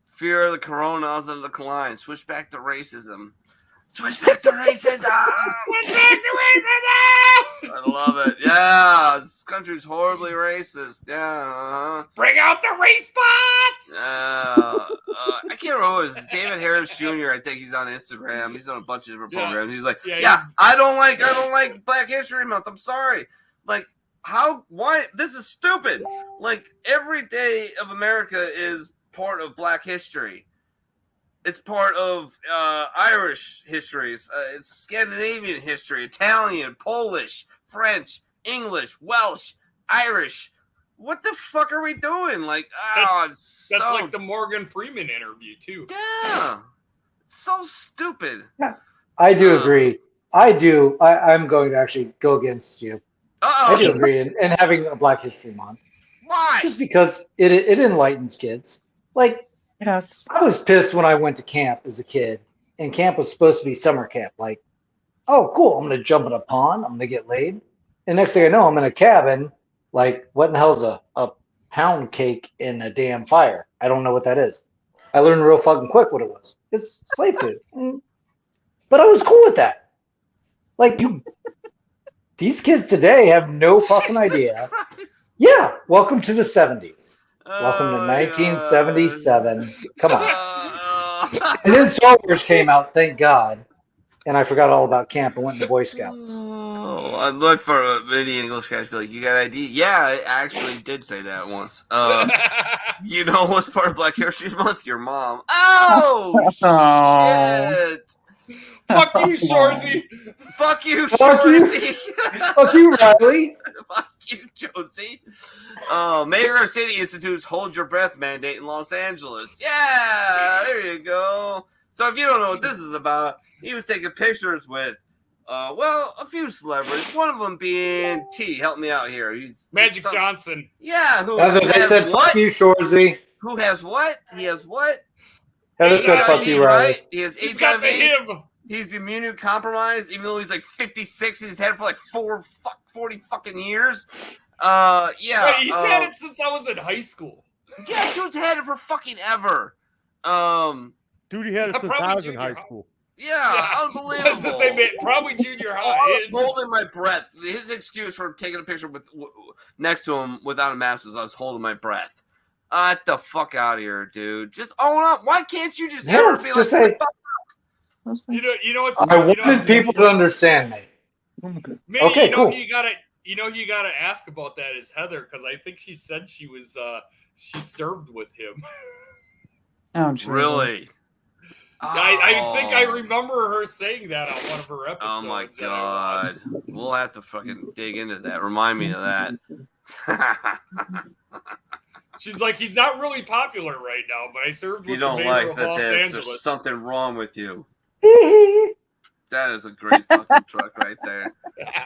Fear of the corona is in decline. Switch back to racism. Switch back to racism! Switch back to racism! I love it. Yeah, this country country's horribly racist. Yeah. Bring out the race bots. I can't remember. It's David Harris Jr. I think he's on Instagram. He's on a bunch of different programs. He's like, I don't like Black History Month. I'm sorry. Like, how? Why? This is stupid. Like, every day of America is part of Black history. It's part of Irish histories, it's Scandinavian history, Italian, Polish, French, English, Welsh, Irish. What the fuck are we doing? Like, that's like the Morgan Freeman interview too. Yeah, it's so stupid. Yeah, I do agree. I'm going to actually go against you. I do agree in having a Black History Month. Why? Just because it enlightens kids. Like, yes, I was pissed when I went to camp as a kid, and camp was supposed to be summer camp. Like, oh, cool, I'm going to jump in a pond, I'm going to get laid. And next thing I know, I'm in a cabin. Like, what in the hell is a pound cake in a damn fire? I don't know what that is. I learned real fucking quick what it was. It's slave food. But I was cool with that. Like, these kids today have no fucking idea. Yeah, welcome to the 70s. Welcome to 1977. Come on. And then Star Wars came out, thank God. And I forgot all about camp and went to Boy Scouts. Oh, I'd look for many English guys to be like, you got ID? Yeah, I actually did say that once. You know what's part of Black History Month? Your mom. Oh, shit. Fuck you, Shorzy. Fuck you, Shorzy. Fuck you, Riley. Fuck you, Jonesy. Mayor City institutes Hold Your Breath mandate in Los Angeles. Yeah, there you go. So if you don't know what this is about, he was taking pictures with, a few celebrities. One of them being T. Help me out here. He's Magic Johnson. Yeah, they said, fuck you, Shorzy. Who has what? He has what? That is said, fuck you, Riley. Right? He has He's HIV. got the HIV. He's immunocompromised, even though he's like 56 and he's had it for like 40 fucking years. Yeah. Wait, he's had it since I was in high school. Yeah, dude's had it for fucking ever. Dude, he had it since I was in high school. Yeah, unbelievable. I was the same, probably junior high. I was holding my breath. His excuse for taking a picture with next to him without a mask was I was holding my breath. Get the fuck out of here, dude. Just own up. Why can't you just ever be like, say, you know what's, I wanted people to understand me. Maybe, okay, cool. You gotta ask about that is Heather, because I think she said she was she served with him. Oh, geez. Really? I think I remember her saying that on one of her episodes. Oh my god. We'll have to fucking dig into that. Remind me of that. She's like, he's not really popular right now, but I served with you don't the mayor like of that Los there's Angeles. something wrong with you. That is a great fucking truck right there.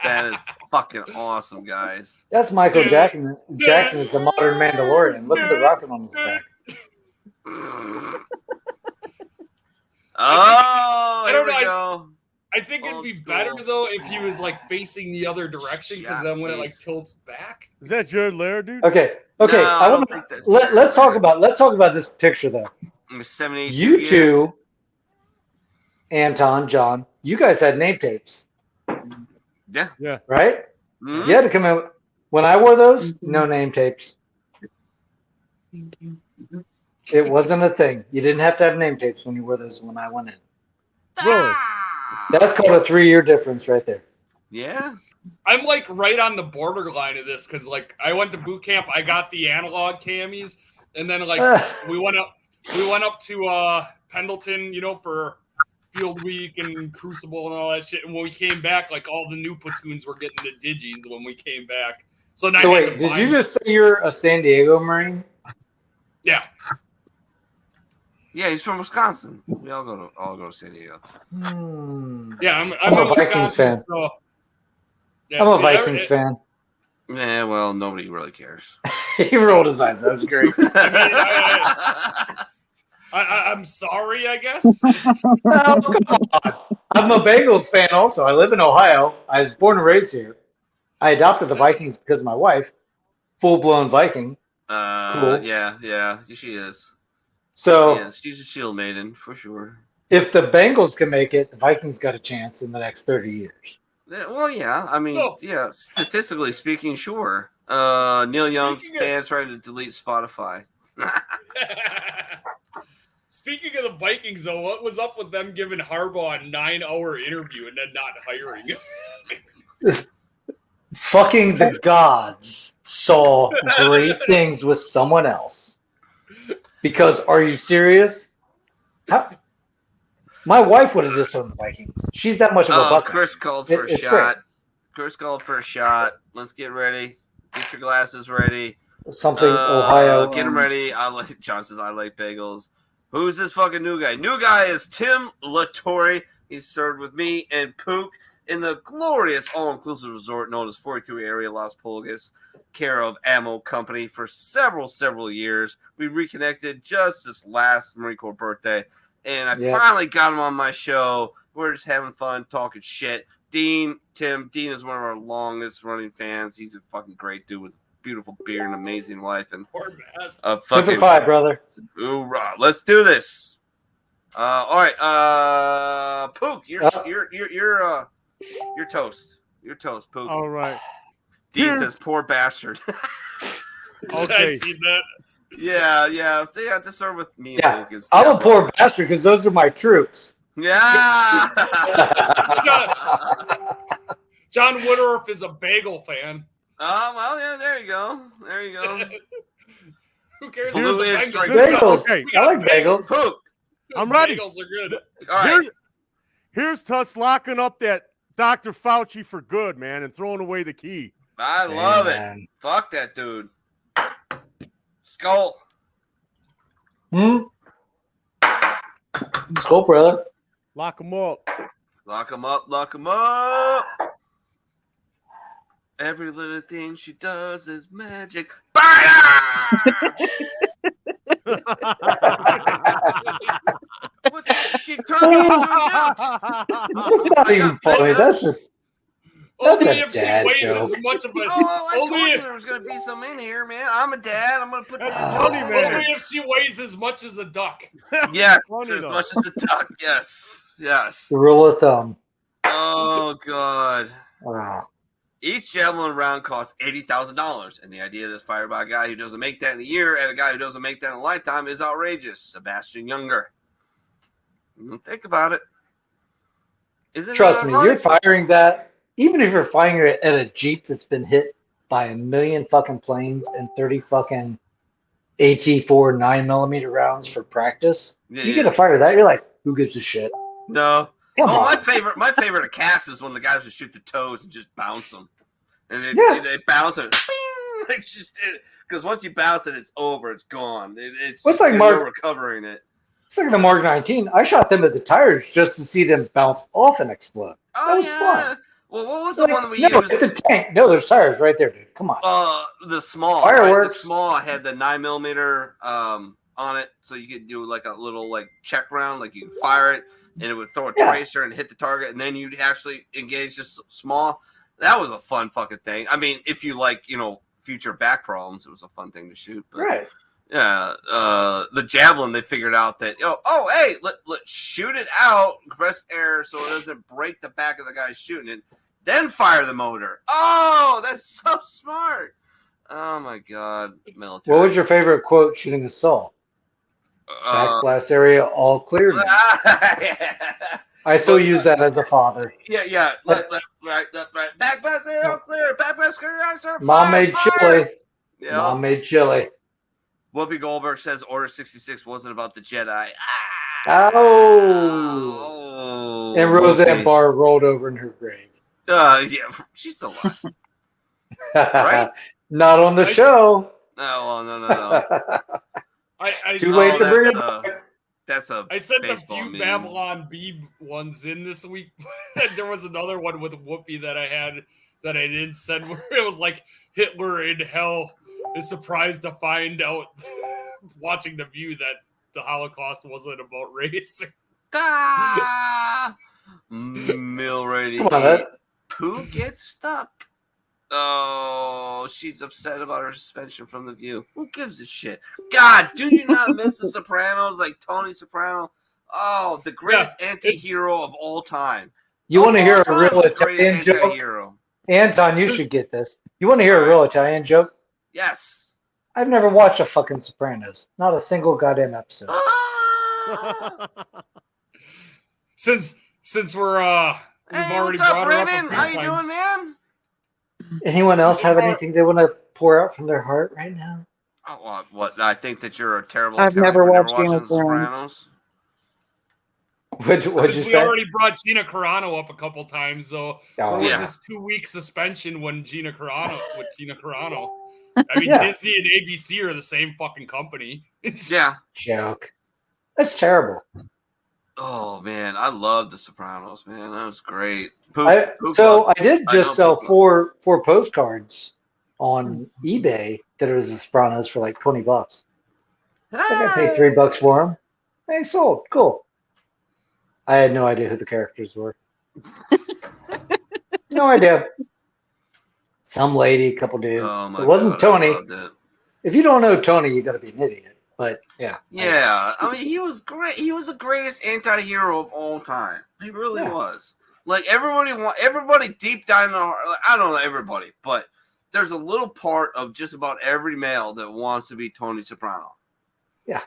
That is fucking awesome, guys. That's Michael Jackson. Jackson is the modern Mandalorian. Look at the rocket on his back. Oh, here we go. I think it'd be better though if he was like facing the other direction, because then when it like tilts back. Is that Jared Lair, dude? Okay. No, Let's talk about this picture though. You two, Anton, John, you guys had name tapes. Yeah. Right? Mm-hmm. You had to come out. When I wore those, no name tapes. It wasn't a thing. You didn't have to have name tapes when you wore those when I went in. Really? That's called a 3-year difference right there. Yeah. I'm like right on the borderline of this, because like I went to boot camp, I got the analog camis, and then like we went up to Pendleton, for Field Week and Crucible and all that shit. And when we came back, like all the new platoons were getting the digis when we came back. So wait, did you just say you're a San Diego Marine? Yeah. Yeah, he's from Wisconsin. We all go to San Diego. Yeah, I'm a Vikings fan. So, yeah, I'm a Vikings fan. Yeah, well, nobody really cares. He rolled his eyes. That was great. I'm sorry, I guess. Oh, come on. I'm a Bengals fan also. I live in Ohio. I was born and raised here. I adopted the Vikings because of my wife. Full-blown Viking. Cool. Yeah, she is. So she's a shield maiden for sure. If the Bengals can make it, the Vikings got a chance in the next 30 years. Well, yeah. I mean, yeah. Statistically speaking, sure. Neil Young's fans trying to delete Spotify. Speaking of the Vikings, though, what was up with them giving Harbaugh a 9-hour interview and then not hiring him? Fucking the gods saw great things with someone else. Because, are you serious? My wife would have disowned the Vikings. She's that much of a buck. Chris called for a shot. Chris called for a shot. Let's get ready. Get your glasses ready. Something Ohio. Get them ready. John says I like bagels. Who's this fucking new guy? New guy is Tim Latore. He's served with me and Pook in the glorious all-inclusive resort known as 43 Area Las Pulgas, care of Ammo Company for several years. We reconnected just this last Marine Corps birthday, and I finally got him on my show. We're just having fun, talking shit. Dean is one of our longest running fans. He's a fucking great dude with a beautiful beard and amazing wife. And a fucking 5, brother. Hoorah. Let's do this. All right, Pook, you're toast. You're toast, Pook. All right. Dean says, "Poor bastard." Okay. I see that. Yeah. They have to serve with me. Yeah, I'm a poor bastard because those are my troops. Yeah. John Woodruff is a bagel fan. Oh, well, yeah, there you go. Who cares? Bagels. Okay. I like bagels. Pook. I'm ready. Bagels are good. All right. Here's us locking up that Dr. Fauci for good, man, and throwing away the key. I love it. Fuck that dude. Skull. Skull, brother. Lock him up. Lock him up. Lock him up. Every little thing she does is magic. She turned into a That's not even funny. That's just. Only That's a if she dad weighs joke. as much of a. I told only you if, there was going to be some in here, man. I'm a dad. I'm going to put this in funny, man. only if she weighs as much as a duck. Yes, Funny, as though. much as a duck. Yes. The rule of thumb. Oh, God. Wow. Each javelin round costs $80,000, and the idea that's fired by a guy who doesn't make that in a year and a guy who doesn't make that in a lifetime is outrageous. Sebastian Younger. Think about it. Trust me, you're firing that. Even if you're firing it at a Jeep that's been hit by 1 million fucking planes and 30 fucking AT-4 9mm rounds for practice, you get to fire that. You're like, who gives a shit? No. Come on. My favorite of cast is when the guys would shoot the toes and just bounce them, and they bounce it, like just because once you bounce it, it's over, it's gone. It's like no recovering it. It's like the Mark 19. I shot them at the tires just to see them bounce off and explode. That was fun. Well, what was the one we no, used? It's a tank. No, there's tires right there, dude. Come on. The small Fireworks. Right? The small had the 9mm on it, so you could do like a little like check round, like you fire it, and it would throw a tracer and hit the target, and then you'd actually engage this small. That was a fun fucking thing. I mean, if you like, future back problems, it was a fun thing to shoot. But, right. Yeah. The javelin, they figured out that, hey, let's shoot it out, press air so it doesn't break the back of the guy shooting it, then fire the motor. Oh, that's so smart. Oh, my God. Military. What was your favorite quote shooting a saw? Back blast area all clear. I still use that as a father. Yeah. Left, right. Back blast area all clear. Back blast area, sir. Mom made chili. Yeah. Mom made chili. Whoopi Goldberg says Order 66 wasn't about the Jedi. Oh. And Roseanne Barr rolled over in her grave. Yeah, she's still alive. Right? Not on the show. No. Too late to bring it back. That's a I sent a baseball few meme. Babylon Bee ones in this week. There was another one with Whoopi that I had that I didn't send where it was like Hitler in hell is surprised to find out watching The View that the Holocaust wasn't about race. Milrady. Pooh gets stuck. Oh, she's upset about her suspension from The View. Who gives a shit? God, do you not miss The Sopranos like Tony Soprano? Oh, the greatest anti-hero of all time. You want to hear a real Italian joke? Anti-hero. Anton, you should get this. You want to hear a real Italian joke? Yes. I've never watched a fucking Sopranos. Not a single goddamn episode. Since we're we've Hey, already what's up, brought her up. Brandon? How you doing, man? Anyone else have anything they want to pour out from their heart right now? Oh, what? I think that you're a terrible. I've Italian never for watched watching Game The of Thrones. Sopranos. What'd you Since we say? already brought Gina Carano up a couple times, though, there was yeah. this 2-week suspension when Gina Carano. I mean, Yeah. Disney and ABC are the same fucking company. Yeah. Joke. That's terrible. Oh man, I love The Sopranos, man. That was great. I did just sell Poop four postcards on eBay that are the Sopranos for like $20. I think I paid $3 for them. They sold. Cool. I had no idea who the characters were. No idea. Some lady, a couple dudes. Oh, it wasn't Tony. I loved it. If you don't know Tony, you got to be an idiot. But yeah. Yeah, I mean, he was great. He was the greatest anti-hero of all time. He really was. Like everybody deep down in the heart. Like, I don't know everybody, but there's a little part of just about every male that wants to be Tony Soprano. Yeah.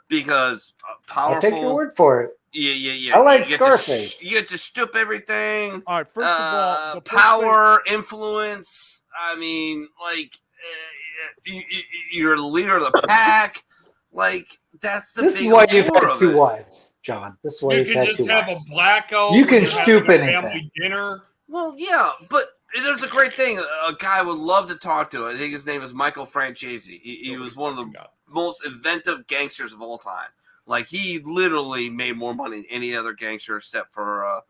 Because powerful. I'll take your word for it. Yeah. I like You get Scarface. you get to stoop everything. All right, first of all, the power, influence. I mean, like you're the leader of the pack. Like that's the. This big is why you've allure had of two it. wives, John. This is why You you've can had just two have wives. a blackout. You can when you're stoop having a anything. family dinner. Well, yeah, but there's a great thing. A guy I would love to talk to. I think his name is Michael Francesi. He was one of the most inventive gangsters of all time. Like, he literally made more money than any other gangster except for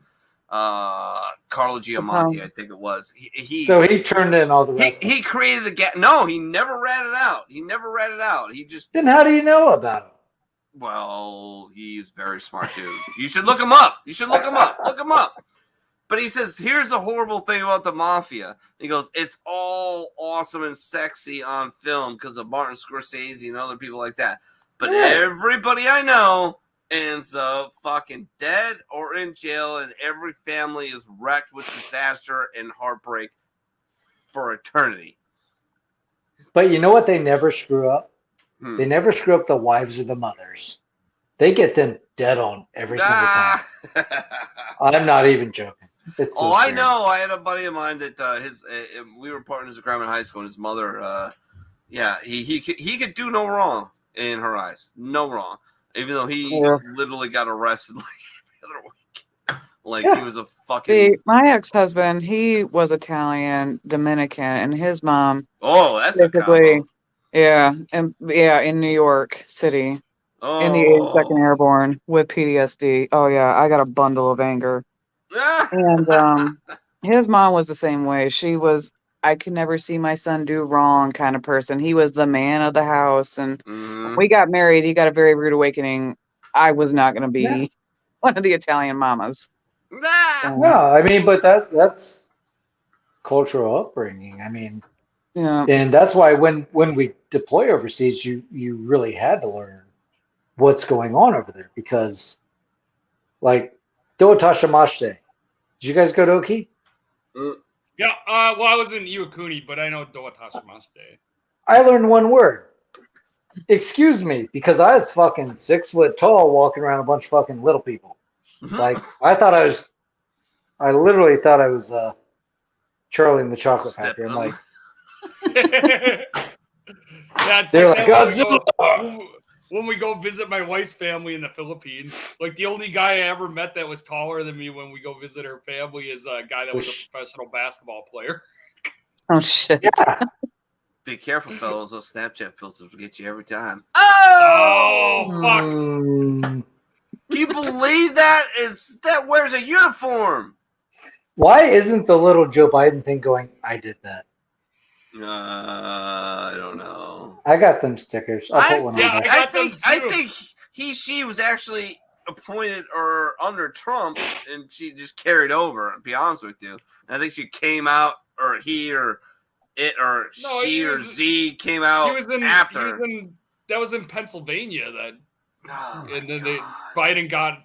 Carlo Giamatti, I think it was. So he turned in all the rest. He created the gap. No, he never ratted out. He just. Then how do you know about him? Well, he's very smart, dude. You should look him up. Look him up. But he says, here's the horrible thing about the mafia. He goes, it's all awesome and sexy on film because of Martin Scorsese and other people like that. But everybody I know ends up fucking dead or in jail, and every family is wrecked with disaster and heartbreak for eternity. But you know what they never screw up? They never screw up the wives or the mothers. They get them dead on every single time. I'm not even joking. It's so I serious. know. I had a buddy of mine that we were partners in Graham in high school, and his mother, he could do no wrong in her eyes, no wrong, even though he literally got arrested like every other week, like he was a fucking. See, my ex-husband, he was Italian, Dominican, and his mom. Oh, that's basically, in New York City, in the 82nd Airborne with PTSD. Oh yeah, I got a bundle of anger. And his mom was the same way. She was, I could never see my son do wrong kind of person. He was the man of the house. And when we got married, he got a very rude awakening. I was not going to be one of the Italian mamas. No, I mean, but that's cultural upbringing. I mean, and that's why when we deploy overseas, you really had to learn what's going on over there because, like, Dowatashamashite. Did you guys go to Oki? Yeah, well, I was in Iwakuni, but I know Dowatashamashite. I learned one word. Excuse me, because I was fucking 6 foot tall walking around a bunch of fucking little people. Like, I literally thought I was Charlie in the Chocolate Factory. I'm like, they're like, Godzilla. When we go visit my wife's family in the Philippines, like the only guy I ever met that was taller than me when we go visit her family is a guy that was a professional basketball player. Oh shit! Yeah. Be careful, fellas. Those Snapchat filters will get you every time. Oh fuck! Can you believe that? That wears a uniform? Why isn't the little Joe Biden thing going? I did that. I don't know. I got them stickers. I'll put one on there. I think she was actually appointed or under Trump, and she just carried over. To be honest with you, and I think she came out, or he, or it, or she, or Z came out after. That was in Pennsylvania then, and then Biden got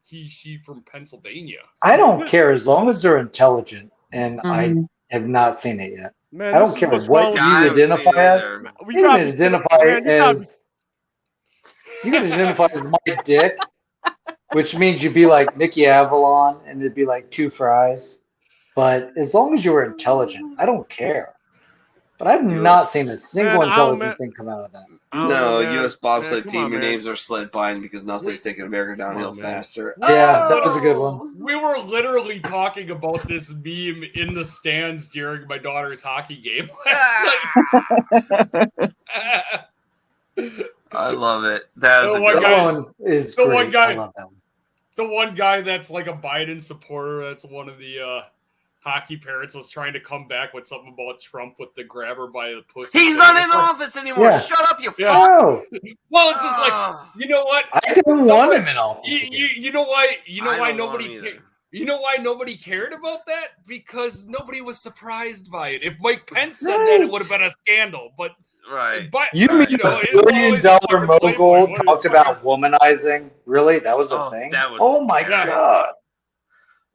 she from Pennsylvania. I don't care as long as they're intelligent and I have not seen it yet. Man, I don't care what you identify as. You can identify as you can identify as my dick, which means you'd be like Mickey Avalon, and it'd be like 2 fries. But as long as you were intelligent, I don't care. But I've not seen a single intelligent thing come out of that. No, U.S. bobsled team, your names are sled bind because nothing's taking America downhill faster. Yeah, that was a good one. We were literally talking about this meme in the stands during my daughter's hockey game last night. I love it. That The one guy that's like a Biden supporter, that's one of the hockey parents, was trying to come back with something about Trump with the grabber by the pussy. He's not in office anymore. Yeah. Shut up, you fuck. Oh. Well, it's just like, you know what? I didn't want him in office. You know why? You know I why don't want nobody? him either. You know why nobody cared about that? Because nobody was surprised by it. If Mike Pence said that, it would have been a scandal. But Right. You mean the billion-dollar mogul talked about womanizing? Really? That was a thing? That was oh my scary. God.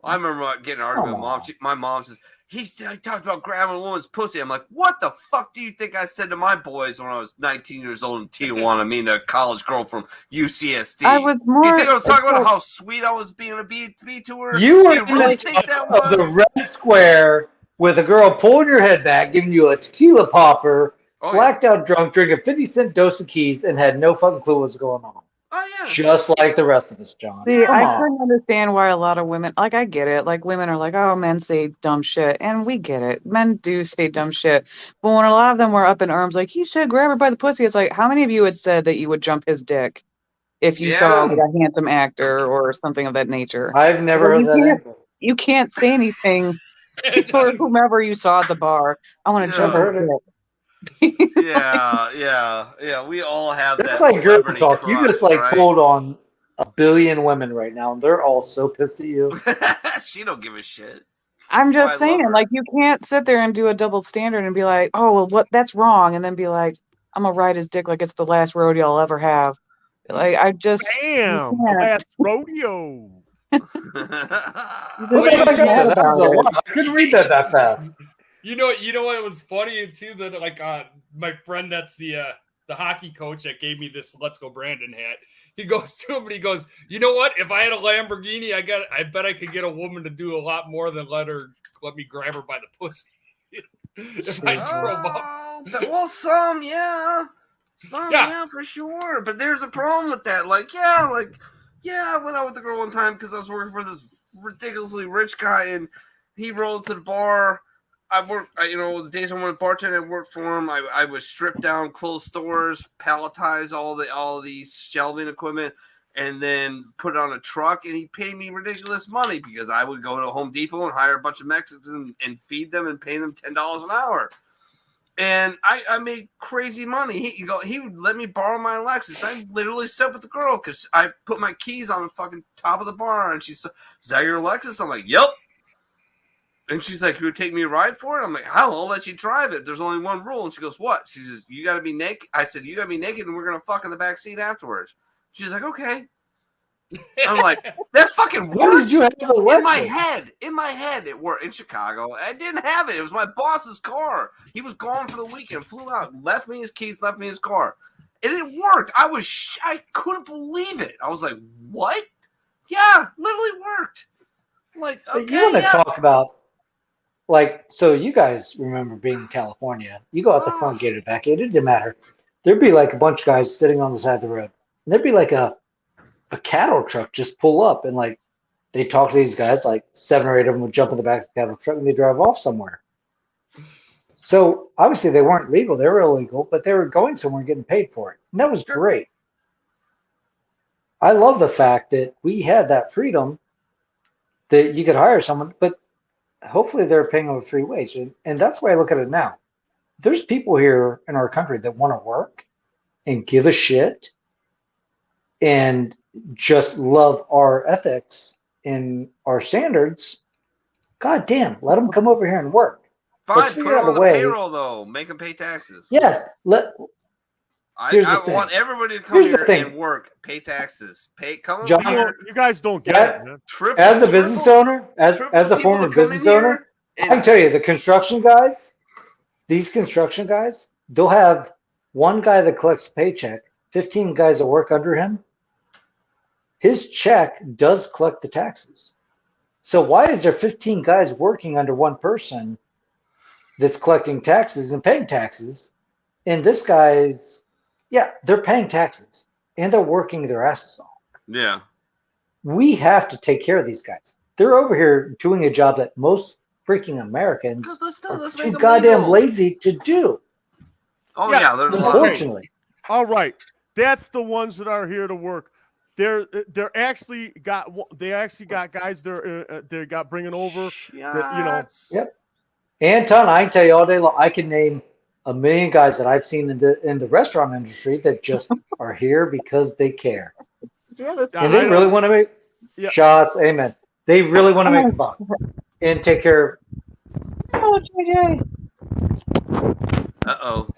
I remember getting an argument with mom. My mom says, he talked about grabbing a woman's pussy. I'm like, what the fuck do you think I said to my boys when I was 19 years old in Tijuana, meeting a college girl from UCSD? I was more. You think I was talking about how sweet I was being to be to her? You were Do you really think that of the was? red square with a girl pulling your head back, giving you a tequila popper, blacked out drunk, drinking 50-cent dose of keys, and had no fucking clue what was going on. Oh, yeah. Just like the rest of us, John. See, Come I on. couldn't understand why a lot of women, like, I get it. Like, women are like, oh, men say dumb shit. And we get it. Men do say dumb shit. But when a lot of them were up in arms, like, you should grab her by the pussy, it's like, how many of you had said that you would jump his dick if you saw like, a handsome actor or something of that nature? I've never heard that. You can't say anything for whomever you saw at the bar. I want to jump her dick. Yeah. We all have That's that. like girl celebrity talk. crush, You just like right? told on a billion women right now, and they're all so pissed at you. She don't give a shit. I'm That's just why I love saying, her. like, you can't sit there and do a double standard and be like, oh, well, what? That's wrong. And then be like, I'm going to ride his dick like it's the last rodeo I'll ever have. Like, I just. Damn, last rodeo. That was a lot. I couldn't read that fast. You know what was funny too, that like my friend that's the hockey coach that gave me this Let's Go Brandon hat. He goes to him and he goes, you know what? If I had a Lamborghini, I bet I could get a woman to do a lot more than let me grab her by the pussy. If I drove up. Well, some, yeah, for sure. But there's a problem with that. I went out with the girl one time because I was working for this ridiculously rich guy, and he rolled to the bar. I worked, the days I went bartending, I worked for him. I would strip down, close stores, palletize all the shelving equipment, and then put it on a truck. And he paid me ridiculous money because I would go to Home Depot and hire a bunch of Mexicans and feed them and pay them $10 an hour. And I made crazy money. He would let me borrow my Lexus. I literally sat with the girl because I put my keys on the fucking top of the bar, and she said, "Is that your Lexus?" I'm like, "Yep." And she's like, "You would take me a ride for it?" I'm like, "Hell, I'll let you drive it. There's only one rule." And she goes, "What?" She says, "You got to be naked." I said, "You got to be naked, and we're gonna fuck in the back seat afterwards." She's like, "Okay." I'm like, "That fucking worked." Where did you have the in my Lexus? head, it worked in Chicago. I didn't have it. It was my boss's car. He was gone for the weekend, flew out, left me his keys, left me his car, and it worked. I couldn't believe it. I was like, "What?" Yeah, literally worked. Like, okay, you want to talk about. So you guys remember being in California. You go out the front gate or back gate, it didn't matter. There'd be like a bunch of guys sitting on the side of the road. And there'd be like a cattle truck just pull up, and like they talk to these guys, like 7 or 8 of them would jump in the back of the cattle truck and they drive off somewhere. So obviously they weren't legal, they were illegal, but they were going somewhere and getting paid for it. And that was great. I love the fact that we had that freedom that you could hire someone, but hopefully they're paying them a free wage. And that's why I look at it now. There's people here in our country that want to work and give a shit and just love our ethics and our standards. God damn, let them come over here and work. Fine, Let's put figure them out on a the way. payroll though. Make them pay taxes. Yes. I want everybody to come here and work, pay taxes, come John, over here. You guys don't get it, man. As a business owner, as a former business owner, I can tell you, the construction guys, these construction guys, they'll have one guy that collects a paycheck, 15 guys that work under him. His check does collect the taxes. So why is there 15 guys working under one person that's collecting taxes and paying taxes? And this guy's, they're paying taxes and they're working their asses off. Yeah. We have to take care of these guys. They're over here doing a job that most freaking Americans are too goddamn lazy to do. Oh yeah, they're unfortunately. All right, that's the ones that are here to work. They actually got guys they got bringing over. Yep. Anton, I can tell you all day long. I can name a million guys that I've seen in the restaurant industry that just are here because they care, and they really want to make shots. Amen. They really want to make a buck and take care. Oh, JJ. Uh-oh.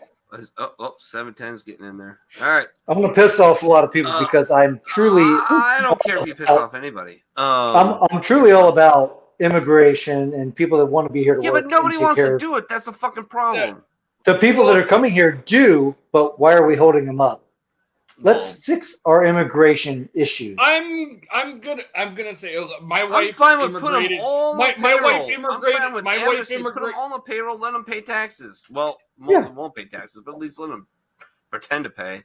710's getting in there. All right. I'm going to piss off a lot of people because I'm truly... I don't care if you piss off anybody. I'm truly all about immigration and people that want to be here to work. Yeah, but nobody wants to do it. That's the fucking problem. The people that are coming here do, but why are we holding them up? Let's fix our immigration issues. I'm gonna say my wife. I'm fine with immigrated. Put them all on my payroll. wife immigrated. I'm fine with my wife immigrated. Put them all on payroll. Let them pay taxes. Well, most of them won't pay taxes, but at least let them pretend to pay.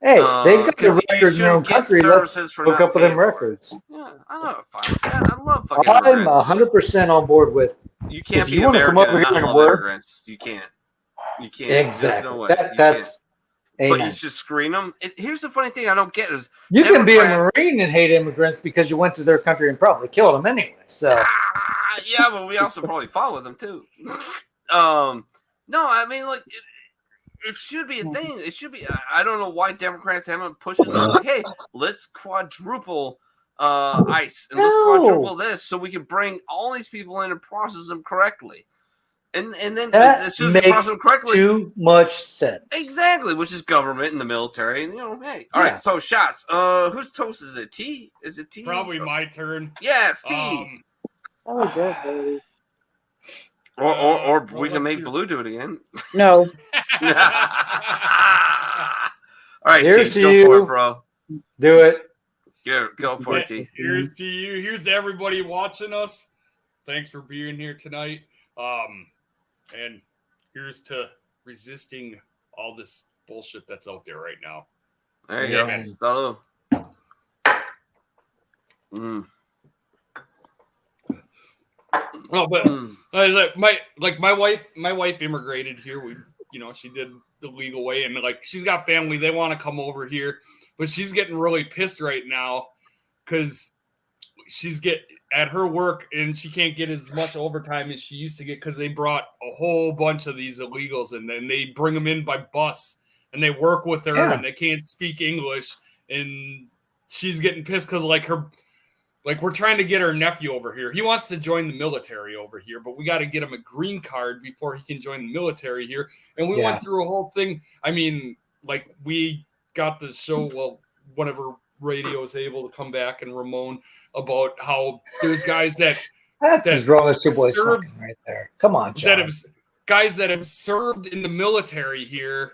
Hey, they've got the record in their own country. Let's hook up with them records. Yeah, I'm fine with that. I love fucking. I'm 100% on board with. You can't be American come over here and love work. Immigrants. You can't. Exactly. There's no way. That's. But Amen. you should screen them. Here's the funny thing I don't get is you can be a Marine and hate immigrants because you went to their country and probably killed them anyway. So yeah, but we also probably fought with them too. No, I mean like it should be a thing. It should be. I don't know why Democrats haven't pushed it. Like, hey, let's quadruple ICE and let's quadruple this so we can bring all these people in and process them correctly. And then that makes correctly. Too much sense. Exactly, which is government and the military, and hey. All right, so shots. Whose toast is it? T? Is it T? Probably my turn. Yes, T. Oh, good, baby. Or we can make Blue do it again. No. All right, Here's T, to go you. for it, bro. Do it. Yeah, go for it, T. Here's to you. Here's to everybody watching us. Thanks for being here tonight. And here's to resisting all this bullshit that's out there right now. There you go. So, Oh, but my wife immigrated here. She did the legal way, and like she's got family. They want to come over here, but she's getting really pissed right now because she's at her work and she can't get as much overtime as she used to get because they brought a whole bunch of these illegals and then they bring them in by bus and they work with her and they can't speak English and she's getting pissed because we're trying to get her nephew over here. He wants to join the military over here, but we got to get him a green card before he can join the military here. And we went through a whole thing. I mean, like we got the show, whenever radio is able to come back and Ramon about how there's guys that's as wrong as two boys talking right there. Come on, John. Guys that have served in the military here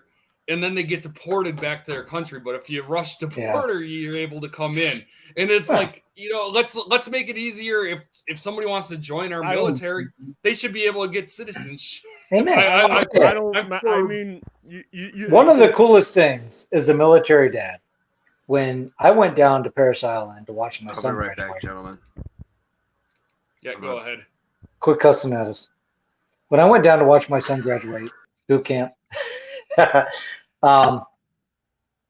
and then they get deported back to their country. But if you rush the border, you're able to come in. And it's let's make it easier. If somebody wants to join our military, they should be able to get citizenship. Amen. I mean, one of the coolest things is a military dad. When I went down to Paris Island to watch my son graduate. Back, gentlemen. Yeah, go ahead. Quit cussing at us. When I went down to watch my son graduate, boot camp,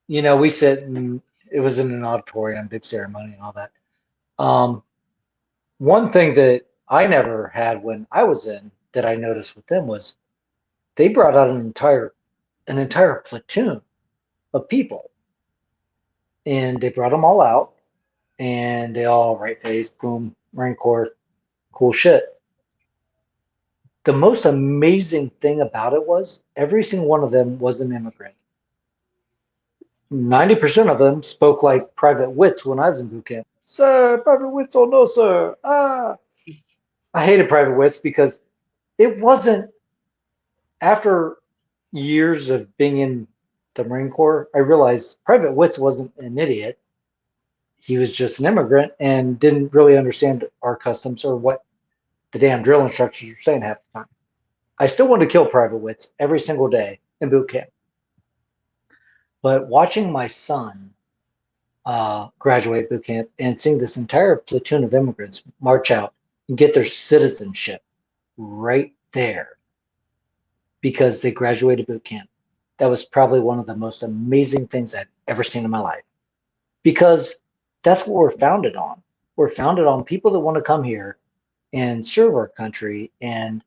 we sit and it was in an auditorium, big ceremony and all that. One thing that I never had when I was in that I noticed with them was they brought out an entire platoon of people. And they brought them all out, and they all right face, boom, Marine Corps, cool shit. The most amazing thing about it was every single one of them was an immigrant. 90% of them spoke like Private Wits when I was in boot camp. Sir, Private Wits, oh no, sir. I hated Private Wits because it wasn't after years of being in the Marine Corps, I realized Private Witz wasn't an idiot. He was just an immigrant and didn't really understand our customs or what the damn drill instructors were saying half the time. I still wanted to kill Private Witz every single day in boot camp. But watching my son graduate boot camp and seeing this entire platoon of immigrants march out and get their citizenship right there because they graduated boot camp, that was probably one of the most amazing things I've ever seen in my life. Because that's what we're founded on. We're founded on people that want to come here and serve our country and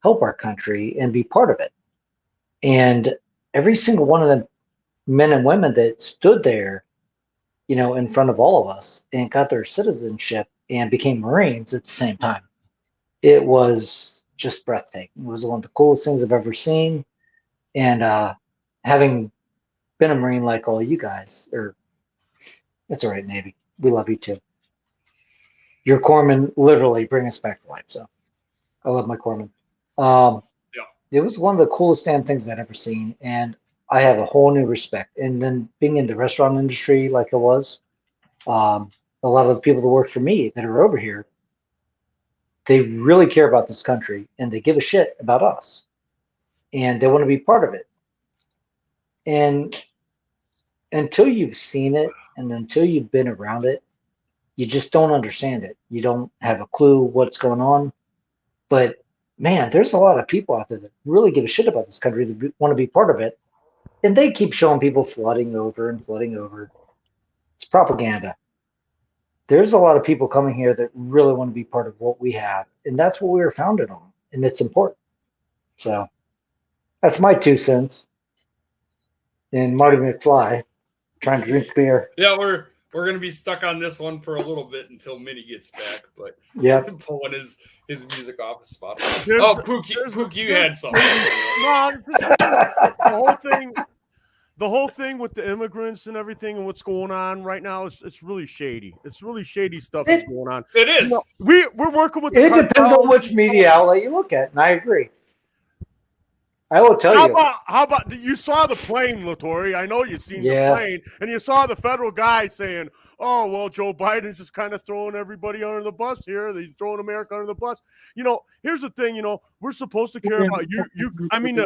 help our country and be part of it. And every single one of them, men and women that stood there, you know, in front of all of us and got their citizenship and became Marines at the same time, it was just breathtaking. It was one of the coolest things I've ever seen. And having been a Marine like all you guys, or it's all right, Navy, we love you too. Your corpsmen literally bring us back to life. So I love my corpsmen. It was one of the coolest damn things I'd ever seen. And I have a whole new respect. And then being in the restaurant industry like I was, a lot of the people that work for me that are over here, they really care about this country and they give a shit about us. And they want to be part of it. And until you've seen it and until you've been around it, you just don't understand it. You don't have a clue what's going on. But man, there's a lot of people out there that really give a shit about this country, that want to be part of it. And they keep showing people flooding over and flooding over. It's propaganda. There's a lot of people coming here that really want to be part of what we have. And that's what we were founded on. And it's important. So that's my 2 cents. And Marty McFly trying to drink beer. Yeah, we're gonna be stuck on this one for a little bit until Minnie gets back. But yeah, pulling his music off the spot. Pook, you had something. No, the whole thing with the immigrants and everything and what's going on right now, it's really shady. It's really shady stuff that's going on. It is. You know, we're working with the It depends on which media outlet you look at, and I agree. I will tell you. How about you saw the plane, Latore? I know you've seen the plane, and you saw the federal guy saying, "Oh, well, Joe Biden's just kind of throwing everybody under the bus here. He's throwing America under the bus." You know, here's the thing. You know, we're supposed to care about you. I mean,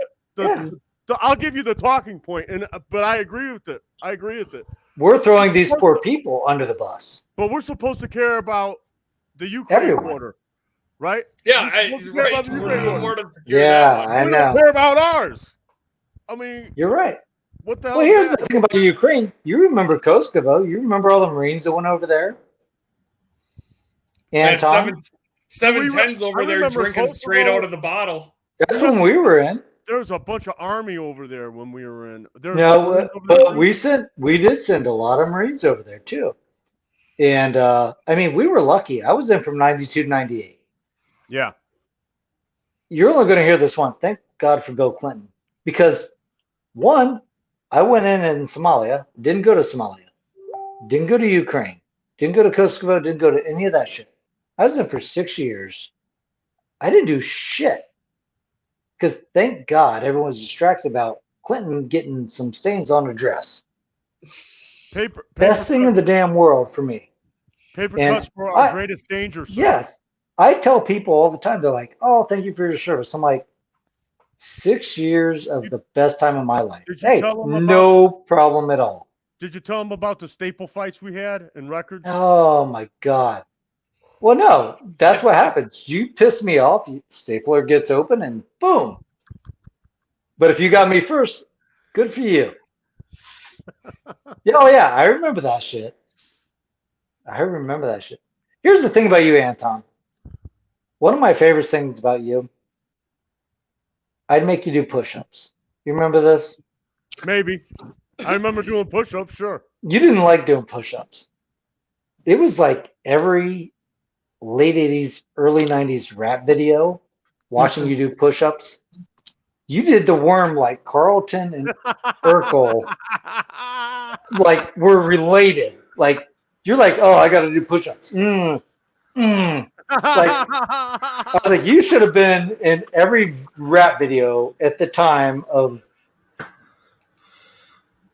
I'll give you the talking point, but I agree with it. We're throwing these poor people under the bus. But we're supposed to care about the Ukraine border. Right? Yeah, I know. We don't care about ours. I mean, you're right. What the hell? Well, here's the thing about Ukraine. You remember Kosovo. You remember all the Marines that went over there. And 710's over there drinking Kosovo, straight out of the bottle. That's when we were in. There was a bunch of army over there when we were in. But we did send a lot of Marines over there too. And I mean, we were lucky. I was in from 92 to 98. Yeah. You're only going to hear this one. Thank God for Bill Clinton. Because, one, I went in Somalia, didn't go to Somalia, didn't go to Ukraine, didn't go to Kosovo, didn't go to any of that shit. I was in for 6 years. I didn't do shit. Because thank God everyone was distracted about Clinton getting some stains on a dress. Best thing in the damn world for me. Paper cuts were our greatest danger. Sir. Yes. I tell people all the time, they're like, "Oh, thank you for your service." I'm like, 6 years of the best time of my life. Hey, no problem at all. Did you tell them about the staple fights we had in records? Oh, my God. Well, no, that's what happens. You piss me off, stapler gets open, and boom. But if you got me first, good for you. Oh, yeah, I remember that shit. Here's the thing about you, Anton. One of my favorite things about you, I'd make you do push-ups. You remember this? Maybe. I remember doing push-ups, sure. You didn't like doing push-ups. It was like every late 80s, early 90s rap video, watching you do push-ups. You did the worm like Carlton and Urkel. Like, we're related. Like, you're like, "Oh, I got to do push-ups." I was like, you should have been in every rap video at the time of.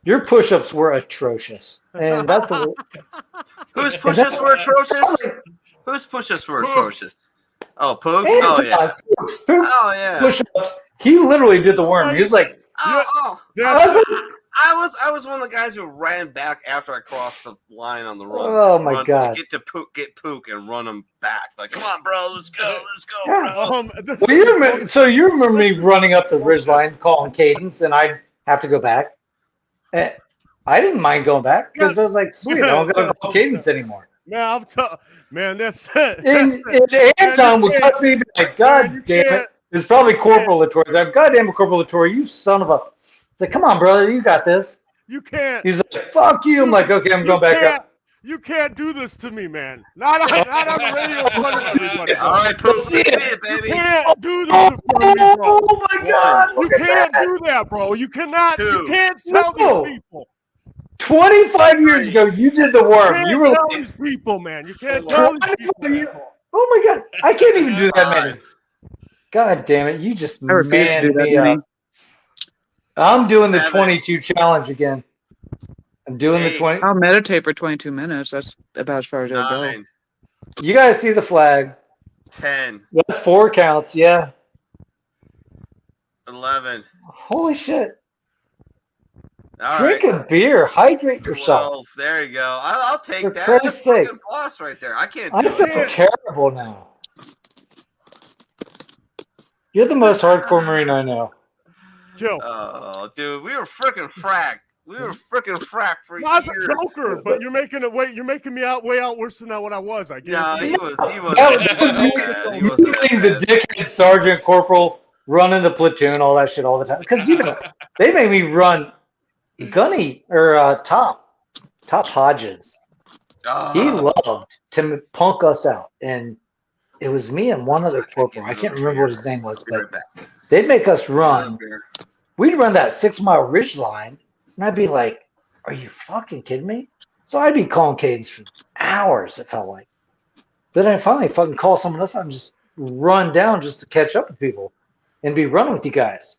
Your push-ups were atrocious, and that's a. Whose push-ups were atrocious? Whose push-ups were atrocious? Oh, Pooks? Oh, yeah. Pooks. Oh, yeah. Push-ups. He literally did the worm. He was like, I was one of the guys who ran back after I crossed the line on the run. Oh my God! Get Pook and run him back. Like, come on, bro, let's go, bro. So you remember me running up the ridge line, calling cadence, and I'd have to go back. And I didn't mind going back because I was like, sweet, I don't got to call cadence anymore. Man, that's And Anton would cuss me and be like, God damn it. It's probably Corporal Latour. God damn it, Corporal Latour, you son of a. It's like, come on, brother, you got this. You can't. He's like, fuck you. I'm like, okay, I'm going back up. You can't do this to me, man. Not on the radio in front of everybody. All right, Pook, let's see it, baby. You can't do this in front of me, bro. Oh my God. You can't do that, bro. You cannot. You can't tell these people. 25 years ago, you did the worm. You were tell these people, man. You can't tell these people. Oh my God. I can't even do that many. God damn it. You just manned me up. I'm doing the 22 challenge again. I'm doing the 20. I'll meditate for 22 minutes. That's about as far as it'll go. You guys see the flag. 10. That's 4 counts, yeah. 11. Holy shit. All Drink right. a beer. Hydrate yourself. 12. There you go. I'll take For that. Christ's That's sake. boss right there. I can't I do feel it. terrible now. You're the most hardcore Marine I know. Joe. Oh, dude, we were freaking fracked. We were freaking fracked for I was years. a joker, but you're making me out way out worse than what I was. I guess. Yeah, he was. You being the dickhead sergeant corporal running the platoon, all that shit all the time. Because they made me run Gunny or Top Hodges. He loved to punk us out, and it was me and one other corporal. I can't remember what his name was, but they'd make us run. We'd run that 6-mile ridge line, and I'd be like, "Are you fucking kidding me?" So I'd be calling cadence for hours. It felt like. Then I finally fucking call someone else and just run down just to catch up with people, and be running with you guys.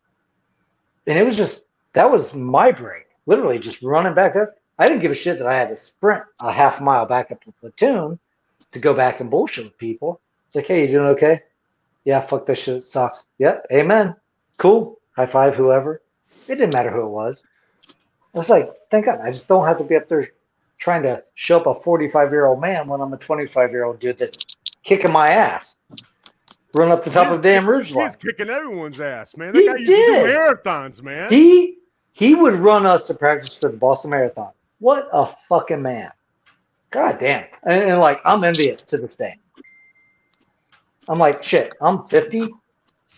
And it was just that was my break. Literally just running back there. I didn't give a shit that I had to sprint a half mile back up to the platoon to go back and bullshit with people. It's like, hey, you doing okay? Yeah, fuck that shit. It sucks. Yep, amen. Cool. High five, whoever. It didn't matter who it was. I was like, thank God. I just don't have to be up there trying to show up a 45-year-old man when I'm a 25-year-old dude that's kicking my ass. Run up the top of the damn ridge line. He's kicking everyone's ass, man. That guy used to do marathons, man. He would run us to practice for the Boston Marathon. What a fucking man. God damn. And like, I'm envious to this day. I'm like, shit, I'm 50,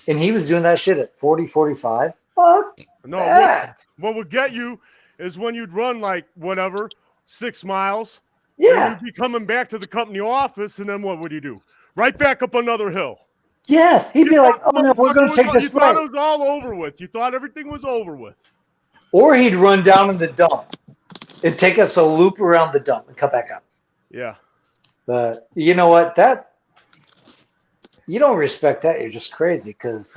and he was doing that shit at 40, 45. Fuck that. What would get you is when you'd run like whatever, 6 miles. Yeah. And you'd be coming back to the company office, and then what would you do? Right back up another hill. Yes. He'd be like, oh, no, we're going to take this You thought it was all over with. You thought everything was over with. Or he'd run down in the dump and take us a loop around the dump and come back up. Yeah. But you know what? You don't respect that. You're just crazy because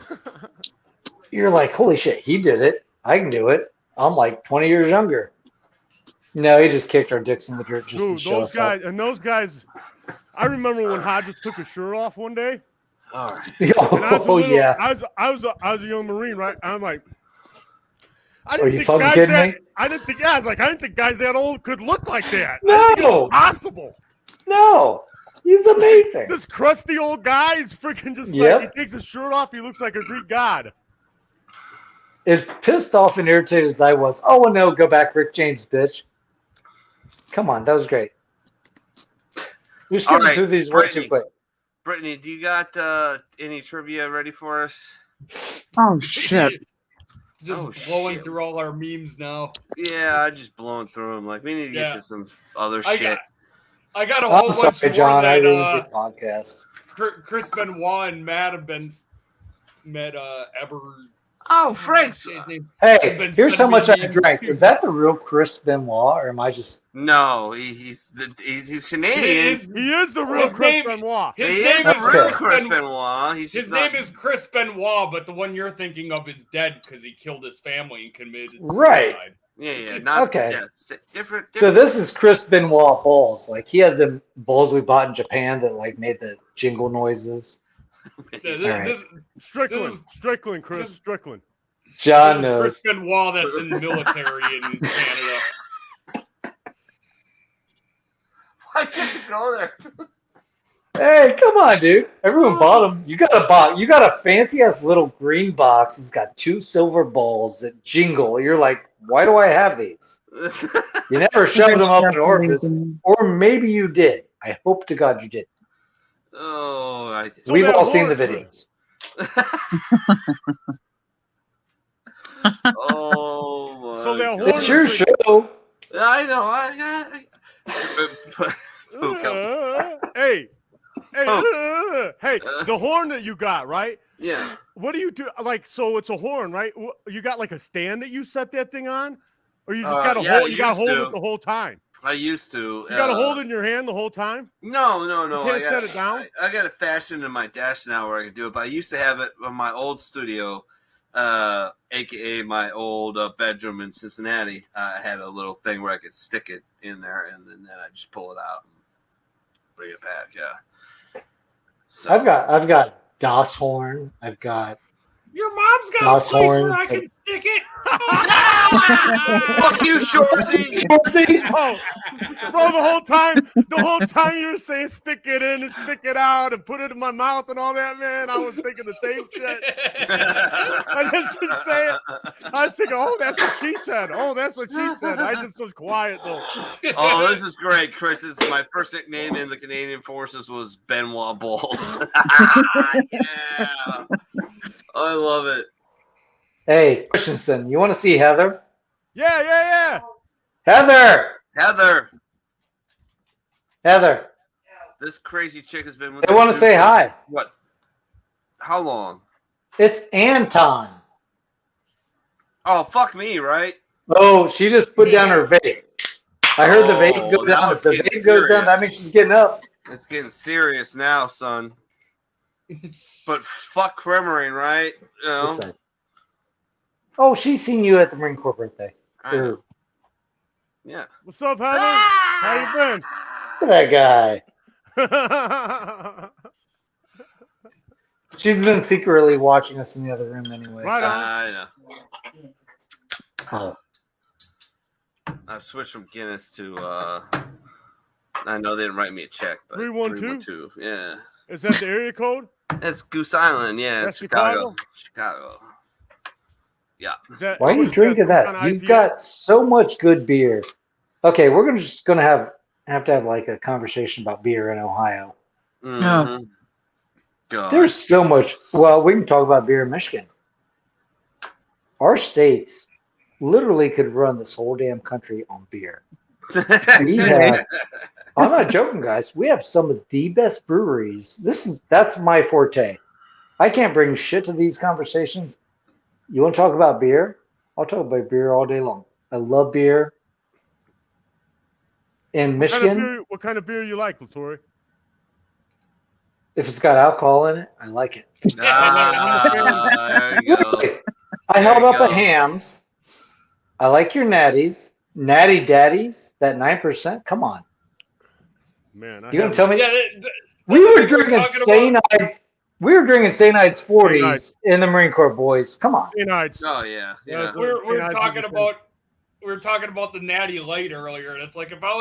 you're like, holy shit, he did it. I can do it. I'm like 20 years younger. No, he just kicked our dicks in the dirt just to show us up. Those guys, I remember when Hodges took his shirt off one day. All right. Yeah. I was a young Marine, right? I'm like, I Are you fucking kidding me? I didn't think guys that old could look like that. No. I didn't think it was possible. No. He's amazing. This crusty old guy is freaking just like, he takes his shirt off, he looks like a Greek god. As pissed off and irritated as I was, oh, no, go back, Rick James, bitch. Come on, that was great. You're skipping through these way too quick. Brittany, do you got any trivia ready for us? Oh, shit. Just blowing through all our memes now. Yeah, I'm just blowing through them. Like, we need to get to some other shit. I got a whole bunch sorry, more John, that I ruined your podcast. Chris Benoit and Matt have been met Eber. Oh, Frank's. Hey, here's how much I drank. Is that the real Chris Benoit, or am I just? No, he's Canadian. He is the real Chris Benoit. He is the real Chris Benoit. His name is Chris Benoit, but the one you're thinking of is dead because he killed his family and committed suicide. Right. Yeah. Not, okay. Yeah, different. So this is Chris Benoit balls. Like he has them balls we bought in Japan that like made the jingle noises. Strickland, Chris Strickland. John knows. Chris Benoit that's in the military in Canada. Why'd you have to go there? Hey, come on, dude. Everyone bought them. You got a box. You got a fancy ass little green box. It's got 2 silver balls that jingle. You're like, why do I have these? You never shoved them up an orifice, or maybe you did. I hope to God you did. Oh, we've all seen the videos. Oh, my so they're God. It's your show. I know. Hey, the horn that you got, right? Yeah. What do you do? Like, so it's a horn, right? You got like a stand that you set that thing on, or you just got to hold? You got to hold it the whole time. I used to. You got to hold it in your hand the whole time. No. You can't set it down. I got it fashioned in my dash now where I can do it, but I used to have it on my old studio, aka my old bedroom in Cincinnati. I had a little thing where I could stick it in there, and then I just pull it out and bring it back. Yeah. So. I've got Das horn. I've got. Your mom's got Das a place horn. where I can stick it. Fuck you, Shorzy. Oh, bro, the whole time you were saying stick it in and stick it out and put it in my mouth and all that, man, I was thinking the same shit. I just didn't say it. I was thinking, oh, that's what she said. Oh, that's what she said. I just was quiet, though. Oh, this is great, Chris. This is my first nickname in the Canadian Forces was Benoit Balls. Yeah. I love it. Hey, Christensen, you want to see Heather? Yeah. Heather. This crazy chick has been with They want to say hi. What? How long? It's Anton. Oh, fuck me, right? Oh, she just put down her vape. I heard the vape go down. If the vape goes down, that means she's getting up. It's getting serious now, son. But fuck Kremering, right? You know? Listen. Oh, she's seen you at the Marine Corps birthday. Yeah. What's up, Heather? How you been? Look at that guy. She's been secretly watching us in the other room anyway. Right on. I know. Oh. I switched from Guinness to I know they didn't write me a check, but 312? Yeah. Is that the area code? That's Goose Island, yeah. That's Chicago. Yeah. Why are you drinking that? You've got so much good beer. Okay, we're just gonna have to have like a conversation about beer in Ohio. Mm-hmm. God. There's so much. Well, we can talk about beer in Michigan. Our states literally could run this whole damn country on beer. We have. I'm not joking, guys. We have some of the best breweries. That's my forte. I can't bring shit to these conversations. You want to talk about beer? I'll talk about beer all day long. I love beer. In Michigan, what kind of beer you like, Latori? if it's got alcohol in it, I like it. There you go. I held up a Hams. I like your natties. Natty Daddies, that 9%. Come on. Man, You gonna tell me? Yeah, We were drinking St. Ides. We were drinking St. Ides 40s in the Marine Corps, boys. Come on. Oh yeah, yeah. we're talking about the Natty Light earlier. And it's like if I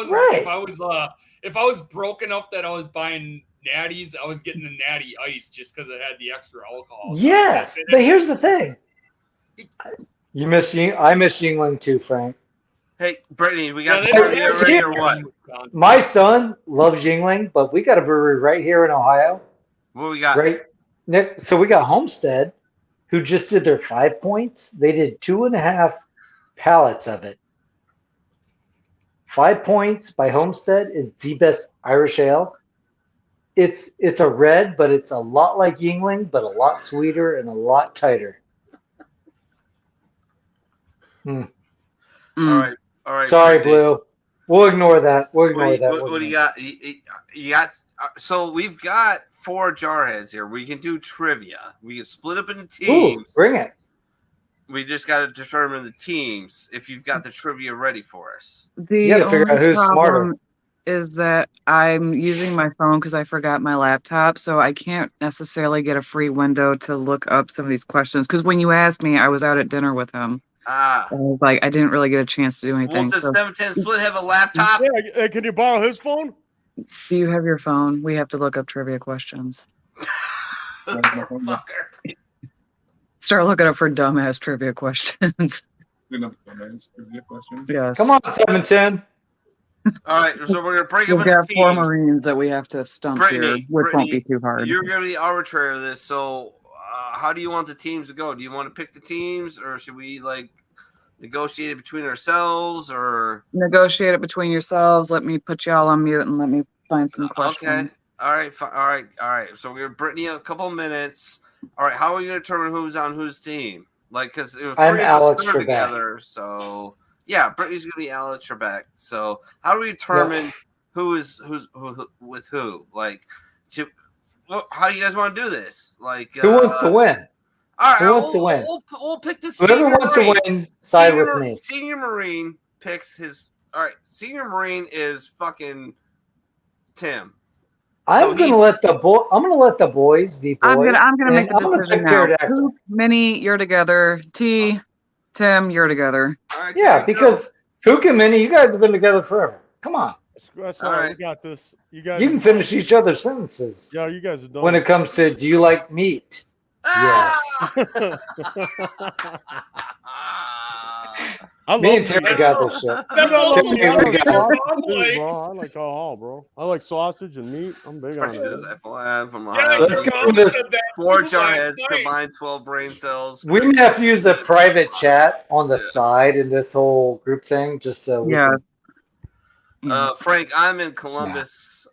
was broke enough that I was buying natties, I was getting the Natty Ice just because it had the extra alcohol. Yes, but here's the thing. I miss Yingling too, Frank. Hey, Brittany, we got the trivia ready or what? My son loves Yingling, but we got a brewery right here in Ohio. What we got? Right, Nick. So we got Homestead, who just did their 5 points. They did 2.5 pallets of it. 5 points by Homestead is the best Irish ale. It's a red, but it's a lot like Yingling, but a lot sweeter and a lot tighter. Mm. All right. Sorry, Blue. We'll ignore that. We'll ignore that. What do you got? You got. So we've got 4 jarheads here. We can do trivia. We can split up into teams. Ooh, bring it. We just got to determine the teams. If you've got the trivia ready for us, You gotta figure out who's smarter. Is that I'm using my phone because I forgot my laptop, so I can't necessarily get a free window to look up some of these questions. Because when you asked me, I was out at dinner with him. I was like, I didn't really get a chance to do anything. Won't the 710 split have a laptop? Yeah, can you borrow his phone? Do you have your phone? We have to look up trivia questions. Start looking up for dumbass trivia questions. Yes. Come on, 710. All right, so we're gonna break We've them got into 4 teams. Marines that we have to stump here, which won't be too hard. You're gonna be the arbitrator of this. So, how do you want the teams to go? Do you want to pick the teams, or should we like negotiate it between ourselves, or negotiate it between yourselves? Let me put y'all on mute and let me find some questions. Okay. All right. So we're Brittany a couple of minutes. All right. How are we gonna determine who's on whose team? Like, because it was 3 I'm of us Alex started Trebek. together. So yeah, Brittany's gonna be Alex Trebek. So how do we determine who's with who? Like, how do you guys want to do this? Like, Who wants to win? All right, Who wants to win? We'll pick the Whoever senior wants Marine. to win, side with me. Senior Marine picks his. All right, Senior Marine is fucking Tim. I'm gonna let the boys be boys. I'm gonna make the I'm gonna decision pick now. pterodactyl. Coop, Minnie, you're together. T, Tim, you're together. Right, Yeah, because Cook and Minnie, you guys have been together forever. Come on. That's all right. We got this. You guys. You can finish each other's sentences. Yeah, you guys are done. When it comes to, do you like meat? Ah! Yes. Me and Terry got this shit. I Terry, like all, bro. I like sausage and meat. I'm big on it. Let's go with this. 4 jarheads, combined 12 brain cells. We may have to use a private chat on the side in this whole group thing, just so we can. Frank, I'm in Columbus.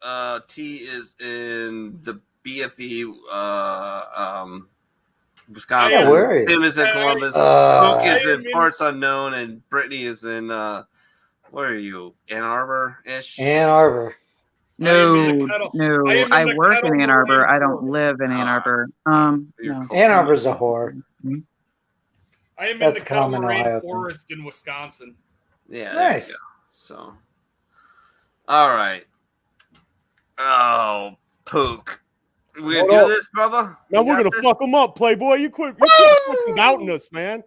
T is in the BFE, Wisconsin. Yeah, where are you? Tim is in Columbus. Luke is in parts unknown, and Brittany is in where are you? Ann Arbor-ish? Ann Arbor. No. I work in Ann Arbor. I don't live in Ann Arbor. No. Ann Arbor's a whore. I am That's in the Kettle common Moraine Ohio Forest in Wisconsin. Yeah. Nice. So, all right. Oh, Pook. We gonna do this, brother? Now we're gonna fuck them up, Playboy. You quit fucking doubting us, man.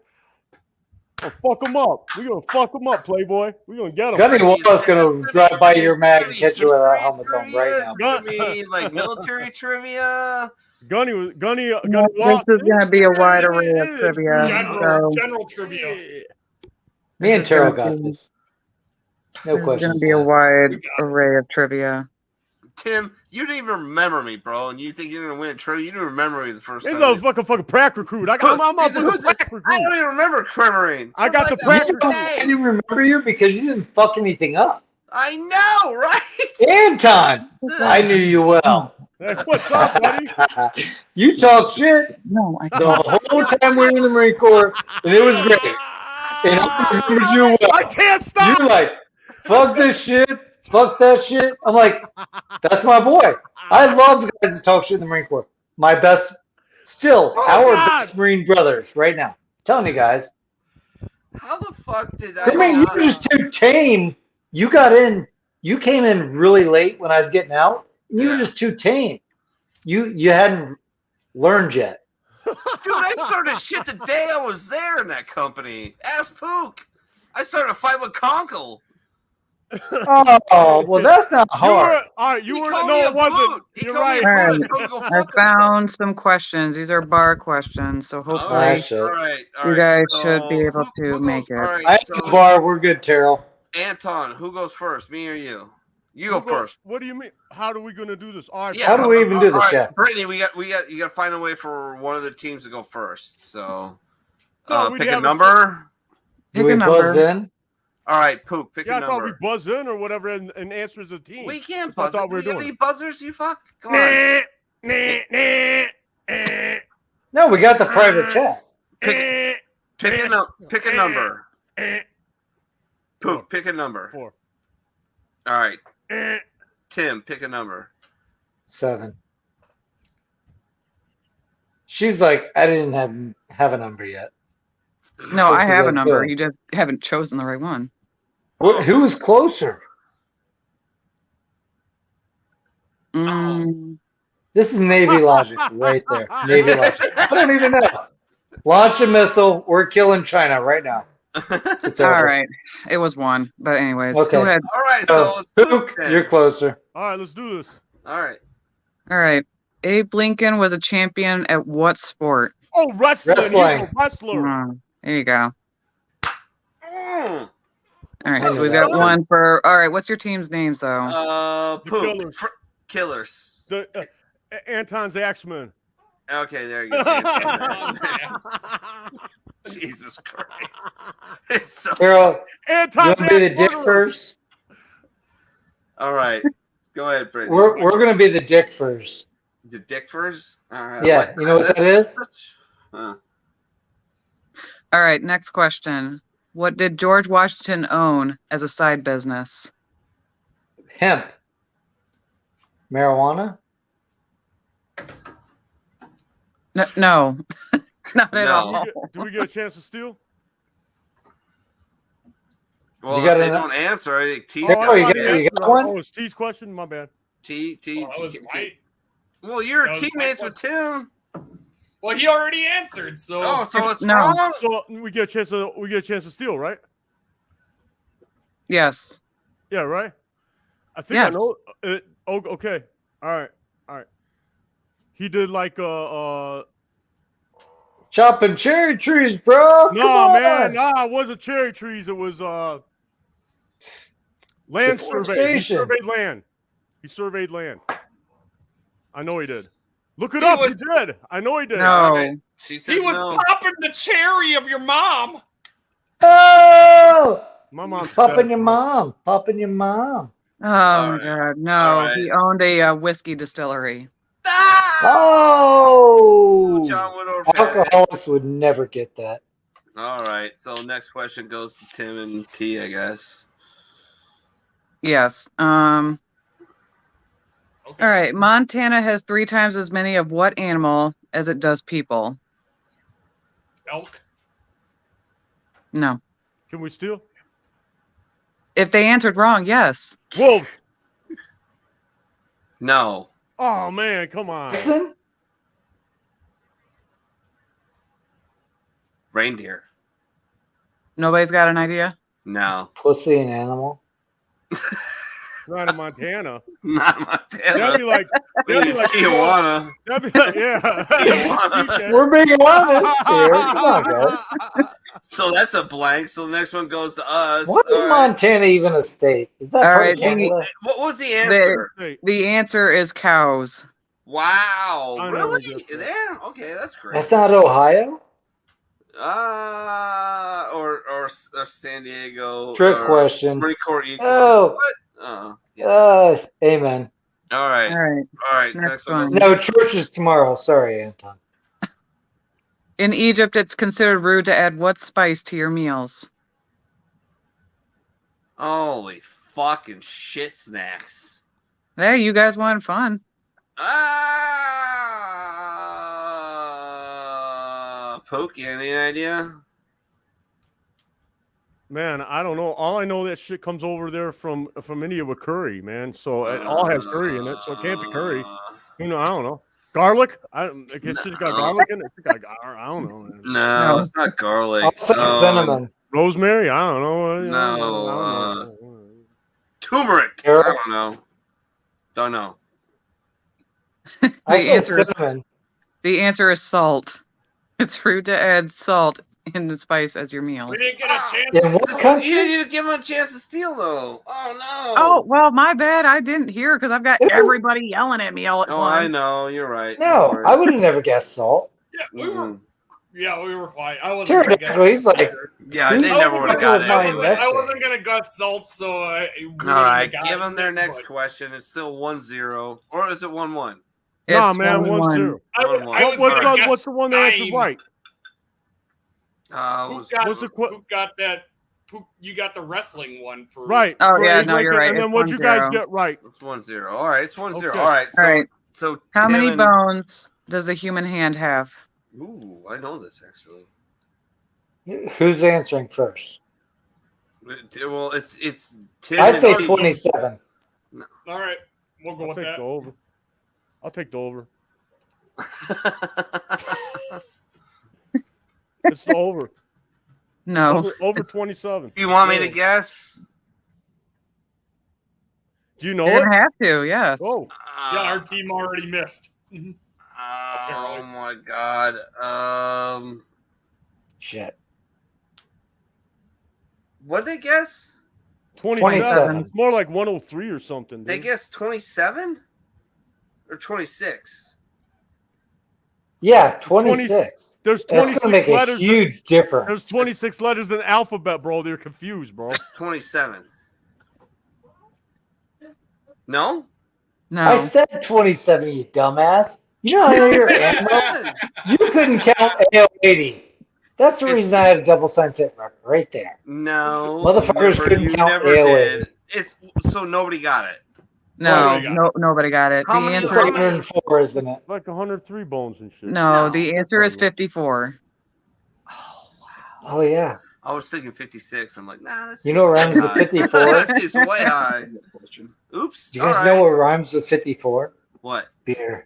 We'll fuck them up. We're gonna fuck them up, Playboy. We're gonna get them. Gunny was gonna drive by your mag and catch you without helmets on right now. Like military trivia. Gunny. This is gonna be a wide array of trivia. General trivia. Me and Terrell got this. No This questions. is gonna be a wide array of trivia. Tim, you didn't even remember me, bro, and you think you're gonna win a trivia? You didn't remember me the first time. This is a fucking prac recruit. I'm a prac recruit. I don't even remember Cremerine. I got the prac recruit. I didn't remember you because you didn't fuck anything up. I know, right? Anton, I knew you well. Hey, what's up, buddy? You talk shit No, I the can't. whole time we were in the Marine Corps, and it was great. And I remember you well. I can't stop. You're like, fuck this shit, fuck that shit. I'm like, that's my boy. I love the guys that talk shit in the Marine Corps. My best, still, our best Marine brothers right now. I'm telling you guys. How the fuck did I? I mean, you were just too tame. You got in. You came in really late when I was getting out. And you were just too tame. You hadn't learned yet. Dude, I started shit the day I was there in that company. Ask Pook. I started a fight with Conkle. Oh, well, that's not hard. You were no, it wasn't. You're right. I found some questions. These are bar questions, so hopefully you guys should be able to make it. I have a bar. We're good, Terrell. Anton, who goes first? Me or you? You go first. What do you mean? How are we gonna do this? All right. How do we even do this, Chef? Brittany, you got to find a way for one of the teams to go first. So, pick a number. Do we buzz in? All right, Pook, pick a number. I thought we buzz in or whatever and answer as a team. We can't buzz. I thought we were do you have doing. any buzzers? You fuck. Come on. No, we got the private chat. Pick a number. Poop, pick a number. 4. All right. Tim, pick a number. 7. She's like, I didn't have a number yet. No, I What you have a guys number. do? You just haven't chosen the right one. Who is closer? Mm, This is Navy logic right there. Navy logic. I don't even know. Launch a missile. We're killing China right now. It's over. all right. It was 1. But anyways, Okay. go ahead. All right, So, so it's Pook, then. you're closer. All right, let's do this. All right. All right. Abe Lincoln was a champion at what sport? Oh, wrestling. Wrestling. He's a wrestler. There you go. Mm. All right, That's so we got seven. 1 for. All right, what's your team's names though? The Poop. Killers. Killers. The Anton's Axeman. Okay, there you go. Jesus Christ. It's so... Carol, you Anton's want to be the dick Axeman. first? All right. Go ahead, Brittany. We're going to be the dick first. The dick first? All right. Yeah, you know what that is? Huh. All right, next question. What did George Washington own as a side business? Hemp. Marijuana? No, not at No. all. Do we get a chance to steal? Well, You got if they an- don't answer, I think T's Oh, got you one. got- you got one? Oh, it's T's question? My bad. T. Well, that was right. Well, you're That was my teammates with Tim. Well, he already answered, so Oh, so it's No. wrong? So we get a chance to steal, right? Yes. Yeah, right. I think Yes. I know. Okay. All right. He did like Chopping cherry trees, bro. Come no, on. man, it wasn't cherry trees. It was land survey. He Deforestation. surveyed land. He surveyed land. I know he did. Look it He up. was- He did. I know he did. No. She says he was no. popping the cherry of your mom. Oh! My mom's Popping dead. your mom. Popping your mom. Oh All my right. God, no! All right. He owned a whiskey distillery. Ah! Oh! John Woodorf had it. Alcoholics would never get that. All right. So next question goes to Tim and T, I guess. Yes. Okay. All right. Montana has 3 times as many of what animal as it does people? Elk. No. Can we steal? If they answered wrong, yes. Whoa! No. Oh man, come on. Listen, Reindeer. Nobody's got an idea? No. pussy an animal. Not in Montana. Not Montana. That'd be like Tijuana. That'd be like, yeah. Tijuana. We're being honest here. Come on, guys. So that's a blank. So the next one goes to us. What is All right. Montana even a state? Is that All part right, of Canada? What was the answer? Hey, The answer is cows. Wow. I never Really? guessed that. There? Okay, that's great. That's not Ohio? Or San Diego. Trick or question. Marine Corps Eagles. Oh. What? Oh, yeah. Amen. All right. All right. All right. Next Next one. one. No, church is tomorrow. Sorry, Anton. In Egypt, it's considered rude to add what spice to your meals? Holy fucking shit snacks. Hey, you guys wanted fun. Pokey, any idea? man, I don't know. All I know that shit comes over there from India with curry, man. So it all has curry in it, so it can't be curry. You know, I don't know. Garlic? I guess it got garlic in it. I don't know. Man. No, it's not garlic. I'll say cinnamon. Rosemary? I don't know. No, I don't know. Turmeric. Carrot? I don't know. Don't know. I The said answer is- cinnamon. The answer is salt. It's rude to add salt in the spice as your meals. We didn't get a chance. In what You country? didn't give him a chance to steal, though. Oh no. Oh, well, my bad. I didn't hear because I've got everybody yelling at me all at Oh, once. I know. You're right. No, You're I right. would have never guessed salt. Yeah, we were. Mhm. Yeah, we were quiet. I wasn't. Pterodactyl, gonna guess he's like, Yeah, they Who's never would have got with it. my I investment? wasn't gonna guess salt, so I. All right, give them their next but question. It's still 1-0, or is it 1-1? Nah, It's man, 1-1. 1-0. I was What's gonna guess the one that answered 9. right? Who Was got, what's the qu- who got that you got the wrestling one for Right. Oh, for yeah, eight no, you're ranking, right. And then It's what'd you guys 1-0. get right? It's 1-0. All right, it's 1-0. Okay. All right. So, All right. so How Tim many and- bones does a human hand have? Ooh, I know this actually. Who's answering first? Well, it's Tim. I and say T. 27. All right, we'll go I'll with take that. the over. I'll take the over. It's the over. No. Over 27. You want me to guess? Do you know You're it? gonna have to, yes. Oh, Yeah, our team already missed. Oh my god. Shit. What'd they guess? 27. It's more like 103 or something. Dude. They guessed 27 or 26. Yeah, 26. There's That's 26 gonna make a letters. huge difference. There's 26 letters in the alphabet, bro. They're confused, bro. It's 27. No? No. I said 27, you dumbass. You know how you're animal? You couldn't count AO80. That's the reason I had a double sign fit record right there. No. Motherfuckers couldn't you count never AOA. did. It's so nobody got it. No, nobody got it. How The many- It's answer, 104, isn't it? Like 103 bones and shit. no, the answer is 54. Oh, yeah. I was thinking 56. I'm like, nah, that's You know what rhymes with 54? That seems way high. Oops. Do you guys all know right. what rhymes with 54? What? Beer.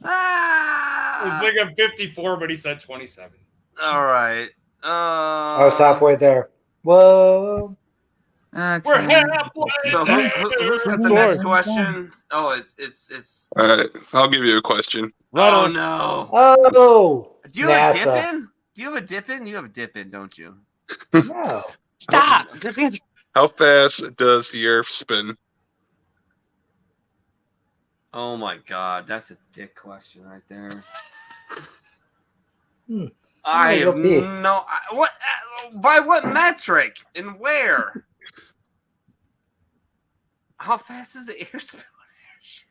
I was thinking 54, but he said 27. All right. I was halfway there. Whoa. We're halfway. So who's got the next question? Oh, it's. All right, I'll give you a question. Oh no. Oh. Do you have a NASA. dip in? Do you have a dip in? You have a dip in, don't you? No. Stop. Just answer. How fast does the Earth spin? Oh my God, that's a dick question right there. I Yeah, have you'll be. no. What? By what metric and where? How fast is the air spin?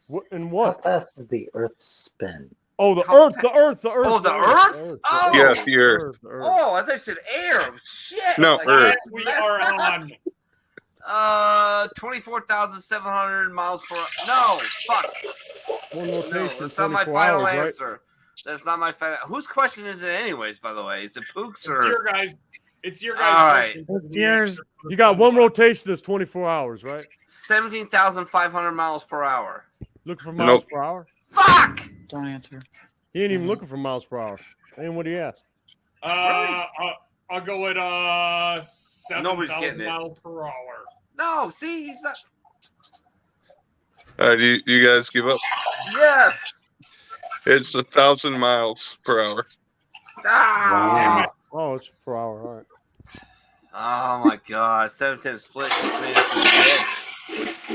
What, and How what? fast does the Earth spin? Oh, the How Earth. Oh, the Earth? Oh. Yes, the Earth. Oh, I thought you said air. Shit. No, Like, Earth. that's We messed are up. on. 24,700 miles per. No, fuck. One No, rotation. that's not my 24 final hours, right? answer. That's not my final. Whose question is it, anyways? By the way, is it Pook's It's or? your guys. It's your guys. All right. question. It's yours. You got one rotation that's 24 hours, right? 17,500 miles per hour. Looking for miles Nope. per hour? Fuck. Don't answer. He ain't even looking for miles per hour. Ain't what he asked. I'll go with Nobody's 7,000 getting it. miles per hour. No, see, he's not. All right, you guys give up? Yes. It's 1,000 miles per hour. Ah. Oh, it's per hour. All right. Oh my God, 7-10 split just made us a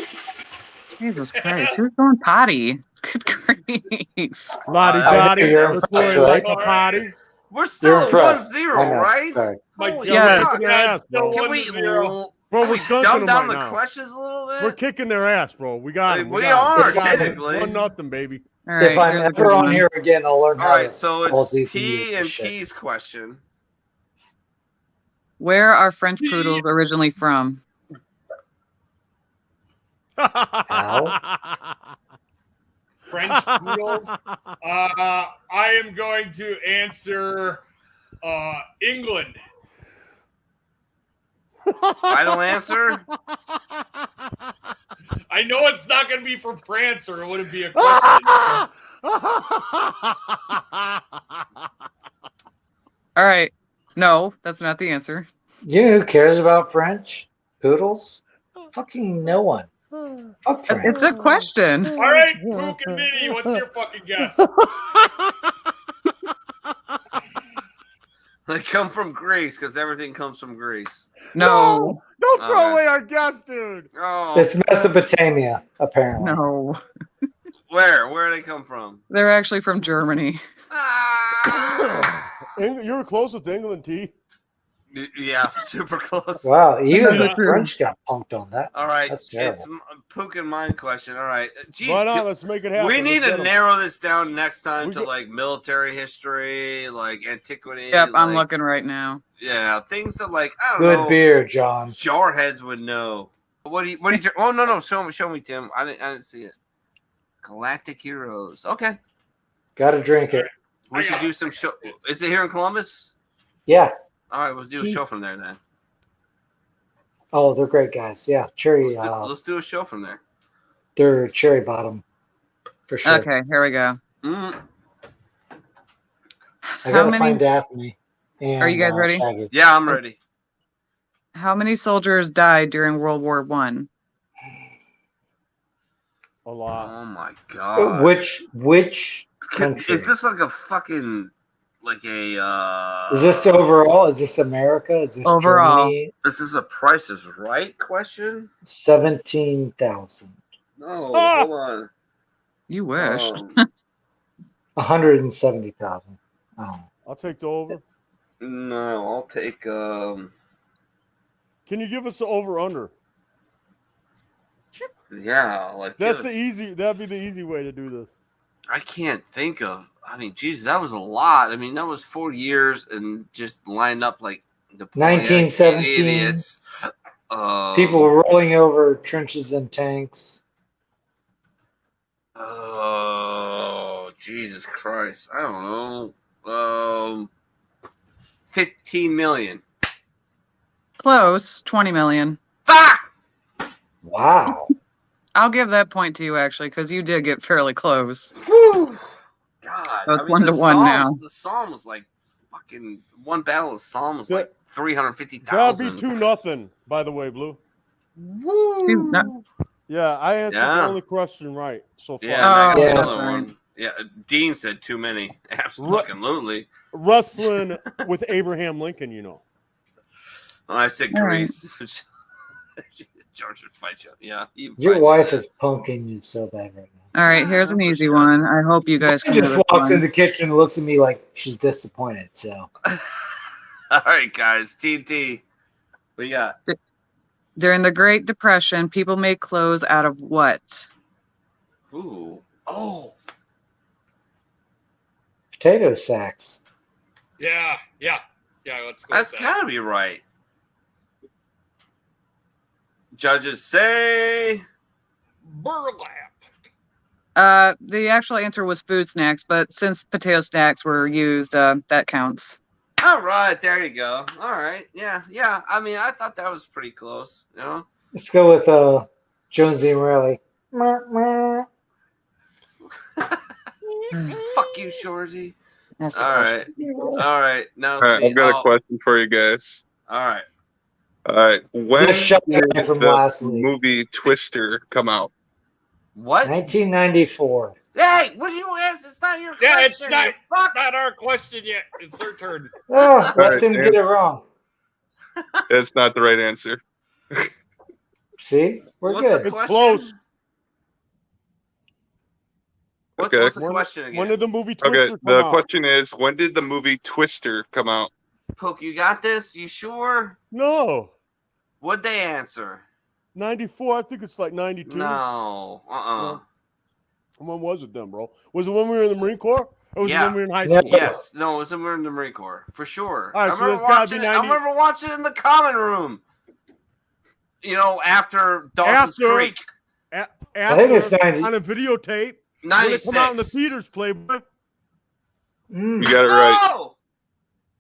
bitch. Jesus Christ. Who's going potty? Good grief. Lottie I Dottie. know you're Before he impressed, like a right? potty. We're still You're at impressed. 1-0, I know. right? Sorry. My Holy team Yeah. fuck. Kicking their ass, bro. Can we 1-0. Bro, can we're we skunking dumb them down right the now. questions a little bit? We're kicking their ass, bro. We got them. We got 'em. are If I'm- technically. 1-0, baby. All right, If I'm here's a good ever on one. here again, I'll learn All how right, to so call it's these T idiots and shit. T's question. Where are French poodles originally from? French poodles. I am going to answer England. Final answer? I know it's not going to be from France, or it wouldn't be a question. All right. No, that's not the answer. You know who cares about French poodles? Fucking no one. Fuck France. It's a question. All right, Pook and Minnie, what's your fucking guess? They come from Greece because everything comes from Greece. No. Don't throw Okay. away our guest, dude. Oh, It's Mesopotamia, apparently. No. where? Where do they come from? They're actually from Germany. Ah! You were close with England, T. Yeah, super close. Wow, even Yeah. the French got punked on that. All right, That's terrible. it's Pook and mine question. All right, geez, Why not? Let's make it happen. we need Let's to get 'em. narrow this down next time We to get- like military history, like antiquity. Yep, I'm like, looking right now. Yeah, things that like I don't know. Good beer, John. Jarheads would know. What do you? Oh no! Show me, Tim. I didn't see it. Galactic Heroes. Okay. Got to drink it. We should do some show. Is it here in Columbus? Yeah. All right, we'll do a show from there then. Oh, they're great guys. Yeah, cherry. Let's do a show from there. They're cherry bottom, for sure. Okay, here we go. Mm. I gotta find Daphne. And, are you guys ready? Shaggy. Yeah, I'm ready. How many soldiers died during World War One? A lot. Oh my god. Which country? Is this like a fucking like a? Is this overall? Is this America? Is this overall? Germany? This is a Price is Right question. 17,000. No, hold on. You wish. 170,000. Oh. I'll take the over. No, I'll take. Can you give us the over under? Yeah, like that'd be the easy way to do this. I can't think of. I mean, Jesus, that was a lot. I mean, that was 4 years and just lined up like 1917. idiots. People were rolling over trenches and tanks. Oh, Jesus Christ! I don't know. 15 million. Close. 20 million. Fuck! Wow. I'll give that point to you actually, because you did get fairly close. Woo! God, So it's 1-1 now. The Psalm was like fucking one battle of Psalm was like That'd 350,000. be 2-0, by the way, Blue. Woo! Yeah, I answered Yeah. the only question right so far. Yeah, and I got Yeah. the other one. Yeah, Dean said too many. Absolutely. Wrestling with Abraham Lincoln, you know. Well, I said All right. Greece. George would fight you. Yeah. Your wife is punking you so bad right now. All right, here's an That's what easy she one. does. I hope you guys She can do just this walks one. in the kitchen and looks at me like she's disappointed. So All right, guys. TT. What you got? During the Great Depression, people made clothes out of what? Ooh. Oh. potato sacks. Yeah. Let's go. That's gotta be right. Judges say burlap. The actual answer was food snacks, but since potato snacks were used, that counts. all right, there you go. All right. Yeah. I mean, I thought that was pretty close, you know? Let's go with Jonesy and Riley. Fuck you, Shorzy. That's the All question. right. Now All right, I've got a question for you guys. All right. All right, when Just shut did down from the last week. movie Twister come out? What? 1994. Hey, what do you ask? It's not your question. Yeah, it's not, you fuck. not our question yet. It's their turn. Oh, let right, them Dan. get it wrong. That's not the right answer. See? We're What's good. the It's question? close. What's Okay. the question again? When did the movie Twister Okay, come the out? question is, when did the movie Twister come out? Poke, you got this? You sure? No. What'd they answer? 94. I think it's like 92. No. No. When was it then, bro? Was it when we were in the Marine Corps? Or was it Yeah. when we were in high Yeah. school? Yes. No, it was when we were in the Marine Corps. For sure. All right, I so remember it's gotta watching be it. I 90 remember watching it in the common room. You know, after Dawson's After- Creek. I think it's 90. on a videotape. 96. When it come out in the theaters, Playboy. Mm. You got it right. No!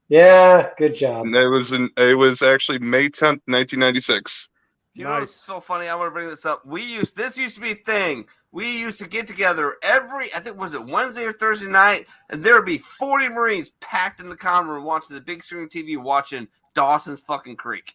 Yeah, good job. And it was actually May 10th, 1996. You know what's so funny? I want to bring this up. This used to be a thing. We used to get together I think, was it Wednesday or Thursday night? And there would be 40 Marines packed in the common room watching the big screen TV, watching Dawson's fucking Creek.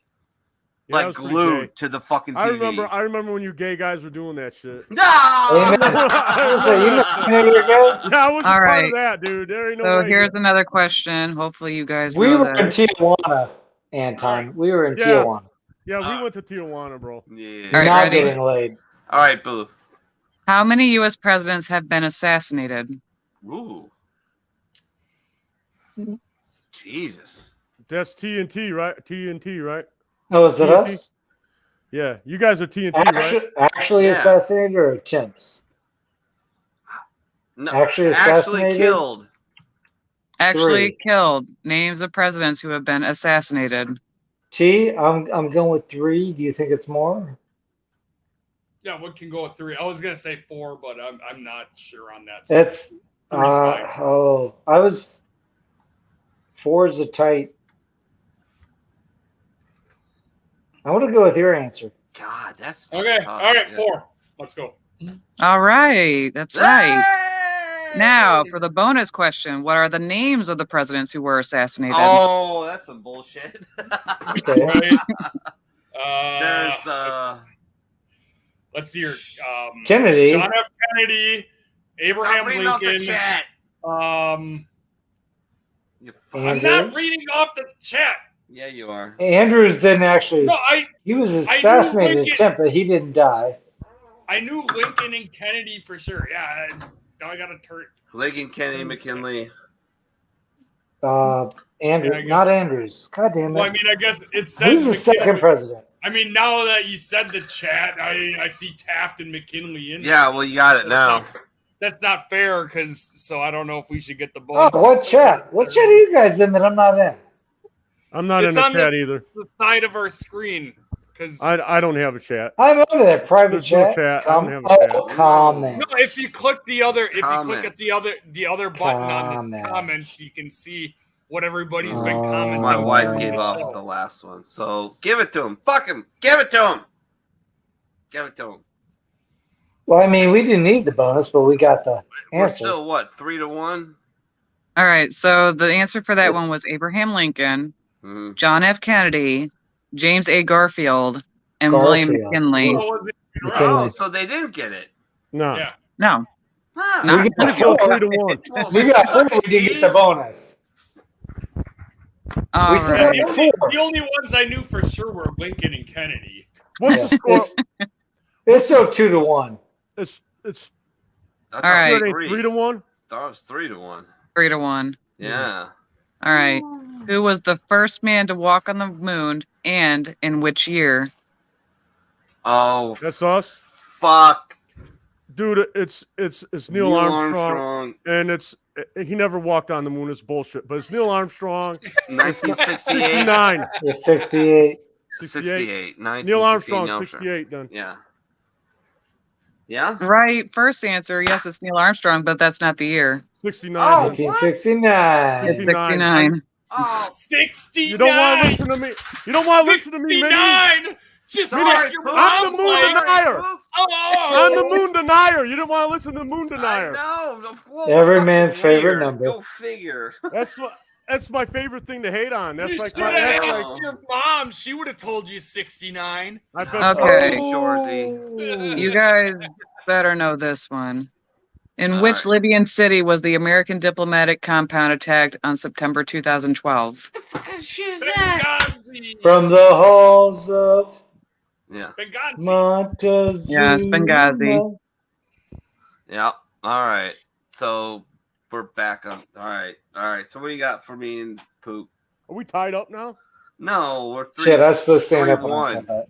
Yeah, that Like was pretty glued gay. to the fucking TV. I remember when you gay guys were doing that shit. No! Amen. So you know you're good? Yeah, I wasn't All part right. of that, dude. There ain't no So way. here's another question. Hopefully you guys We know were in this. Tijuana, Anton. We were in Yeah. Tijuana. Yeah, we went to Tijuana, bro. Yeah. All right, Not ready? getting laid. All right, Boo. How many U.S. presidents have been assassinated? Ooh. Jesus. That's TNT, right? TNT, right? Oh, is it TNT? us? Yeah, you guys are TNT, right? Actually Yeah. assassinated or attempts? No, Actually actually assassinated? killed. actually killed. Names of presidents who have been assassinated. T, I'm going with 3. Do you think it's more? Yeah, what can go with 3? I was gonna say 4, but I'm not sure on that. It's I was 4 is a tight. I want to go with your answer. God, that's okay. tough. All right, Yeah. 4. Let's go. All right, that's right. Now, for the bonus question, what are the names of the presidents who were assassinated? Oh, that's some bullshit. Right. There's let's see here. Kennedy. John F. Kennedy, Abraham reading off the Lincoln. chat. I'm Andrews? not reading off the chat. Yeah, you are. Andrews didn't actually. No, he was assassinated in attempt, but he didn't die. I knew Lincoln and Kennedy for sure. Yeah, now I got to turn. Lincoln, Kennedy, McKinley. Andrews, not Andrews. God damn it. Well, I mean, I guess it says who's the second president? I mean, now that you said the chat, I see Taft and McKinley in. Yeah, well, you got it now. That's not fair, so I don't know if we should get the bonus. Oh, what chat? What chat are you guys in that I'm not in? I'm not in the chat either. The side of our screen, because I don't have a chat. I'm under there. Private There's chat. no chat. I don't have a chat. Comments. no, if you click the other, if you click at the other button on the comments, you can see what everybody's been commenting. My wife gave off the last one, so give it to him. Fuck him. Give it to him. Give it to him. Well, I mean, we didn't need the bonus, but we got the We're answer. still what, 3-1? All right, so the answer for that one was Abraham Lincoln, John F. Kennedy, James A. Garfield, and William McKinley. Oh, so they didn't get it. No. Yeah. No. We got 4. 3-1. We got 4. We didn't get the bonus. All We still right. got 4. The only ones I knew for sure were Lincoln and Kennedy. What's the score? It's still 2-1. It's All right. 3-1. Thought it was 3-1. 3-1. Yeah. All right. Who was the first man to walk on the moon, and in which year? Oh, that's us. Fuck, dude, it's Neil Armstrong, and he never walked on the moon. It's bullshit, but it's Neil Armstrong. 1968. It's 68. 68. Neil Armstrong, 68. Then. Yeah. Yeah. Right. First answer. Yes, it's Neil Armstrong, but that's not the year. 69. Oh, 1969. It's 69. Oh, 69. You don't want to listen to me. You don't want to listen to me, Minnie. 69. Just Sorry, like your I'm the mom's moon like, denier. oh, I'm the moon denier. You didn't want to listen to the moon denier. No. Every man's favorite number. Go figure. That's my favorite thing to hate on. That's you like should have asked your mom. She would have told you 69. I bet. Okay. Shorzy. You guys better know this one. In All which right. Libyan city was the American diplomatic compound attacked on September 2012? What the fucking shit is that? Benghazi. From the halls of Yeah. Benghazi. Montezuma. Yeah, it's Benghazi. Yeah. All right. So we're back on. All right. So what do you got for me and Poop? Are we tied up now? No, we're 3. Shit, I was supposed to stand up when I 3-1. said that.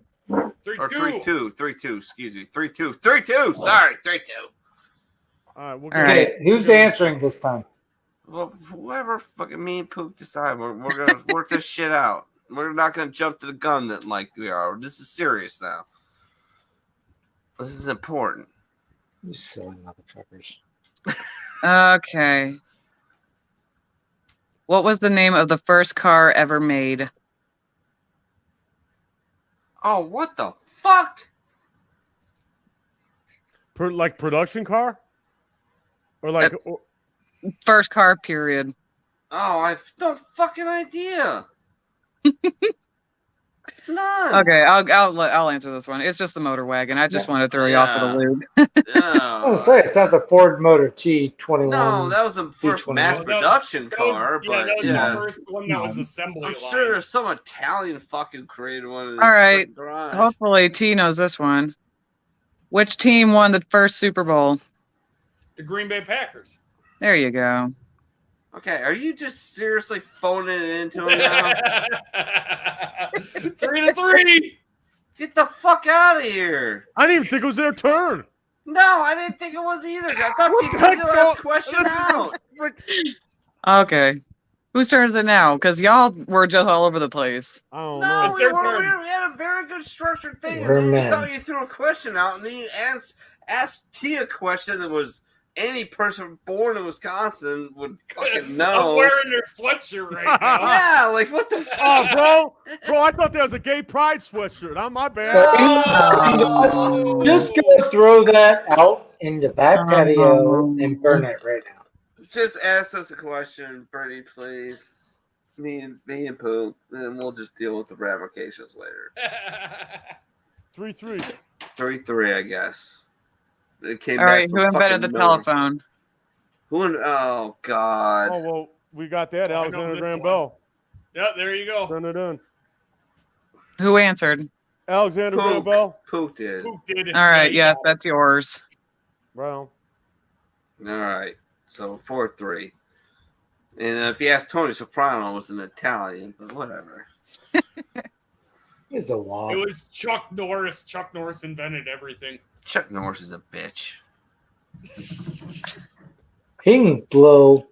3-2. 3-2. Excuse me. 3-2. Sorry, 3-2. All right. We'll All right. Okay, who's answering this time? Well, whoever fucking me and Poop decide, we're gonna work this shit out. We're not gonna jump to the gun that like we are. This is serious now. This is important. You silly motherfuckers. Okay. What was the name of the first car ever made? Oh, what the fuck? Like production car, or like First car, period. Oh, I have no fucking idea. None. Okay, I'll answer this one. It's just the motor wagon. I just wanted to throw you off with a lube. I was gonna say it's not the Ford Motor T21. No, that was the first T21. mass production car, but that was yeah. the first one that was assembly I'm line. sure there's some Italian fucking created one. In All right. fucking garage. Hopefully T knows this one. Which team won the first Super Bowl? The Green Bay Packers. There you go. Okay, are you just seriously phoning it into him now? 3-3. Get the fuck out of here! I didn't even think it was their turn. No, I didn't think it was either. I thought What you the took heck's the last question this is out. Okay. Whose turn is it now? Because y'all were just all over the place. I don't No, know. we had a very good structured thing. We're And then you men. thought you threw a question out, and then you asked T a question that was any person born in Wisconsin would fucking know. I'm wearing your sweatshirt right now. Yeah, like what the fuck? Oh, bro, I thought that was a gay pride sweatshirt. I'm my bad. Oh. Just gonna throw that out in the back patio and burn it right now. Just ask us a question, Bernie, please. Me and Pooh, and we'll just deal with the ramifications later. 3-3. 3-3, I guess. It came All back right, from who invented the fucking nowhere. telephone? Oh God. Oh, well, we got that. I know Alexander this Graham one. Bell. Yeah, there you go. Dun. Who answered? Alexander Graham Bell. Pook did. Who did it? All right, There you yes, go. that's yours. Brown. All right. So 4-3. And if you ask Tony Soprano, it was an Italian, but whatever. It's a lot. It was Chuck Norris. Chuck Norris invented everything. Chuck Norris is a bitch. He can blow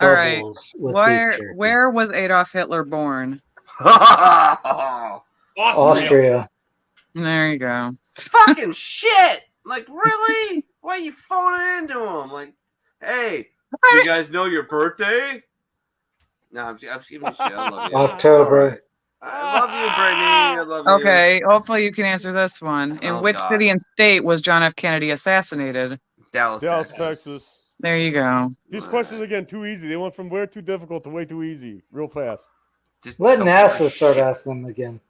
All right. bubbles with beef jerky. Where was Adolf Hitler born? Austria. There you go. Fucking shit! Like, really? Why are you phoning into him? Like, hey, do you guys know your birthday? No, I'm just giving you shit. I love you. October. It's all right. I love you, Brittany. I love you. Okay, hopefully you can answer this one. In Oh, which God. city and state was John F. Kennedy assassinated? Dallas, Texas. There you go. These questions are getting too easy. They went from way too difficult to way too easy real fast. Let NASA start asking them again.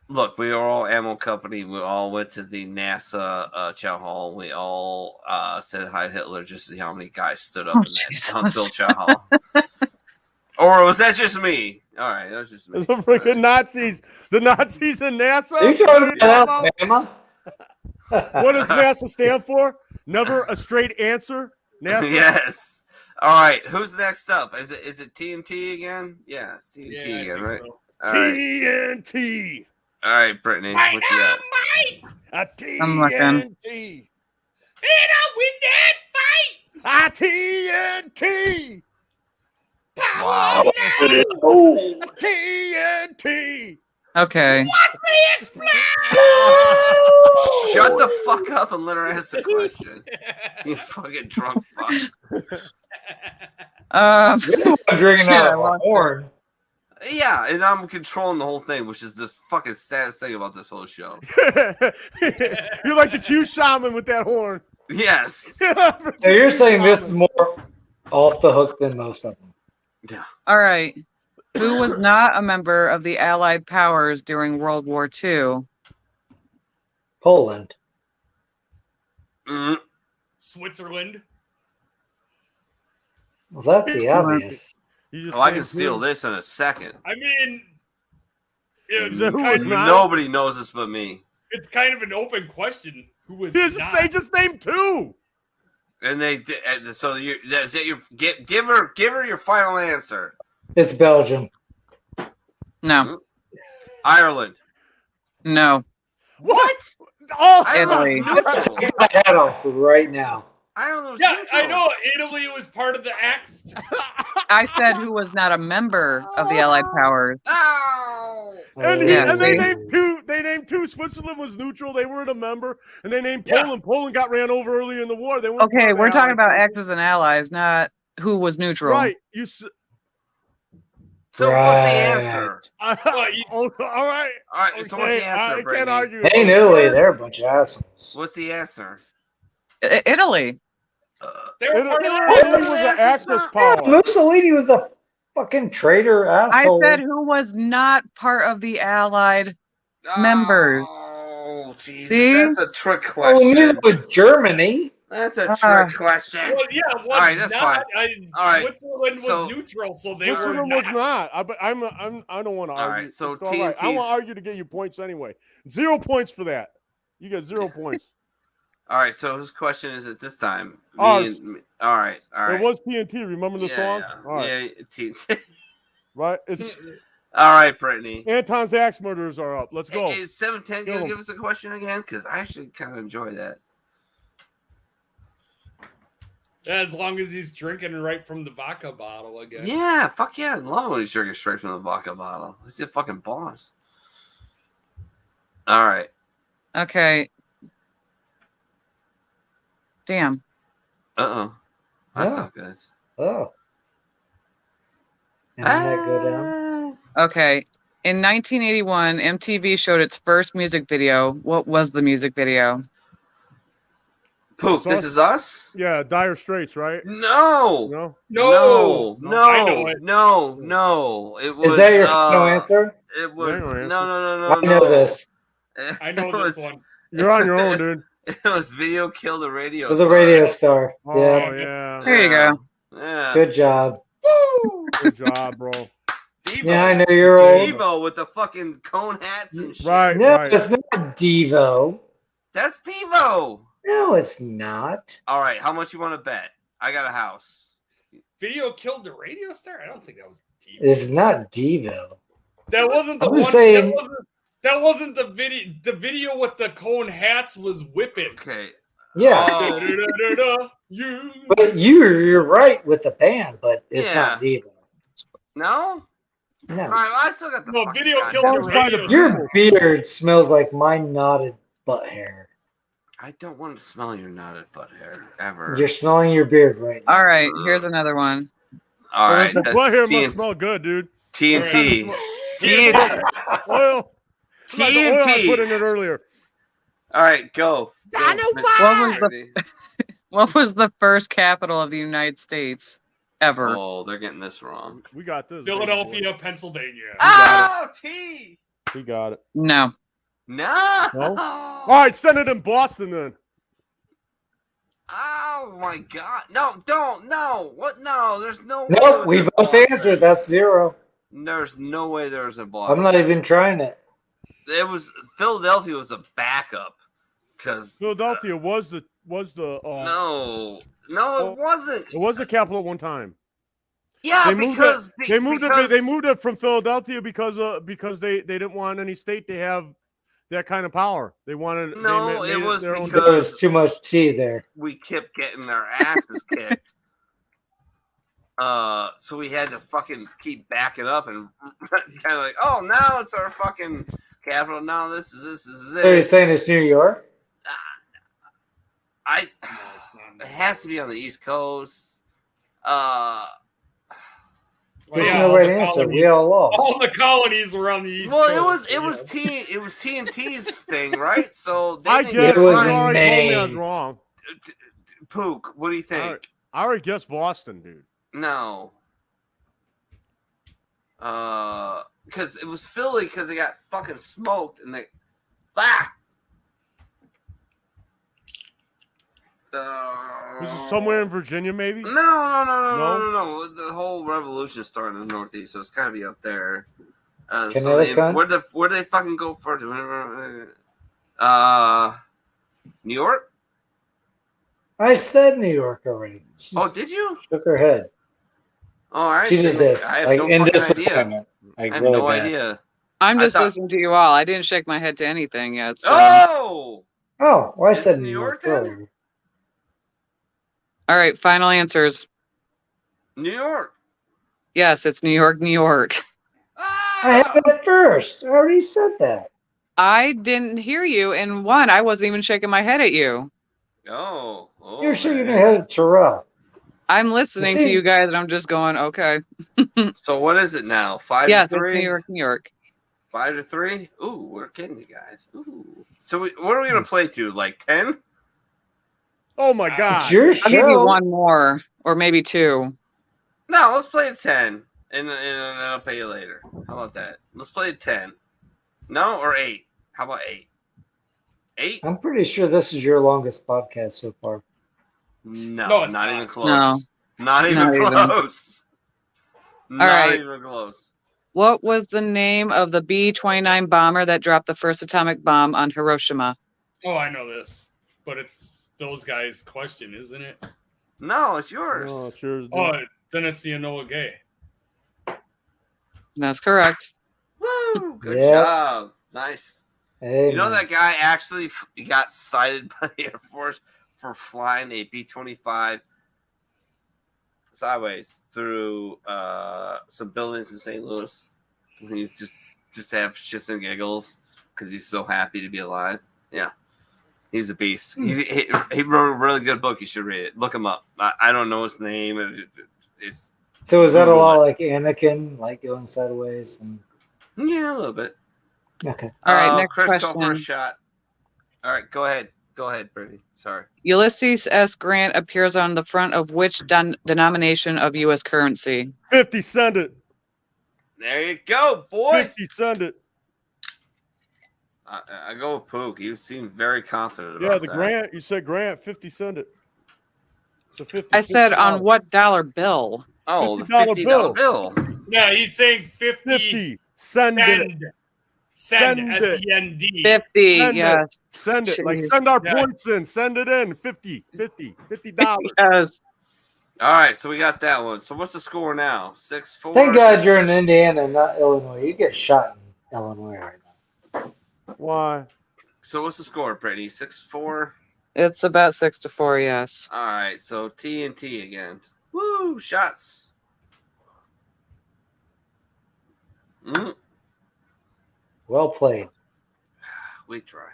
Look, we are all ammo company. We all went to the NASA chow hall. We all said hi to Hitler just to see how many guys stood up in that Huntsville chow hall. Or was that just me? All right, that was just me. The freaking Nazis. The Nazis in NASA? Are you talking about Alabama? What does NASA stand for? Never a straight answer? NASA? Yes. All right, who's next up? Is it TNT again? Yeah, it's TNT Yeah, I again, think right? so. All right. TNT. All right, Brittany, what you got? A I'm looking. TNT. And I win that fight. A TNT. Wow. Oh, TNT. Okay. Watch me explode. Shut the fuck up and let her ask the question. You fucking drunk fucks. you're the one drinking shit, out I of a lost horn. Yeah, and I'm controlling the whole thing, which is the fucking saddest thing about this whole show. You're like the Q shaman with that horn. Yes. So you're saying this is more off the hook than most of them. Yeah. All right. Who was not a member of the Allied powers during World War II? Poland. Mm. Switzerland. Well, that's the obvious. Oh, I can steal this in a second. I mean, it's Who kind was of, not? Nobody knows this but me. it's kind of an open question. Who was They not? just named two. And they did. So you that's it. You give her your final answer. It's Belgium. No. Ireland. No. What? Oh, Ireland Italy. was neutral. Get my hat off right now. Ireland was Yeah, neutral. I know. Italy was part of the Axis. I said who was not a member of the Allied powers. Ow! And, Yeah, and they see? named two. They named two. Switzerland was neutral. They weren't a member. And they named Poland. Poland got ran over early in the war. They weren't part Okay, of the we're talking Allied about powers. Axis and allies, not who was neutral. Right. So what's the answer? Well, All right. All right. So what's Okay, the answer, I can't Brittany? argue. Hey, in Italy, they're a bunch of assholes. What's the answer? Italy. they were part of Italy the was an Axis Yeah, power. Mussolini was a fucking traitor I asshole. said who was not part of the Allied members. Oh, Jesus. See? That's a trick Oh, question. neither was Germany. That's a trick question. Well, yeah, was All right, that's not. fine. All right, Switzerland so- was neutral, so they were Switzerland not. was not. I don't want to All argue. right, so It's all right. I TNT's want to argue to get you points anyway. 0 points for that. You get 0 points. All right, so whose question is it this time? Ours. All right. It was TNT. Remember the song? Yeah, All right. yeah, TNT. Right. It's All right, Brittany. Anton's axe murderers are up. Let's go. Is 710 going Go. to give us a question again? Because I actually kind of enjoy that. As long as he's drinking right from the vodka bottle again. Yeah, fuck yeah. I love when he's drinking straight from the vodka bottle. He's a fucking boss. All right. Okay. Damn. Uh-oh. That's Oh. not good. Oh. And then that go down. Okay. In 1981, MTV showed its first music video. What was the music video? Poop, this is us? Yeah, Dire Straits, right? No. No. No. I know it. No. It was. Is that your final answer? It was. Final answer. No. I know this. I know It this was- one. You're on your own, dude. It was Video Kill the Radio. It was a Star. radio star. Oh, Yeah. yeah. There you go. Yeah. Good job. Good job, bro. Devo. Yeah, I know you're old. Devo with the fucking cone hats and shit. Right, No, right. it's not Devo. That's Devo. No, it's not. All right, how much you want to bet? I got a house. Video killed the radio star? I don't think that was Devo. It's not Devo. That wasn't the I'm one. just saying- That wasn't the video. The video with the cone hats was whipping. Okay. Yeah, Oh, Da-da-da-da-da, you. but you're right with the band, but it's Yeah. not Devo. no? All No. right, well, I still got the No, fucking Video goddamn- killed the By the radio. Your beard smells like my knotted butt hair. I don't want to smell your knotted butt hair ever. You're smelling your beard right now. All right. Here's another one. All right, Butt that's hair must TNT. smell good, dude. TNT. Oil. TNT. Like the oil I put in it earlier. All right, go. What was the first capital of the United States ever? Oh, they're getting this wrong. We got this. Philadelphia, Pennsylvania. Oh, T. We got it. No. No. No? All right, send it in Boston then. Oh my God! No, don't. No. What? No. There's no. Nope, way we there's a both Boston. answered. That's 0. There's no way there's a Boston. I'm not even trying it. It was Philadelphia was a backup because Philadelphia was the no, it wasn't. it was the capital at one time. Yeah, They moved because it. They moved it. They moved it from Philadelphia because they didn't want any state to have that kind of power. They wanted. No, they it made was their own because- There's too much tea there. we kept getting our asses kicked. So we had to fucking keep backing up and kind of like, oh, now it's our fucking capital. Now this is So you're it. saying it's New York? It has to be on the East Coast. There's yeah, no all right the answer. colonies- We all lost. All the colonies were on the East Well, Coast. it was TNT's thing, right? So they I didn't guess get It was you already told me I was Maine. wrong. Pook, what do you think? I already guessed Boston, dude. No. Because it was Philly because they got fucking smoked and they. Was it somewhere in Virginia, maybe? No. The whole revolution started in the Northeast, so it's got to be up there. Connecticut? Where do they fucking go for? New York? I said New York already. Oh, did you? Shook her head. All right. She did this. I have Like, no in fucking idea. disappointment. Like, I have really no bad. idea. I'm I just thought- listening to you all. I didn't shake my head to anything yet. So. Oh! Oh, well, I Is said it New New York York, then? earlier. All right. Final answers. New York. Yes, it's New York, New York. I had it first. I already said that. I didn't hear you. And one, I wasn't even shaking my head at you. Oh. You're shaking your head at Terrell. I'm listening to see- you guys, and I'm just going, okay. So what is it now? 5 Yes, to it's 3? New York, New York. 5 to 3? Ooh, we're getting you guys. Ooh. So what are we gonna play to? Like 10? Oh my God! It's your I'll give you show. one more, or maybe two. No, let's play to 10, and I'll pay you later. How about that? Let's play to 10. No, or 8? How about 8? 8? I'm pretty sure this is your longest podcast so far. No, it's not not. even close. No. Not even Not even. close. Not right. even close. What was the name of the B-29 bomber that dropped the first atomic bomb on Hiroshima? Oh, I know this, but it's those guys' question, isn't it? No, it's yours. Oh, it's yours, dude. Oh, Tennessee Enola Gay. That's correct. Woo! Good Yeah. job. Nice. Hey, You know man. that guy actually got cited by the Air Force for flying a B-25 sideways through some buildings in St. Louis. He just have shits and giggles because he's so happy to be alive. Yeah, he's a beast. He wrote a really good book. You should read it. Look him up. I don't know his name. So is that a lot like Anakin, like going sideways? And... Yeah, a little bit. Okay. All right, next Chris, question. go for a shot. All right, go ahead. Go ahead, Brittany. Sorry. Ulysses S. Grant appears on the front of which denomination of U.S. currency? 50, send it. There you go, boy. 50, send it. I go with Pook. You seem very confident about Yeah, that. Grant. You said Grant, 50, send it. So 50. I said $50. on what dollar bill? Oh, the $50 $50 bill. Yeah, he's saying 50. 50. Send it. Send. Send it. S-E-N-D. 50, Send yes. it. Send it. Like Jeez. send our Yeah. points in. Send it in. $50. $50. Yes. All right, so we got that one. So what's the score now? 6-4. Thank God you're in Indiana, not Illinois. You get shot in Illinois right now. Why? So what's the score, Brittany? 6-4. It's about 6-4, yes. All right, so TNT again. Woo! Shots. Well played. We try.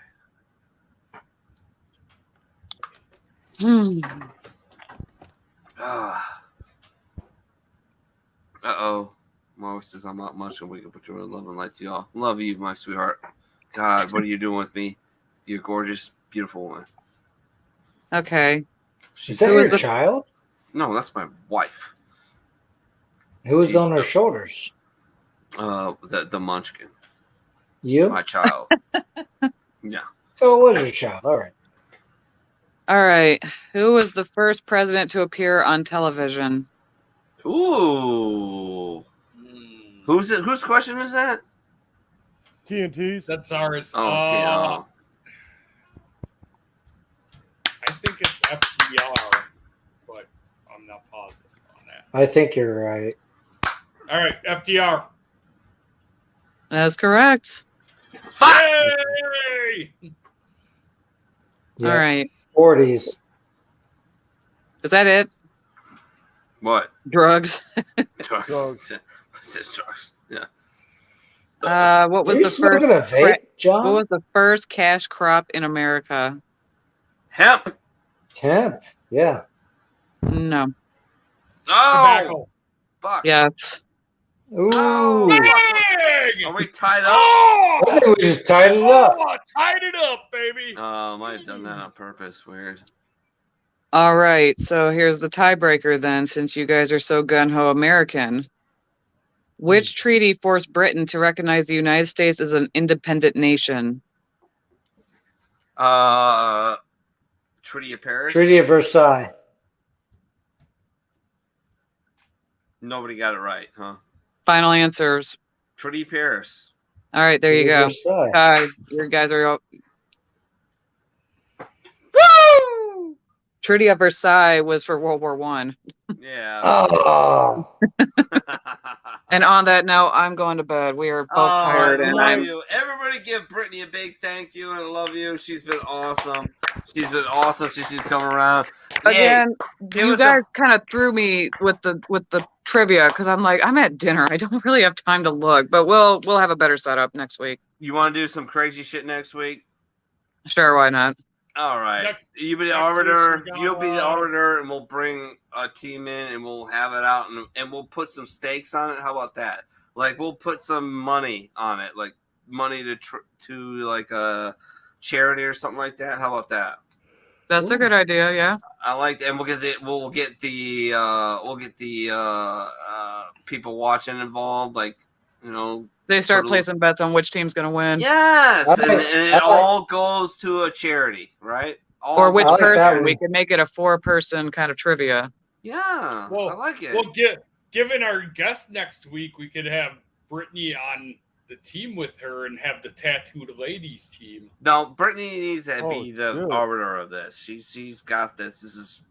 Uh-oh. Mom says I'm not much and we can put your love and light to y'all. Love you, my sweetheart. God, what are you doing with me? You're gorgeous, beautiful woman. Okay. Is that your child? No, that's my wife. Who's on her shoulders? The munchkin. You? My child. Yeah. So it was your child. All right. All right. Who was the first president to appear on television? Ooh. Who's it? Whose question is that? TNT's. That's ours. Oh, I think it's FDR, but I'm not positive on that. I think you're right. All right, FDR. That's correct. Yay! Yeah. All right. 40s. Is that it? What? Drugs. Drugs. Drugs. Yeah. What was Are you the first? smoking a vape, John? What was the first cash crop in America? Hemp. Hemp. Yeah. No. Oh. Tobacco. Fuck. Yes. Ooh. Bang! Are we tied up? Oh! I think we just tied it up. Oh, tied it up, baby. I might have done that on purpose. Weird. All right. So here's the tiebreaker then, since you guys are so gun-ho American. Which treaty forced Britain to recognize the United States as an independent nation? Treaty of Paris. Treaty of Versailles. Nobody got it right, huh? Final answers. Treaty of Paris. All right, there you go. Versailles. You guys are all... Woo! Treaty of Versailles was for World War I. Yeah. Oh. And on that note, I'm going to bed. We are both tired, I and love I'm. you. Everybody give Brittany a big thank you. I love you. She's been awesome. She's been awesome since she's come around. Again, give you us guys kind of threw me with the trivia because I'm like, I'm at dinner. I don't really have time to look, but we'll have a better setup next week. You want to do some crazy shit next week? Sure, why not? All right. You be the arbiter. You'll be the arbiter, and we'll bring a team in, and we'll have it out, and we'll put some stakes on it. How about that? Like we'll put some money on it, like money to like a charity or something like that. How about that? That's a good idea. Yeah. I like that, and we'll get the people watching involved, like They start placing bets on which team's going to win. Yes, and it all goes to a charity, right? Or which person. We could make it a 4-person kind of trivia. Yeah, well, I like it. Well, given our guest next week, we could have Brittany on the team with her and have the tattooed ladies team. No, Brittany needs to be the arbiter of this. She's got this.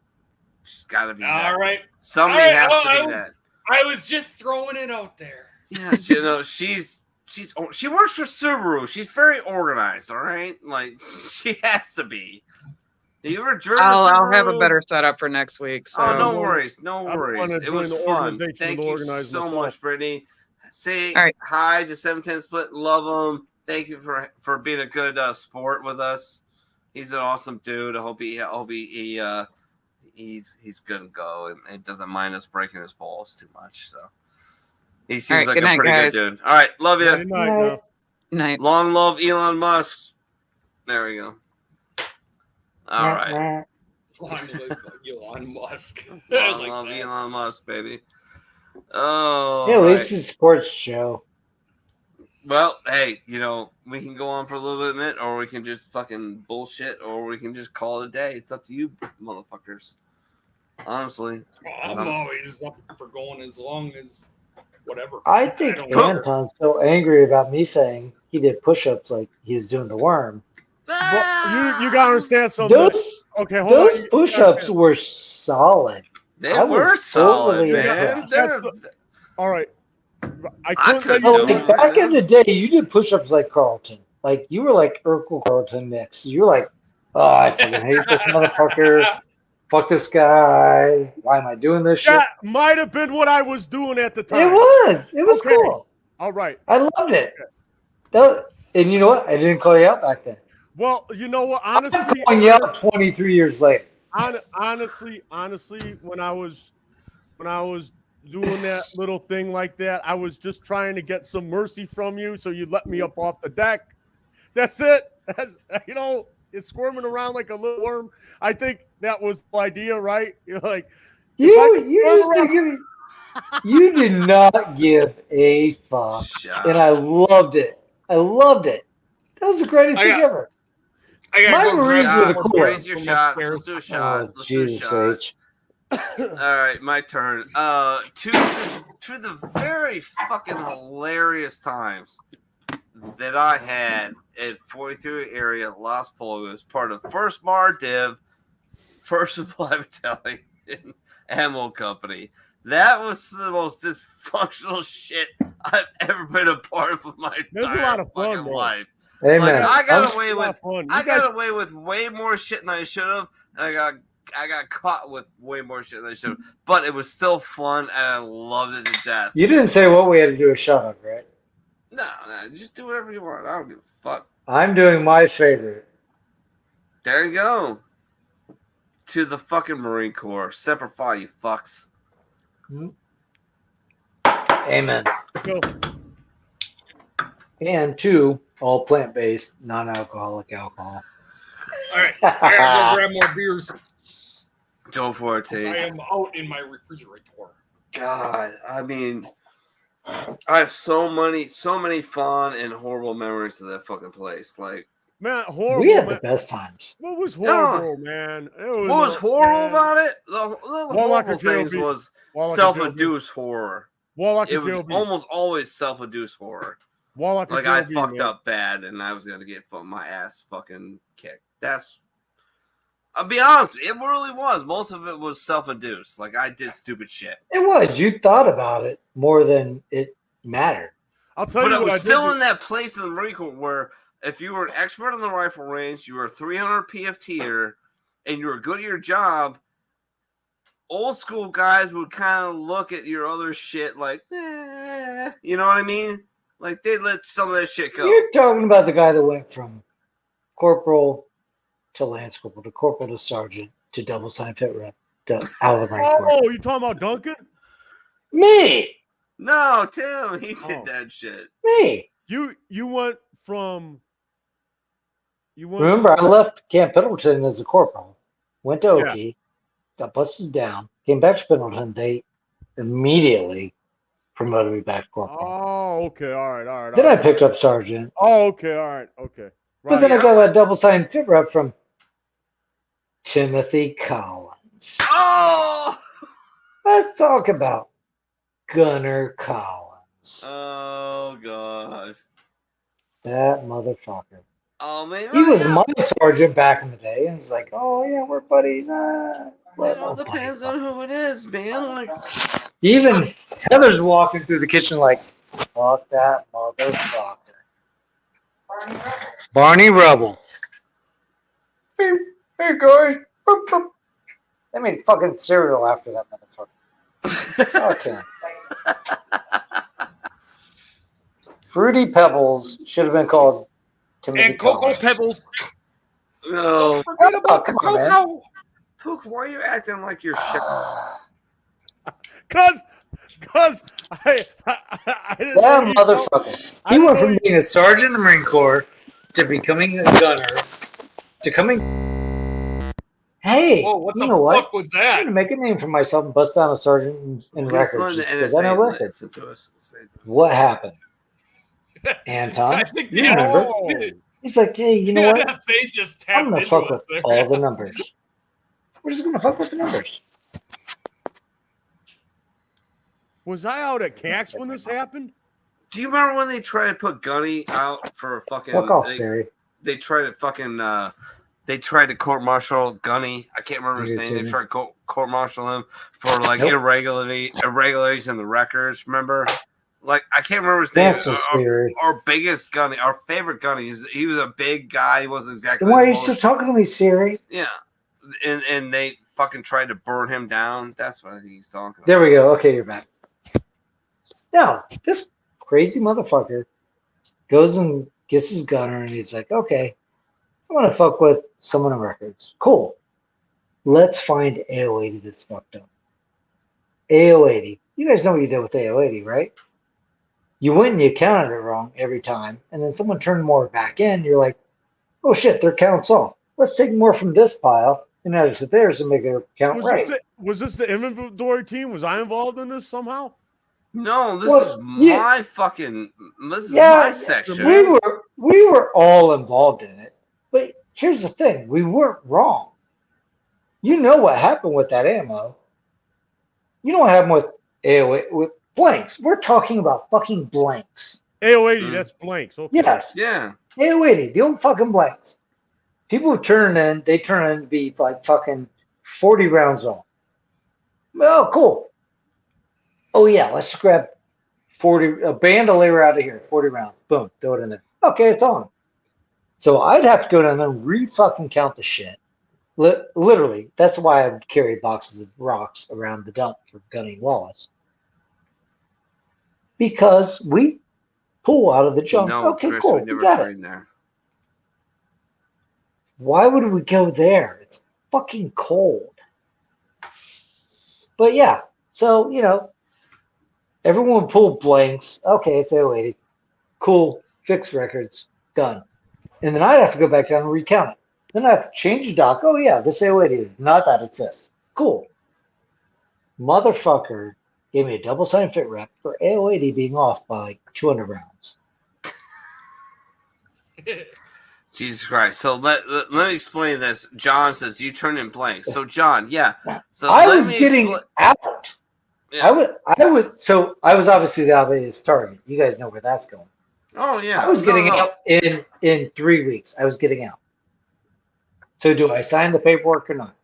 She's got to be that. All right. Somebody has to be that. I was just throwing it out there. Yeah, she works for Subaru. She's very organized. All right, like she has to be. You were journalist. I'll have a better setup for next week. So. Oh, no worries. No worries. It was fun. Thank you so much, Brittany. Say hi to 710 Split. Love him. Thank you for being a good sport with us. He's an awesome dude. I hope he's good to go and it doesn't mind us breaking his balls too much. So he seems like a pretty good dude. All right, love you. Good night. Night. Long love, Elon Musk. There we go. All right. Elon Musk. Long love, Elon Musk, baby. Oh, yeah, at least it's a sports show. Well, hey, we can go on for a little bit, or we can just fucking bullshit, or we can just call it a day. It's up to you, motherfuckers. Honestly. I'm always up for going as long as whatever. I think Anton's so angry about me saying he did push-ups like he's doing the worm. Well, you gotta understand something. Those push-ups were solid. They were solid, man. All right. Back in the day, you did push-ups like Carlton. Like you were like Urkel Carlton mix. You were like, oh, I fucking hate this motherfucker. Fuck this guy. Why am I doing this shit? That might have been what I was doing at the time. It was. It was cool. All right. I loved it. And you know what? I didn't call you out back then. Well, you know what? Honestly, I'm calling you out 23 years later. Honestly, when I was doing that little thing like that, I was just trying to get some mercy from you, so you let me up off the deck. That's it. It's squirming around like a little worm. I think that was the idea, right? You're like, you did not give a fuck, and I loved it. That was the greatest thing ever. My Marines were the coolest. Raise your shots. Let's do a shot. Let's do a shot. All right, my turn. To the very fucking hilarious times that I had at 43 area Las Pulgas, part of 1st Mar Div, 1st Supply Battalion Ammo Company. That was the most dysfunctional shit I've ever been a part of my entire fucking life. Hey, like, I got away with way more shit than I should have, and I got caught with way more shit than I should have. But it was still fun, and I loved it to death. You didn't say what we had to do a shot of, right? No, just do whatever you want. I don't give a fuck. I'm doing my favorite. There you go. To the fucking Marine Corps. Semper Fi, you fucks. Amen. Go. And 2, all plant-based, non-alcoholic alcohol. All right, I gotta go grab more beers. Go for it, T. I am out in my refrigerator. God, I mean, I have so many fun and horrible memories of that fucking place. Like, man, horrible. We had the best times. What was horrible, man? What was horrible about it? The horrible things was self-induced horror. It was almost always self-induced horror. Like I fucked up bad, and I was gonna get my ass fucking kicked. I'll be honest, it really was. Most of it was self-induced. Like I did stupid shit. It was. You thought about it more than it mattered. I'll tell you. But it was still in that place in the Marine Corps where if you were an expert on the rifle range, you were 300 PFTer, and you were good at your job. Old school guys would kind of look at your other shit like, you know what I mean? Like, they let some of that shit go. You're talking about the guy that went from corporal to lance corporal to corporal to sergeant to double sign fit rep to out of the Marine Corps. Oh, you talking about Duncan? Me. No, Tim. He did that shit. Me. You went from... Remember, I left Camp Pendleton as a corporal. Went to Oki. Got busted down. Came back to Pendleton. They immediately promoted me back to corporal. Oh, okay. All right. Then I picked up sergeant. Oh, okay. All right. Okay. Right. But then I got that double signed fit rep from Timothy Collins. Oh! Let's talk about Gunner Collins. Oh, God. That motherfucker. Oh, man. He was my sergeant back in the day. And it's like, oh, yeah, we're buddies. It all depends on who it is, man. Like, even Heather's walking through the kitchen like, fuck that motherfucker. Barney Rubble. Hey guys. They made fucking cereal after that motherfucker. Okay. Fruity Pebbles should have been called Timothy And Cocoa Collins. Pebbles. No. Forget about the come on, man. cocoa. Pook, why are you acting like you're shit? Cause I didn't know That you motherfucker. I He didn't went know from you- being a sergeant in the Marine Corps to becoming a gunner to coming. Hey, Whoa, what you the know what? fuck was I'm that? gonna make a name for myself and bust down a sergeant in records just because I know records. Listen to us. What happened? Anton, I think you the remember? Oh. He's like, hey, you know what? NSA just I'm tapped gonna into fuck us with there. all the numbers. We're just gonna fuck with the numbers. Was I out at CAX when this happened? Do you remember when they tried to put Gunny out for a fucking? Fuck off, Siri. They tried to fucking. They tried to court-martial Gunny. I can't remember his name. They tried to court-martial him for like irregularities in the records. Remember? Like I can't remember his name. That's so Siri. Our biggest Gunny, our favorite Gunny. He was a big guy. He wasn't exactly. Then why are you the still most- talking to me, Siri? Yeah, and they fucking tried to burn him down. That's what I think he's talking about. There we go. Okay, you're back. Now, this crazy motherfucker goes and gets his gunner, and he's like, okay, I'm going to fuck with someone on records. Cool. Let's find AO80 that's fucked up. AO80. You guys know what you did with AO80, right? You went and you counted it wrong every time, and then someone turned more back in. You're like, oh shit, their count's off. Let's take more from this pile and add it to theirs to make their count right. Was this the inventory team? Was I involved in this somehow? No, this is my fucking. This is my section. We were all involved in it, but here's the thing: we weren't wrong. You know what happened with that ammo. You know what happened with AOA with blanks. We're talking about fucking blanks. AO80, that's blanks. Okay. Yes. Yeah. AO80, the old fucking blanks. People turn in, they turn in to be like fucking 40 rounds on. Oh, cool. Oh yeah, let's grab 40 a bandolier out of here, 40 rounds. Boom, throw it in there. Okay, it's on. So I'd have to go down there and re-fucking count the shit. Literally, that's why I would carry boxes of rocks around the dump for gunning Wallace. Because we pull out of the junk. No, Okay, Chris, cool. we never got trained it. there. Why would we go there? It's fucking cold. But yeah, so, you know, everyone pulled blanks. Okay, it's 080. Cool. Fix records. Done. And then I'd have to go back down and recount it. Then I have to change the doc. Oh, yeah, this 080 is not that, it's this. Cool. Motherfucker gave me a double sign fit rep for 080 being off by like 200 rounds. Jesus Christ. So let me explain this. John says you turn in blanks. So John, yeah. So I was getting out. Yeah. I was obviously the obvious target. You guys know where that's going. Oh yeah. I was getting out in 3 weeks. I was getting out. So do I sign the paperwork or not?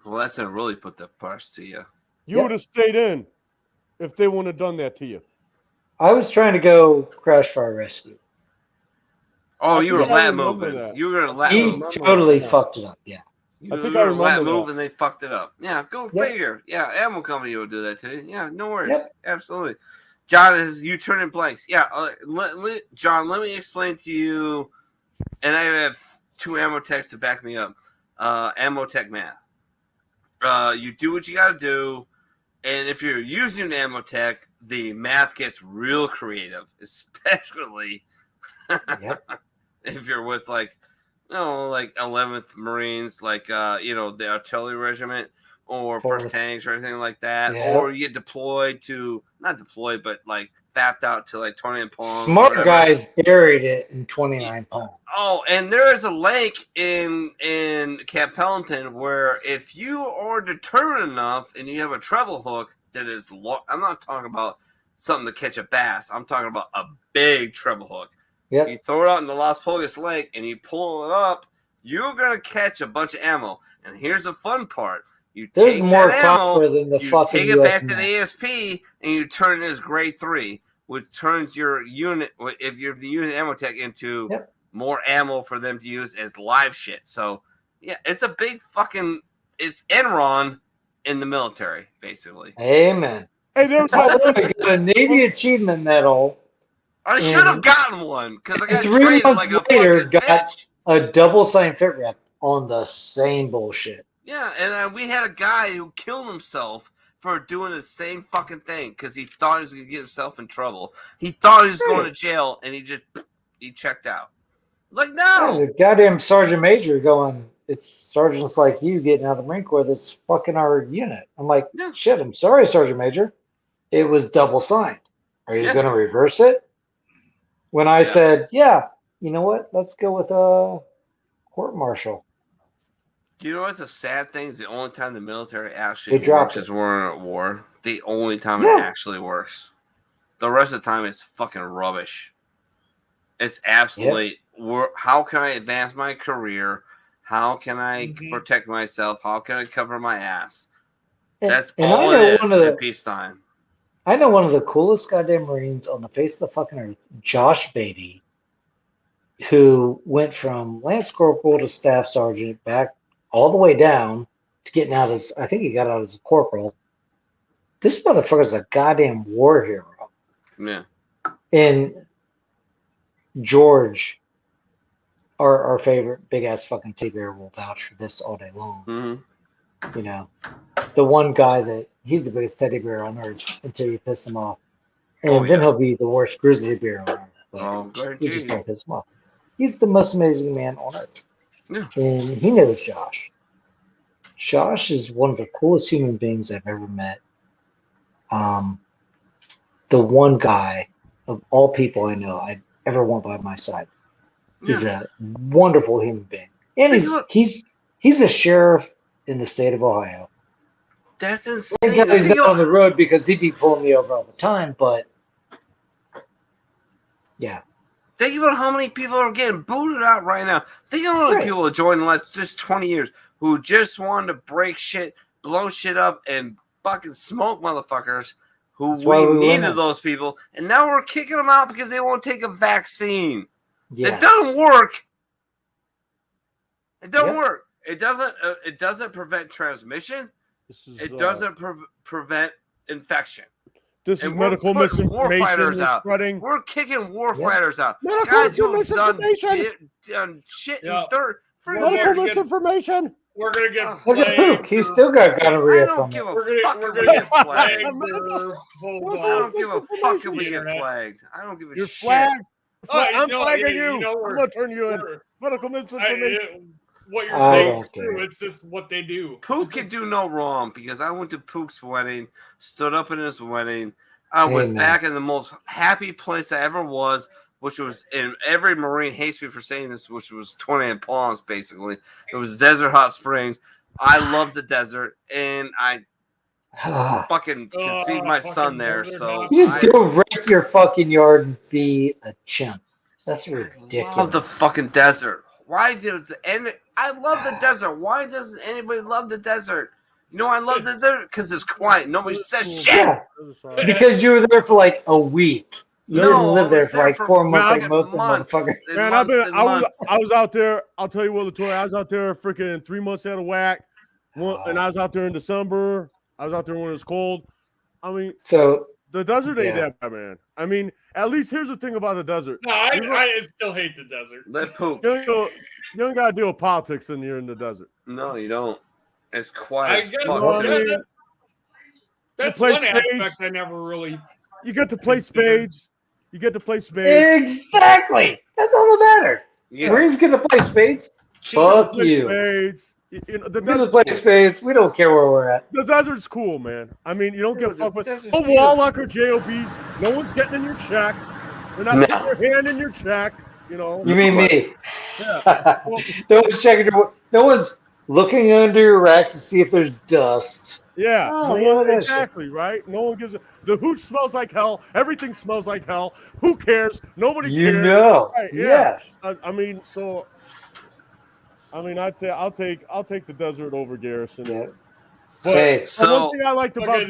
Well, that's gonna really put the price to you. You would have stayed in if they wouldn't have done that to you. I was trying to go crash fire rescue. Oh, you were think I lat remember moving. that. You were gonna lat He move. totally fucked it up. Yeah. You I think were I gonna lat remember move that. and they fucked it up. Yeah, go Yep. figure. Yeah, ammo company will do that to you. Yeah, no worries. Yep. Absolutely. John is you turn in blanks. Yeah, John, let me explain to you, and I have 2 ammo techs to back me up. Ammo tech math. You do what you got to do, and if you're using an ammo tech, the math gets real creative, especially if you're with like 11th Marines, like the artillery regiment or first tanks or anything like that, or you get deployed to not deployed, but like fapped out to like 20 and Palm. Smart guys buried it in 29 Palm. Oh, and there is a lake in Camp Pendleton where if you are determined enough and you have a treble hook that is I'm not talking about something to catch a bass. I'm talking about a big treble hook. Yep. You throw it out in the Las Pulgas Lake and you pull it up, you're going to catch a bunch of ammo. And here's the fun part. There's take more that ammo, copper than the you fucking take it US back to Mint. the ASP and you turn it as grade 3, which turns your unit, if you're the unit ammo tech, into more ammo for them to use as live shit. So yeah, it's a big fucking it's Enron in the military, basically. Amen. Hey, there was I got a Navy Achievement Medal. I should have gotten one because I got 3 trained months like a later, fucking got bitch. a double signed fit rep on the same bullshit. Yeah, and we had a guy who killed himself for doing the same fucking thing because he thought he was going to get himself in trouble. He thought he was going to jail, and he checked out. Like, no! Yeah, the goddamn sergeant major going, it's sergeants like you getting out of the Marine Corps that's fucking our unit. I'm like, shit, I'm sorry, Sergeant Major. It was double signed. Are you going to reverse it? When I said, yeah, you know what? Let's go with a court martial. You know what's a sad thing? Is the only time the military actually dropped works is when we're at war. The only time it actually works. The rest of the time it's fucking rubbish. It's absolutely how can I advance my career? How can I protect myself? How can I cover my ass? That's all it is in peacetime. I know one of the coolest goddamn Marines on the face of the fucking earth, Josh Beatty, who went from Lance Corporal to Staff Sergeant back all the way down to getting out as, I think he got out as a corporal. This motherfucker's a goddamn war hero. Yeah. And George, our favorite big ass fucking teddy bear, will vouch for this all day long. Mm-hmm. You know, the one guy that he's the biggest teddy bear on earth until you piss him off. And then he'll be the worst grizzly bear on earth. But you just don't piss him off. He's the most amazing man on earth. Yeah. And he knows Josh. Josh is one of the coolest human beings I've ever met. The one guy of all people I know I'd ever want by my side. He's a wonderful human being. And he's a sheriff in the state of Ohio. That's insane. He's not on the road because he'd be pulling me over all the time, but yeah. Think about how many people are getting booted out right now. Think of how many people are joining the last just 20 years who just wanted to break shit, blow shit up, and fucking smoke motherfuckers who we needed those people. And now we're kicking them out because they won't take a vaccine. Yes. It doesn't work. It doesn't work. It doesn't prevent transmission. It doesn't prevent infection. This is medical misinformation spreading. We're kicking war fighters out. Medical misinformation. Done shit in medical misinformation. We're gonna get. Look at Pook. He's still got gonorrhea from it. We're gonna get flagged. I don't give a fuck if we get flagged. I don't give a shit. You're flagged. I'm flagging you. I'm gonna turn you in. Medical misinformation. What you're saying is true. It's just what they do. Pook can do no wrong because I went to Pook's wedding, stood up in his wedding. I was back in the most happy place I ever was, which was in every Marine hates me for saying this, which was 20 and Palms, basically. It was Desert Hot Springs. I love the desert, and I fucking conceived my son there. So you just go wreck your fucking yard and be a chimp. That's ridiculous. I love the fucking desert. Why does I love the desert. Why doesn't anybody love the desert? You know I love the desert because it's quiet. Nobody says shit. Yeah. Because you were there for like a week. You didn't live there for like 4 months like most of the motherfuckers. Man, I was out there. I'll tell you what, Latoya, I was out there freaking 3 months out of whack. And I was out there in December. I was out there when it was cold. I mean, so the desert ain't that bad, man. I mean, at least here's the thing about the desert. No, I still hate the desert. Let Pook. You don't gotta deal with politics when you're in the desert. No, you don't. It's quiet. That's one aspect I never really. You get to play spades. Exactly. That's all that matters. Yeah. Marines get to play spades. Fuck you. Spades. You know, the desert play spades. We don't care where we're at. The desert's cool, man. I mean, you don't get fucked with. Wall locker JOBs. No one's getting in your check. They're not putting their hand in your check. You know. You mean me? Yeah. No one's checking your. No one's looking under your rack to see if there's dust. Yeah. Exactly. Right. No one gives. The hooch smells like hell. Everything smells like hell. Who cares? Nobody cares. You know. Right, yeah. Yes. I mean, so. I mean, I'll take the desert over Garrison. Yeah. But the one thing I liked about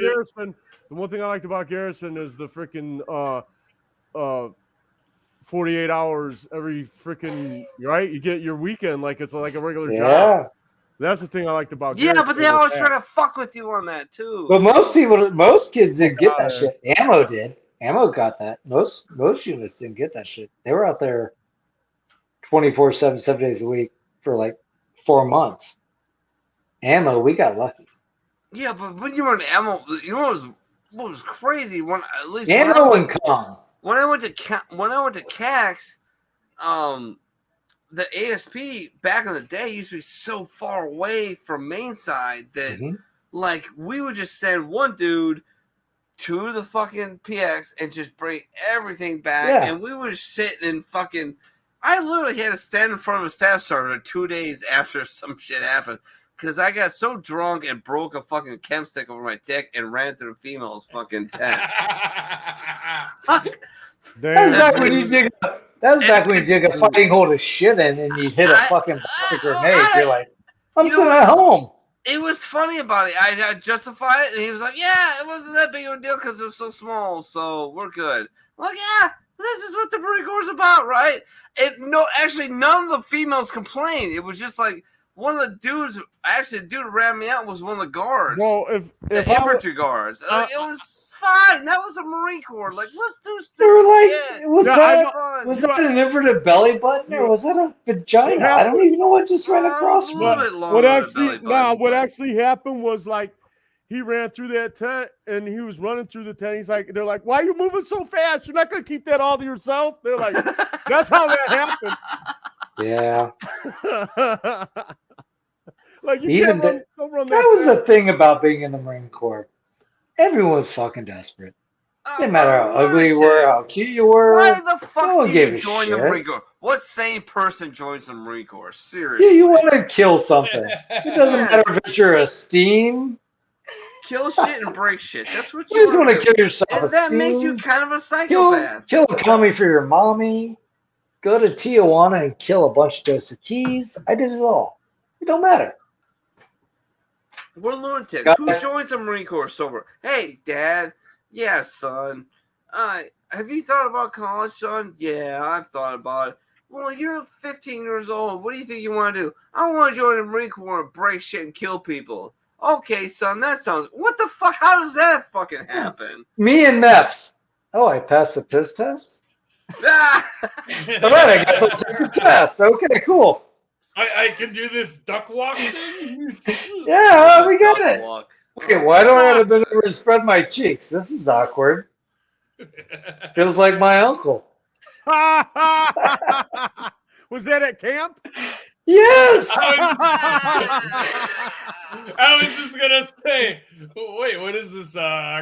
Garrison, is the freaking 48 hours every freaking, right? You get your weekend like it's like a regular Yeah. job. That's the thing I liked about Yeah, Garrett's but they thing with always that. try to fuck with you on that too. But most kids didn't get that God. shit. Ammo did. Ammo got that. Most units didn't get that shit. They were out there 24/7, 7 days a week for like 4 months. Ammo, we got lucky. Yeah, but when you were in ammo, you know what was crazy? When at least Ammo and com. when I went to CAX, the ASP back in the day used to be so far away from main side that like we would just send one dude to the fucking PX and just bring everything back, and we would just sit and fucking. I literally had to stand in front of a staff sergeant 2 days after some shit happened because I got so drunk and broke a fucking chem stick over my dick and ran through the female's fucking tent. That's back when you dig. That's back when you dig a fucking hole of shit in and you hit a fucking plastic grenade. You're like, I'm sitting at home. It was funny about it. I justified it, and he was like, "Yeah, it wasn't that big of a deal because it was so small, so we're good." I'm like, yeah, this is what the Marine Corps is about, right? Actually, none of the females complained. It was just like one of the dudes. Actually, the dude who ran me out was one of the guards. Well, if the infantry guards, it was fine. That was a Marine Corps. Like, let's do They stupid were like, shit. was Fun. that an inverted belly button or was that a vagina? I don't even know what just ran across me. What actually happened was like he ran through that tent and he was running through the tent. He's like, they're like, why are you moving so fast? You're not gonna keep that all to yourself. They're like, that's how that happened. Yeah. Like you Even can't run that was the thing about being in the Marine Corps. Everyone was fucking desperate. Didn't matter how ugly you were, how cute you were. Why the fuck no one do gave you a join shit. the Marine Corps? What sane person joins the Marine Corps? Seriously. Yeah, you want to kill something. It doesn't matter if it's your esteem. Kill shit and break shit. That's what You you just want to kill yourself. And that makes you kind of a Kill psychopath. a commie for your mommy. Go to Tijuana and kill a bunch of Dos Equis. I did it all. It don't matter. We're lunatics. Guys. Who joins the Marine Corps sober? Hey, Dad. Yeah, son. Have you thought about college, son? Yeah, I've thought about it. Well, you're 15 years old. What do you think you want to do? I want to join the Marine Corps and break shit and kill people. Okay, son, that sounds... What the fuck? How does that fucking happen? Me and Meps. Oh, I passed the piss test? All right, I guess I'll take the test. Okay, cool. I can do this duck walk thing? Yeah, we got it. Okay, why don't I have to bend over and spread my cheeks? This is awkward. Feels like my uncle. Was that at camp? Yes. I was just gonna say, wait, what is this?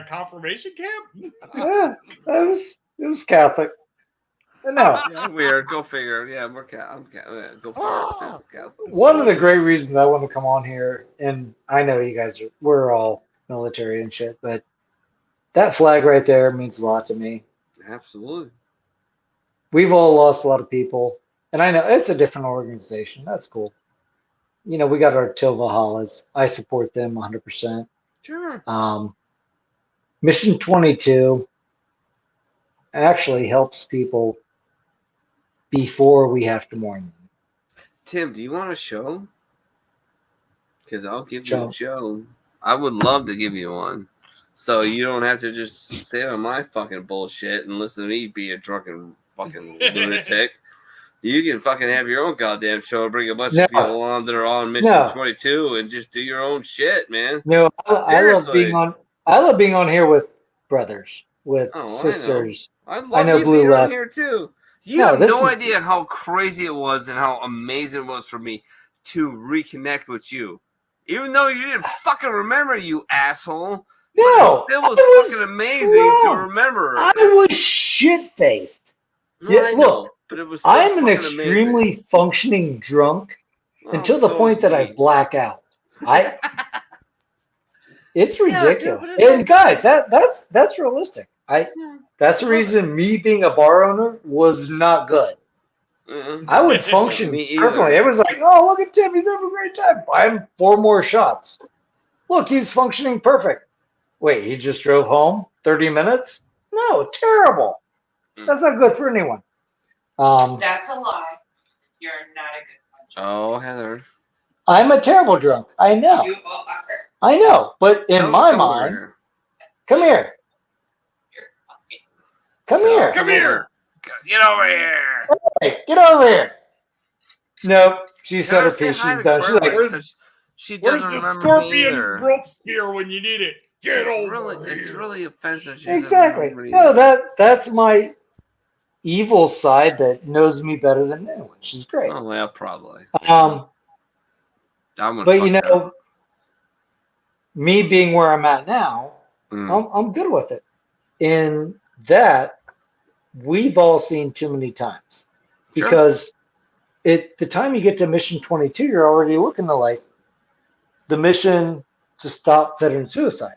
Confirmation camp? Yeah, it was Catholic. No. Yeah, weird. Go figure. Yeah, we're go figure. One of the great reasons I want to come on here, and I know you guys we're all military and shit, but that flag right there means a lot to me. Absolutely. We've all lost a lot of people, and I know it's a different organization. That's cool. You know, we got our Valhallas. I support them 100%. Sure. Mission 22 actually helps people before we have to mourn them. Tim, do you want a show? Because I'll give you a show. I would love to give you one. So you don't have to just sit on my fucking bullshit and listen to me be a drunken fucking lunatic. You can fucking have your own goddamn show, bring a bunch of people on that are on Mission 22 and just do your own shit, man. No, I love being on here with brothers, with sisters. I know Blue Left here too. You have no idea how crazy it was and how amazing it was for me to reconnect with you. Even though you didn't fucking remember, you asshole. No, it was fucking amazing to remember. I was shit-faced. Yeah, look, but it was so I'm an extremely functioning drunk until the point that I black out. It's ridiculous. And guys, that's realistic. That's the reason me being a bar owner was not good. I would function perfectly. It was like, oh, look at Tim. He's having a great time. Buy him 4 more shots. Look, he's functioning perfect. Wait, he just drove home 30 minutes? No, terrible. That's not good for anyone. That's a lie. You're not a good puncher. Oh, Heather. I'm a terrible drunk. I know. You are. I know. But in Come my over mind, here. come here. Come here. Come here. Get over here. Hey, get over here. Nope. She said her Heather, say piece. hi She's to done. She's Clara, like, because she Where's doesn't the remember me scorpion either. rope spear when you need it? Get over here. It's really offensive. She doesn't exactly. remember me No, either. that's my evil side that knows me better than anyone. She's great. Oh, well, probably. But you know, me being where I'm at now, I'm good with it. In that, we've all seen too many times. Because the time you get to mission 22, you're already looking to like the mission to stop veteran suicide.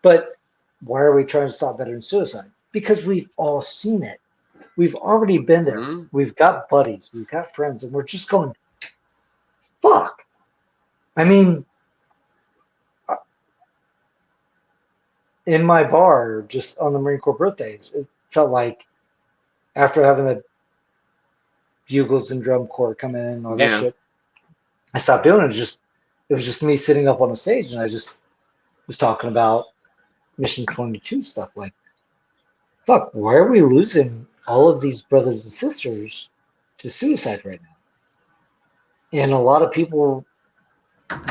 But why are we trying to stop veteran suicide? Because we've all seen it. We've already been there. We've got buddies. We've got friends. And we're just going, fuck. I mean, in my bar, just on the Marine Corps birthdays, it felt like after having the bugles and drum corps come in and all that shit, I stopped doing it. It was just me sitting up on the stage, and I just was talking about Mission 22 stuff. Like, fuck, why are we losing all of these brothers and sisters to suicide right now? And a lot of people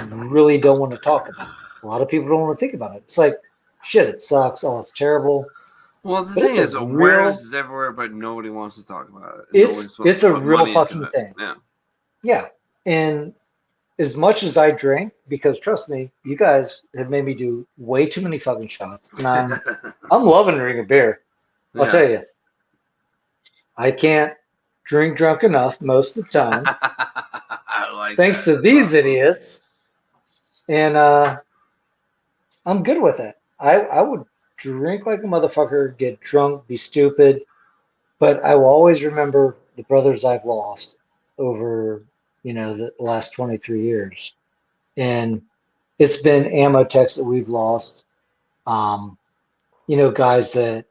really don't want to talk about it. A lot of people don't want to think about it. It's like, shit, it sucks. Oh, it's terrible. Well, the thing is, awareness is everywhere, but nobody wants to talk about it. It's a real fucking thing. Yeah. Yeah. And as much as I drink, because trust me, you guys have made me do way too many fucking shots. And I'm loving drinking beer. I'll tell you. I can't drink drunk enough most of the time. Thanks to these idiots. And I'm good with it. I would drink like a motherfucker, get drunk, be stupid, but I will always remember the brothers I've lost over, the last 23 years. And it's been ammo techs that we've lost. Guys that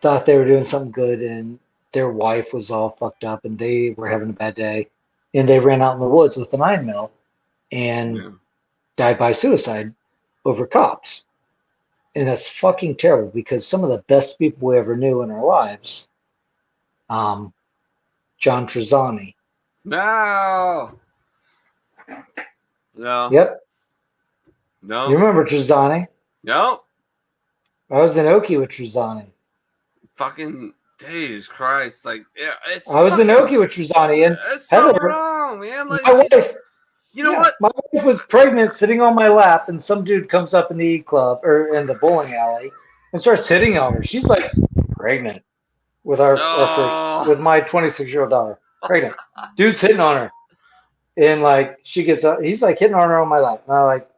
thought they were doing something good and their wife was all fucked up and they were having a bad day and they ran out in the woods with a 9mm and died by suicide over cops. And that's fucking terrible because some of the best people we ever knew in our lives, John Trezani. No. Yep. No. You remember Trezani? No. I was in Okie with Trezani. Fucking Jesus Christ. Like, I was in Okie with Trezani. And it's so Heather, wrong, man. Like, my wife. You know what? My wife was pregnant, sitting on my lap, and some dude comes up in the E Club or in the bowling alley and starts hitting on her. She's like pregnant with our first, with my 26-year-old daughter. Pregnant. Dude's hitting on her, and like she gets up, he's like hitting on her on my lap, and I like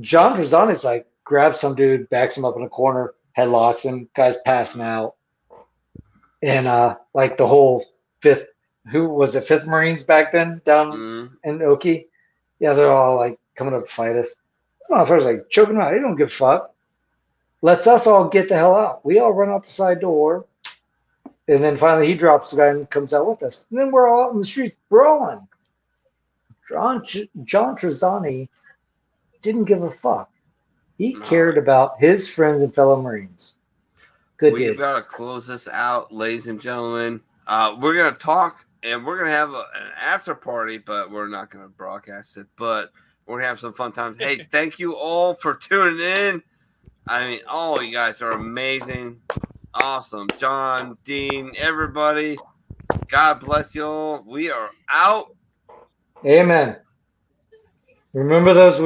John Trezani's like grabs some dude, backs him up in a corner, headlocks him, guy's passing out, and like the whole fifth. Who was it? 5th Marines back then down in Okie? Yeah, they're all like coming up to fight us. I was like choking out. They don't give a fuck. Lets us all get the hell out. We all run out the side door. And then finally he drops the guy and comes out with us. And then we're all out in the streets brawling. John Trezani didn't give a fuck. He cared about his friends and fellow Marines. Good dude. We've got to close this out, ladies and gentlemen. We're going to talk. And we're going to have an after party, but we're not going to broadcast it. But we're going to have some fun times. Hey, thank you all for tuning in. I mean, all you guys are amazing. Awesome. John, Dean, everybody. God bless you all. We are out. Amen. Remember those